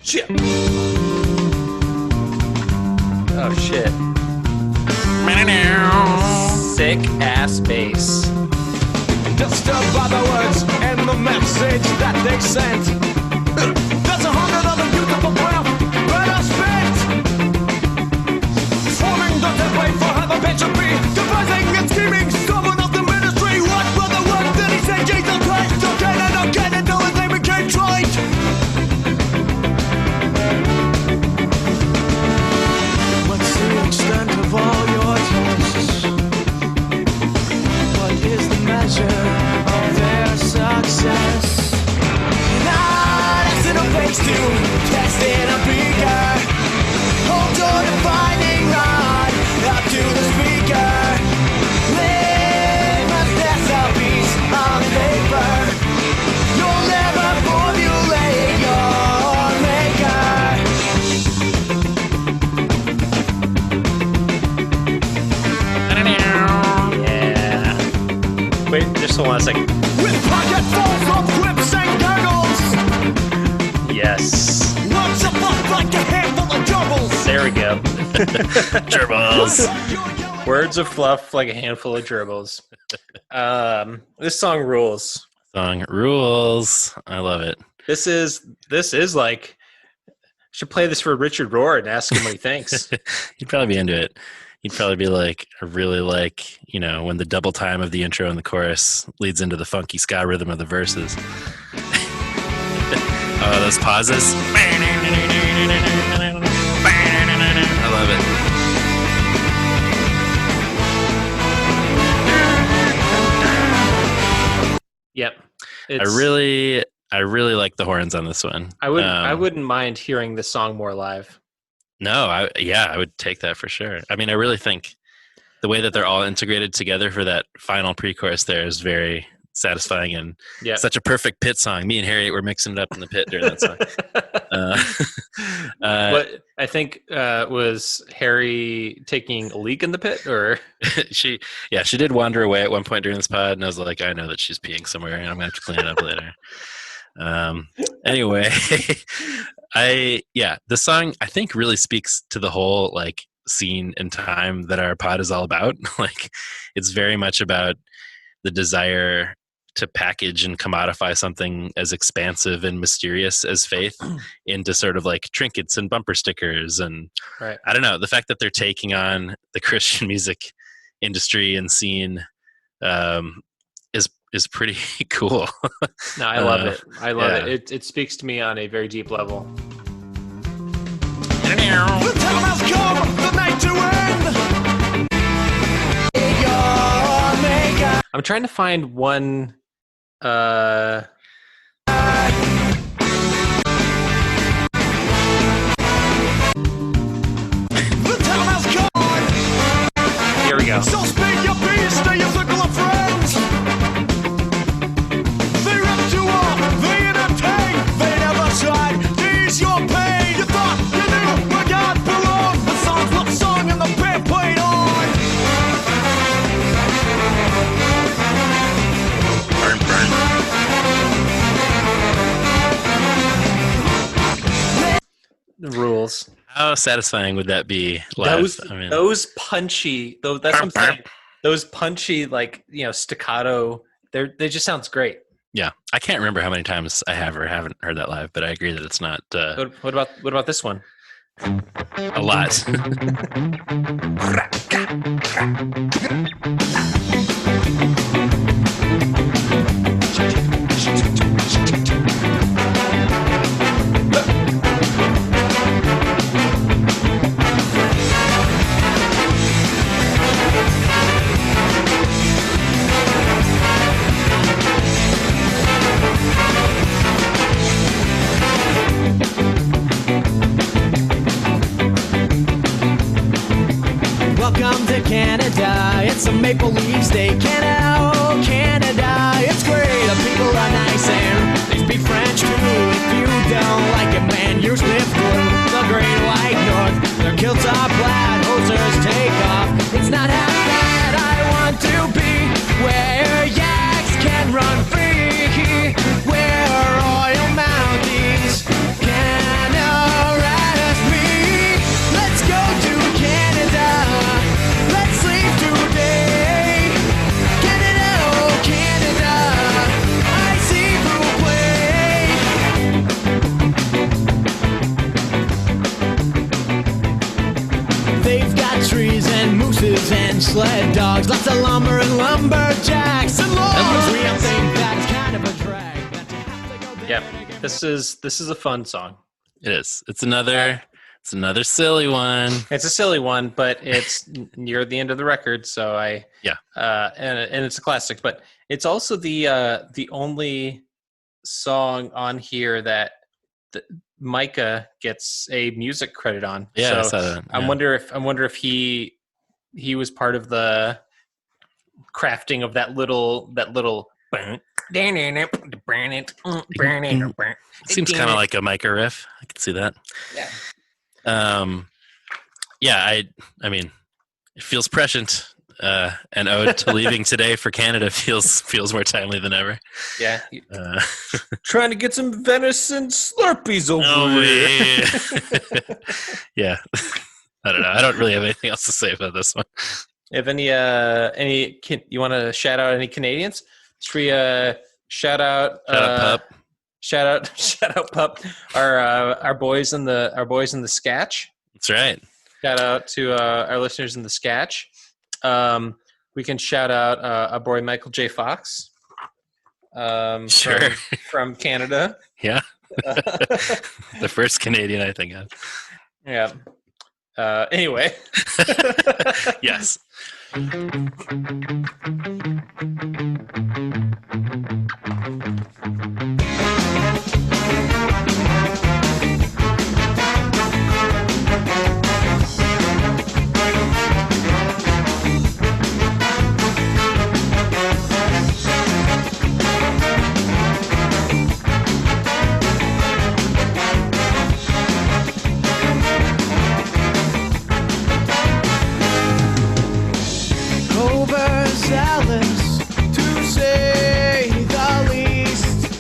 Shit. Oh shit. Sick ass bass. Disturbed by the words and the message that they sent. There's 100 other beautiful breath that are spent. Forming the template for how the bed should be. Devising and scheming, stubborn of the ministry. What brother word did he say? Jesus Christ. Again until his name became trite. What's the extent of all your tests? What is the measure of their success? Not as in a place to test in a beaker. Hold your defining rod up to the speaker. hold on a second. With pocketfuls of quips and gurgles. Yes. Words of fluff like a handful of gerbils. There we go. Gerbils. Words of fluff like a handful of gerbils. This song rules. Song rules. I love it. This is like, should play this for Richard Rohr and ask him what he thinks. He'd probably be into it. He'd probably be like, I really like, when the double time of the intro and the chorus leads into the funky ska rhythm of the verses. Oh, those pauses. I love it. Yep. I really like the horns on this one. I wouldn't mind hearing this song more live. No, I would take that for sure. I mean, I really think the way that they're all integrated together for that final pre-chorus there is very satisfying and such a perfect pit song. Me and Harriet were mixing it up in the pit during that song. What I think was Harry taking a leak in the pit, or she did wander away at one point during this pod, and I was like, I know that she's peeing somewhere, and I'm gonna have to clean it up later. Anyway, the song I think really speaks to the whole like scene and time that our pod is all about. Like, it's very much about the desire to package and commodify something as expansive and mysterious as faith into sort of like trinkets and bumper stickers. And right. I don't know, the fact that they're taking on the Christian music industry and scene is pretty cool. No, I love it. I love it. It speaks to me on a very deep level. The time has come, the night to end. I'm trying to find one. The time has come. Here we go. So speak your peace to your circle of friends. They ripped you off, they entertain, they never tried to ease your pain. You thought you knew where God belonged. The songs were sung and the band played on. Burn. The rules. How satisfying would that be live? Those punchy, that's what I'm saying. Those punchy, like, staccato, they just sounds great. Yeah, I can't remember how many times I have or haven't heard that live, but I agree that it's not What about this one? a lot. Welcome to Canada, it's a Maple Leafs Day. Canada, it's great. The people are nice and they speak French too. If you don't like it, man, you're stiff blue. The Great White North, their kilts are plaid, hosers take off. It's not half bad. I want to be where yaks can run free, where oil mounties can harass me. Let's go to Canada. Let's leave today. Canada, oh Canada, I see who play. They've got trees and mooses and sled dogs, lots of lumber and lumberjacks and logs. We all think that's kind of a drag. That you have to go there Yep. and again. This is a fun song. It is. It's another silly one. It's a silly one, but it's near the end of the record, so and it's a classic. But it's also the only song on here that Micah gets a music credit on. Yeah, I so saw that. I wonder if he was part of the crafting of that little. Seems kind of like a Micah riff. I can see that. Yeah. I mean, it feels prescient. an ode to leaving today for Canada feels more timely than ever. Yeah. Trying to get some venison Slurpees over here. Yeah. I don't know. I don't really have anything else to say about this one. If you want to shout out any Canadians? Should we shout out Pup. Shout out Pup, our boys in the Scatch. That's right. Shout out to our listeners in the Scatch. We can shout out our boy Michael J. Fox. Sure. From Canada. Yeah. The first Canadian I think of. Yeah. Anyway. Yes. Overzealous, to say the least.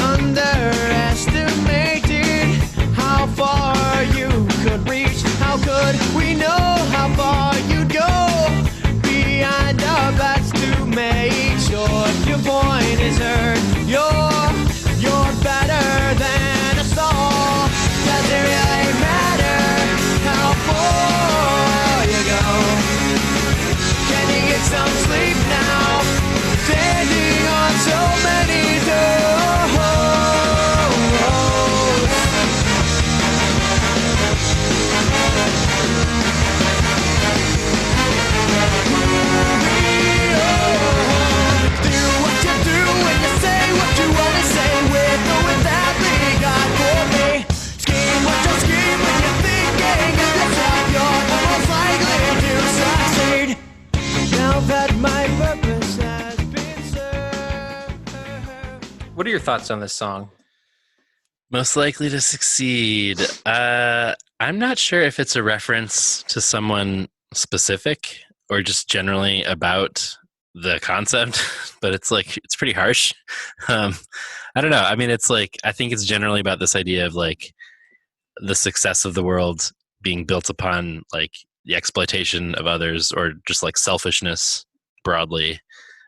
Underestimated how far you could reach. How could we know how far you'd go behind our backs to make sure your point is heard? You're better than us all. Does it really matter how far you go? Can you get some sleep now? Standing on so many toes. Do what you do when you say what you want to say, with or without me, God for me. Scheme what you scheme when you're thinking of yourself. You're the most likely to succeed. Now that my purpose has been served. What are your thoughts on this song? Most likely to succeed. I'm not sure if it's a reference to someone specific or just generally about the concept, but it's pretty harsh. I don't know. I mean, I think it's generally about this idea of like the success of the world being built upon like the exploitation of others or just like selfishness broadly.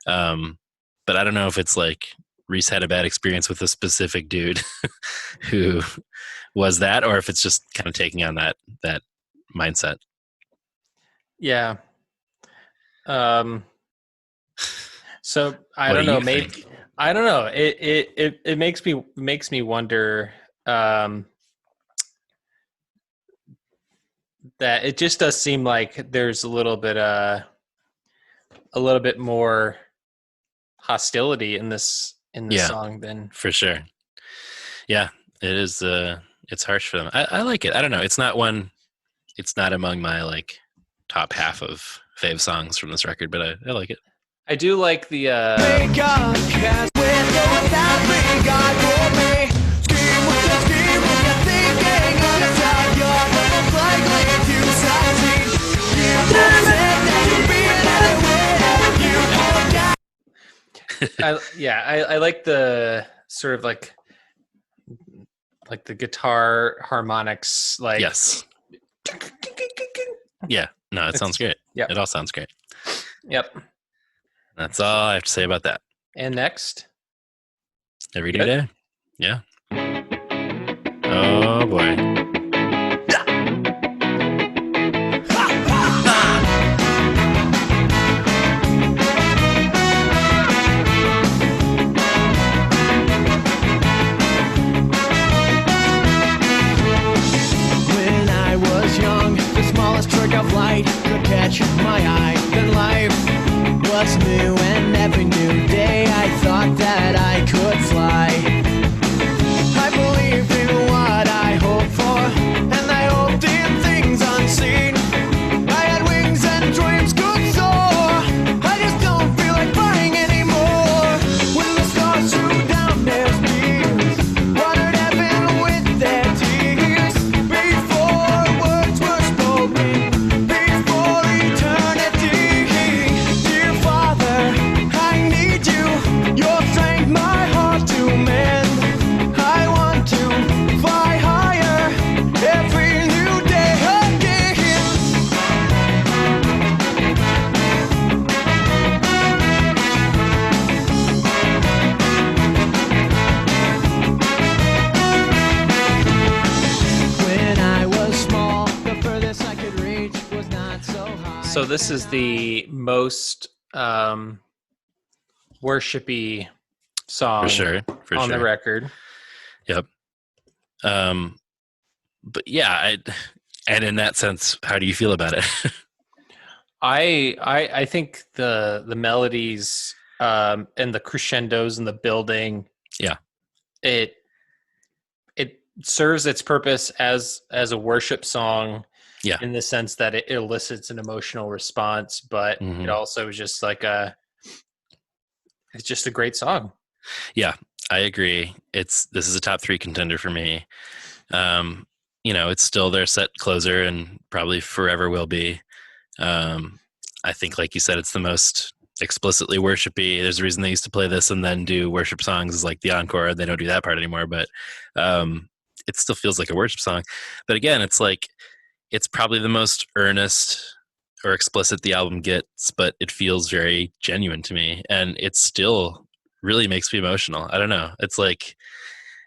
But I don't know if it's like Reese had a bad experience with a specific dude who was that, or if it's just kind of taking on that mindset. Yeah. So I What don't do know. you Maybe think? I don't know. It makes me wonder that it just does seem like there's a little bit more hostility in this song than For sure. Yeah, it is. It's harsh for them. I like it. I don't know. It's not among my like top half of fave songs from this record, but I like it. I do like the Make up, cast with or without me, God for me. Scheme what you scheme when you're thinking of yourself. You're the most likely to succeed. You just said that you'd be anywhere. You forgot. I like the sort of like the guitar harmonics, like Yes. Yeah. No, it sounds great. Yep. It all sounds great. Yep. That's all I have to say about that. And next, Every Good. day. Yeah. Oh boy. When I was young, the smallest trick of light could catch my eye. Then life was new, and every new day I thought that I could fly. I believed in what I hoped for, and I hoped in things unseen. I had wings and dreams could soar. I just don't feel like flying anymore. When the stars threw down their spears, watered heaven with their tears. Before words were spoken, before eternity So this is the most worshipy song For sure. on the record. Yep. But yeah, and in that sense, how do you feel about it? I think the melodies and the crescendos and the building, Yeah. it serves its purpose as a worship song, Yeah. in the sense that it elicits an emotional response, but it also is just like it's just a great song. Yeah, I agree. This is a top 3 contender for me. It's still their set closer and probably forever will be. I think, like you said, it's the most explicitly worshipy. There's a reason they used to play this and then do worship songs as like the encore. They don't do that part anymore, but it still feels like a worship song. But again, it's like, it's probably the most earnest or explicit the album gets, but it feels very genuine to me. And it still really makes me emotional. I don't know. It's like,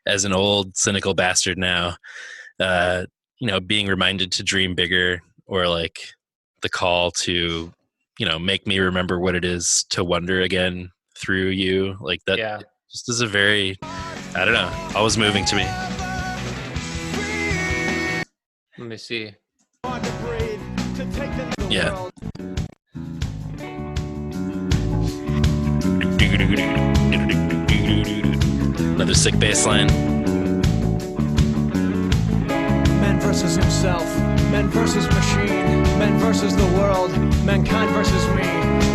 as an old cynical bastard now, being reminded to dream bigger, or like the call to, make me remember what it is to wonder again through you. Like that just is a very, I don't know, always moving to me. Let me see. Yeah. Another sick bass line. Man versus himself, man versus machine, man versus the world, mankind versus me.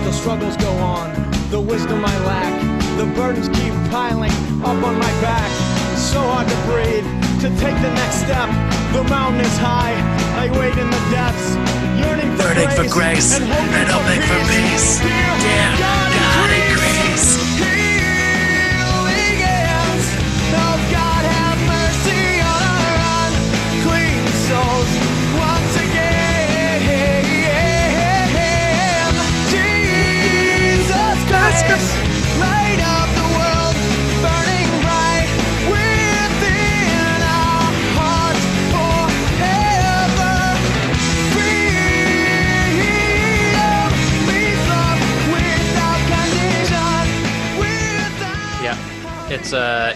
The struggles go on, the wisdom I lack, the burdens keep piling up on my back. So hard to breathe, to take the next step. The mountain is high, I wait in the depths, yearning for grace and hoping for peace. Dear God increase. Healing hands, oh God have mercy on our unclean souls once again. Jesus Christ, light of the world, burning bright within our hearts forever. Freedom means love without condition. Yeah,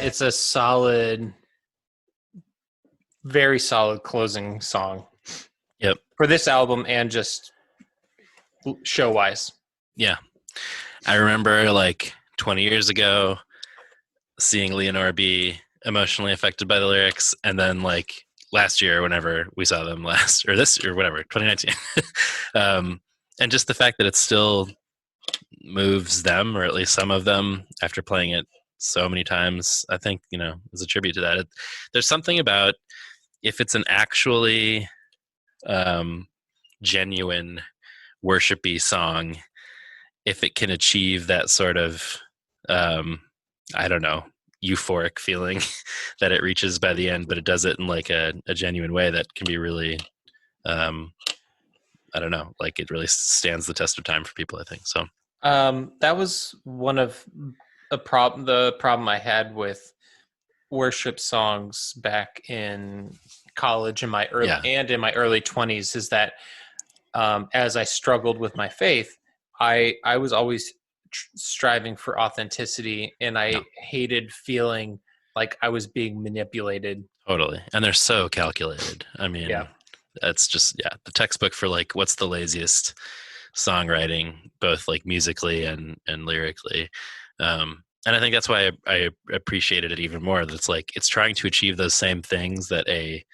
it's a solid, very solid closing song. Yep. For this album and just show wise. Yeah. I remember like 20 years ago seeing Leonore be emotionally affected by the lyrics, and then like last year, whenever we saw them last, or this, or whatever, 2019. And just the fact that it still moves them, or at least some of them, after playing it so many times, I think, is a tribute to that. There's something about, if it's an actually genuine worshipy song, if it can achieve that sort of, I don't know, euphoric feeling that it reaches by the end, but it does it in like a genuine way that can be really, I don't know, like it really stands the test of time for people, I think. So that was one of the problem I had with worship songs back in college, in my early and in my early 20s, is that as I struggled with my faith, I was always striving for authenticity, and I hated feeling like I was being manipulated. Totally. And they're so calculated. I mean, that's just, the textbook for like, what's the laziest songwriting, both like musically and lyrically. And I think that's why I appreciated it even more. That's like, it's trying to achieve those same things that a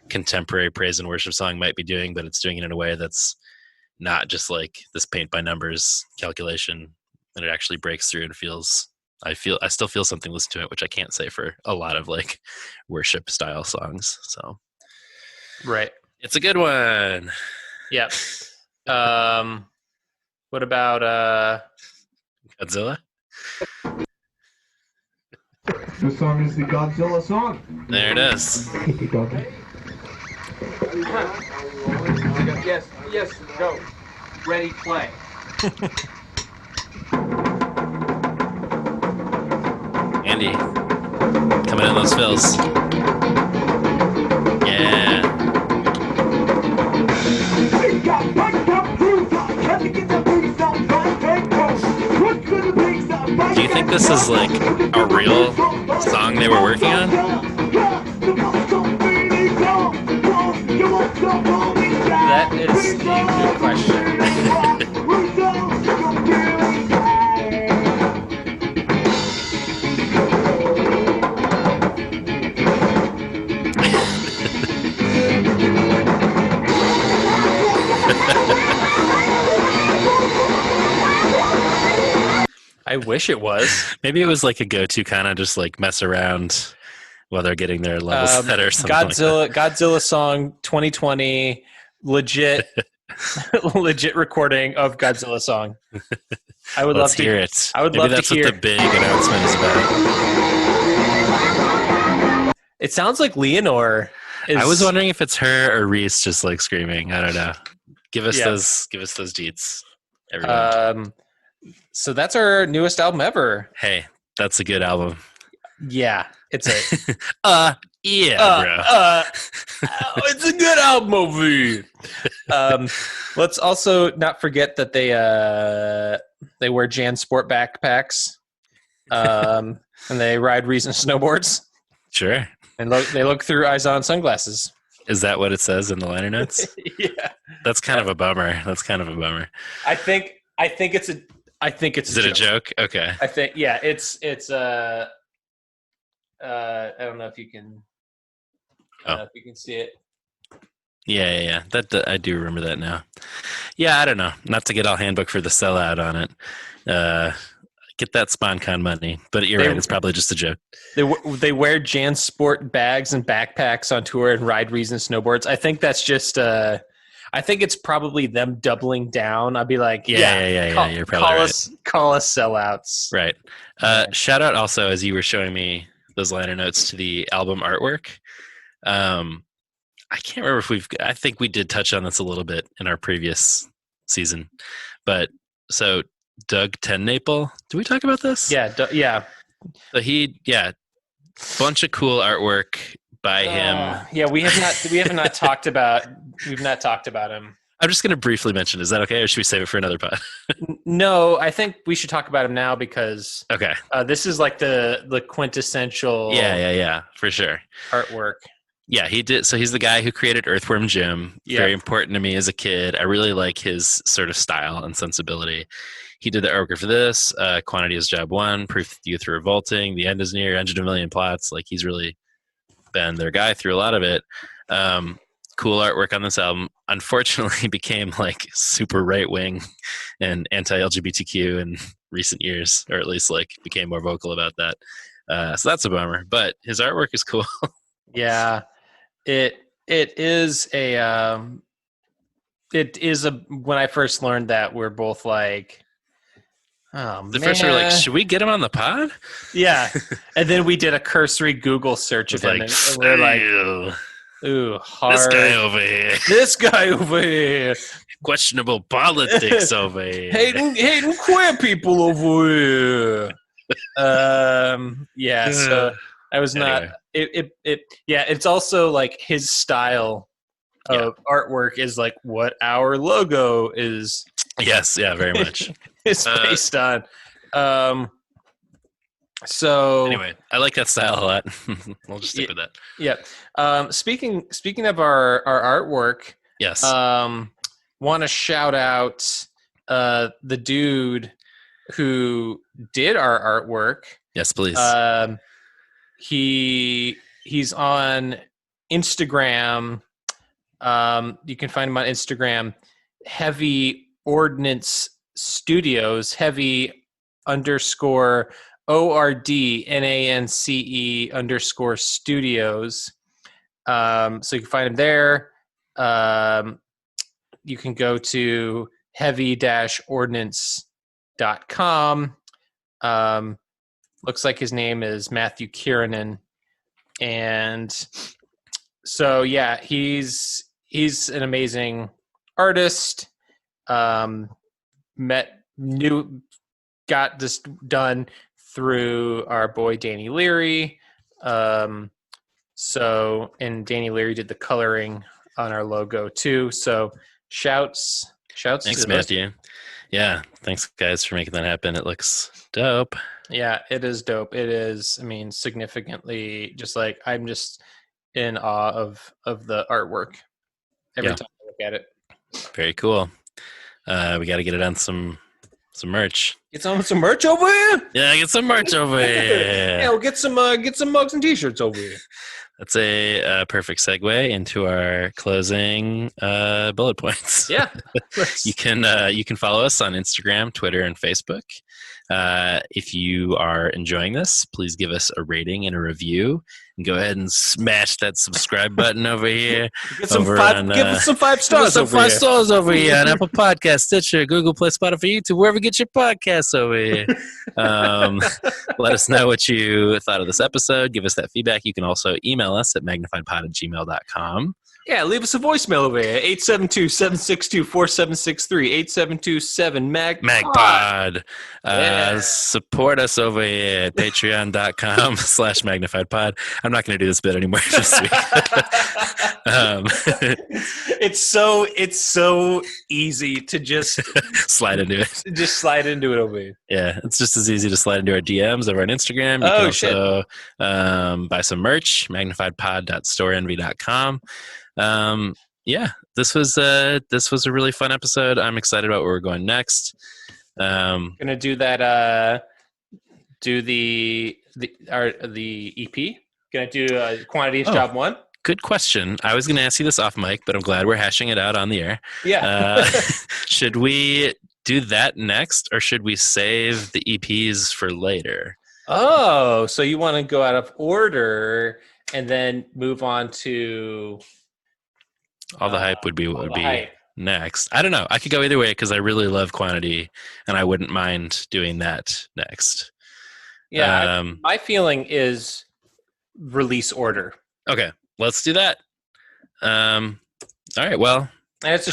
contemporary praise and worship song might be doing, but it's doing it in a way that's not just like this paint by numbers calculation, and it actually breaks through and I still feel something listening to it, which I can't say for a lot of like worship style songs. So right. It's a good one. Yep. What about Godzilla? This song is the Godzilla song. There it is. Yes, go. Ready, play. Andy, coming in those fills. Yeah. think this is like a real song they were working on? That is a good question. I wish it was. Maybe it was like a go-to kind of just like mess around while they're getting their levels set or something. Godzilla song 2020, legit recording of Godzilla song. I would love to hear it. I would Maybe love that's to hear. what the big announcement is about. It sounds like Leonore. I was wondering if it's her or Reese just like screaming. I don't know. Give us those deets, everyone. So that's our newest album ever. Hey, that's a good album. Yeah, it's a bro. it's a good album over here. Let's also not forget that they wear Jan Sport backpacks, and they ride Reason snowboards. Sure. And they look through Eyes On sunglasses. Is that what it says in the liner notes? Yeah. That's kind of a bummer. I think it's a Is it a joke? Okay. I think it's I don't know if you can see it. Yeah. That I do remember that now. Yeah, I don't know. Not to get all handbook for the sellout on it. Get that SpawnCon money, but you're right. It's probably just a joke. They wear Jan Sport bags and backpacks on tour and ride Reason snowboards. I think that's just. I think it's probably them doubling down. I'd be like, yeah. You're probably right. Call us sellouts. Right. Shout out also as you were showing me those liner notes to the album artwork. I can't remember if I think we did touch on this a little bit in our previous season, but so Doug Tennaple, did we talk about this? Yeah. So bunch of cool artwork by him. Yeah, we have not talked about him. I'm just going to briefly mention. Is that okay, or should we save it for another pod? No, I think we should talk about him now because okay, this is like the quintessential. Yeah, for sure. Artwork. Yeah, he did. So he's the guy who created Earthworm Jim. Yeah. Very important to me as a kid. I really like his sort of style and sensibility. He did the artwork for this. Quantity is Job 1. Proof that the Youth are Revolting. The End is Near. Engine a Million Plots. Like he's really been their guy through a lot of it. Cool artwork on this album. Unfortunately, became like super right wing and anti-LGBTQ in recent years, or at least like became more vocal about that. So that's a bummer. But his artwork is cool. Yeah, it is a. When I first learned that, we're both like, oh, the first we were like, should we get him on the pod? Yeah. And then we did a cursory Google search of him, and we're like, ooh, hard. This guy over here. Questionable politics over here. Hating queer people over here. Yeah, so I was not it's also like his style of artwork is like what our logo is. Yes, yeah, very much. It's based on. So anyway, I like that style a lot. We'll just stick with that. Yeah. Speaking of our artwork, yes. Want to shout out the dude who did our artwork. Yes, please. He's on Instagram. You can find him on Instagram. Heavy Ordnance Studios. Heavy _ ORDNANCE _ studios. So you can find him there. You can go to heavy-ordnance.com. Looks like his name is Matthew Kiernan. And so, yeah, he's an amazing artist. Got this done through our boy Danny Leary. And Danny Leary did the coloring on our logo too. So shouts. Thanks, Matthew. Yeah, thanks guys for making that happen. It looks Dope. Yeah, it is dope. It is, I mean, significantly just like I'm just in awe of the artwork every time I look at it. Very cool. We got to get it on some merch. Get some merch over here. Yeah, get some merch over here. Yeah, we'll get some mugs and t-shirts over here. That's a perfect segue into our closing bullet points. Yeah. You can follow us on Instagram, Twitter, and Facebook. If you are enjoying this, please give us a rating and a review, and go ahead and smash that subscribe button over here. Give us some 5 stars. Some 5 stars over here on Apple Podcasts, Stitcher, Google Play, Spotify, YouTube, wherever you get your podcasts over here. Let us know what you thought of this episode. Give us that feedback. You can also email us at magnifiedpod@gmail.com. Yeah, leave us a voicemail over here. 872-762-4763. 872-7-MAG-POD. Support us over here at patreon.com/magnifiedpod. I'm not going to do this bit anymore this week. It's so easy to just slide into it. Just slide into it over here. Yeah, it's just as easy to slide into our DMs over on Instagram. You can also buy some merch, magnifiedpod.storeenvy.com. Yeah, this was a really fun episode. I'm excited about where we're going next. Gonna do that. Do the EP. Gonna do quantity is job 1. Good question. I was gonna ask you this off mic, but I'm glad we're hashing it out on the air. Yeah. Should we do that next, or should we save the EPs for later? Oh, so you want to go out of order and then move on to all the hype would be next. I don't know. I could go either way because I really love quantity, and I wouldn't mind doing that next. Yeah, my feeling is release order. Okay, let's do that. All right. Well, and it's a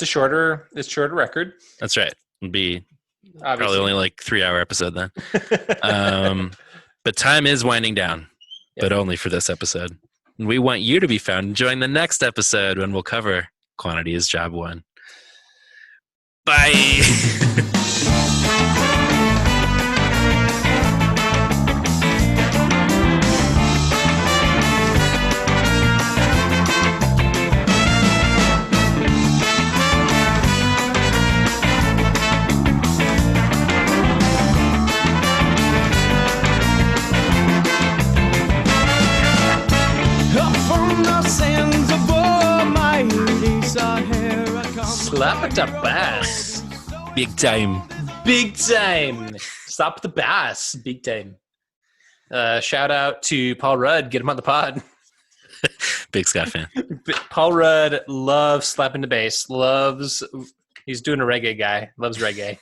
shorter record. That's right. It'd be probably only like 3-hour episode then. But time is winding down, but only for this episode. And we want you to be found and join the next episode when we'll cover Quantity is Job 1. Bye. Slap at the bass. Big time. Big time. Slap the bass. Big time. Shout out to Paul Rudd. Get him on the pod. Big Scott fan. Paul Rudd loves slapping the bass. He's doing a reggae guy. Loves reggae.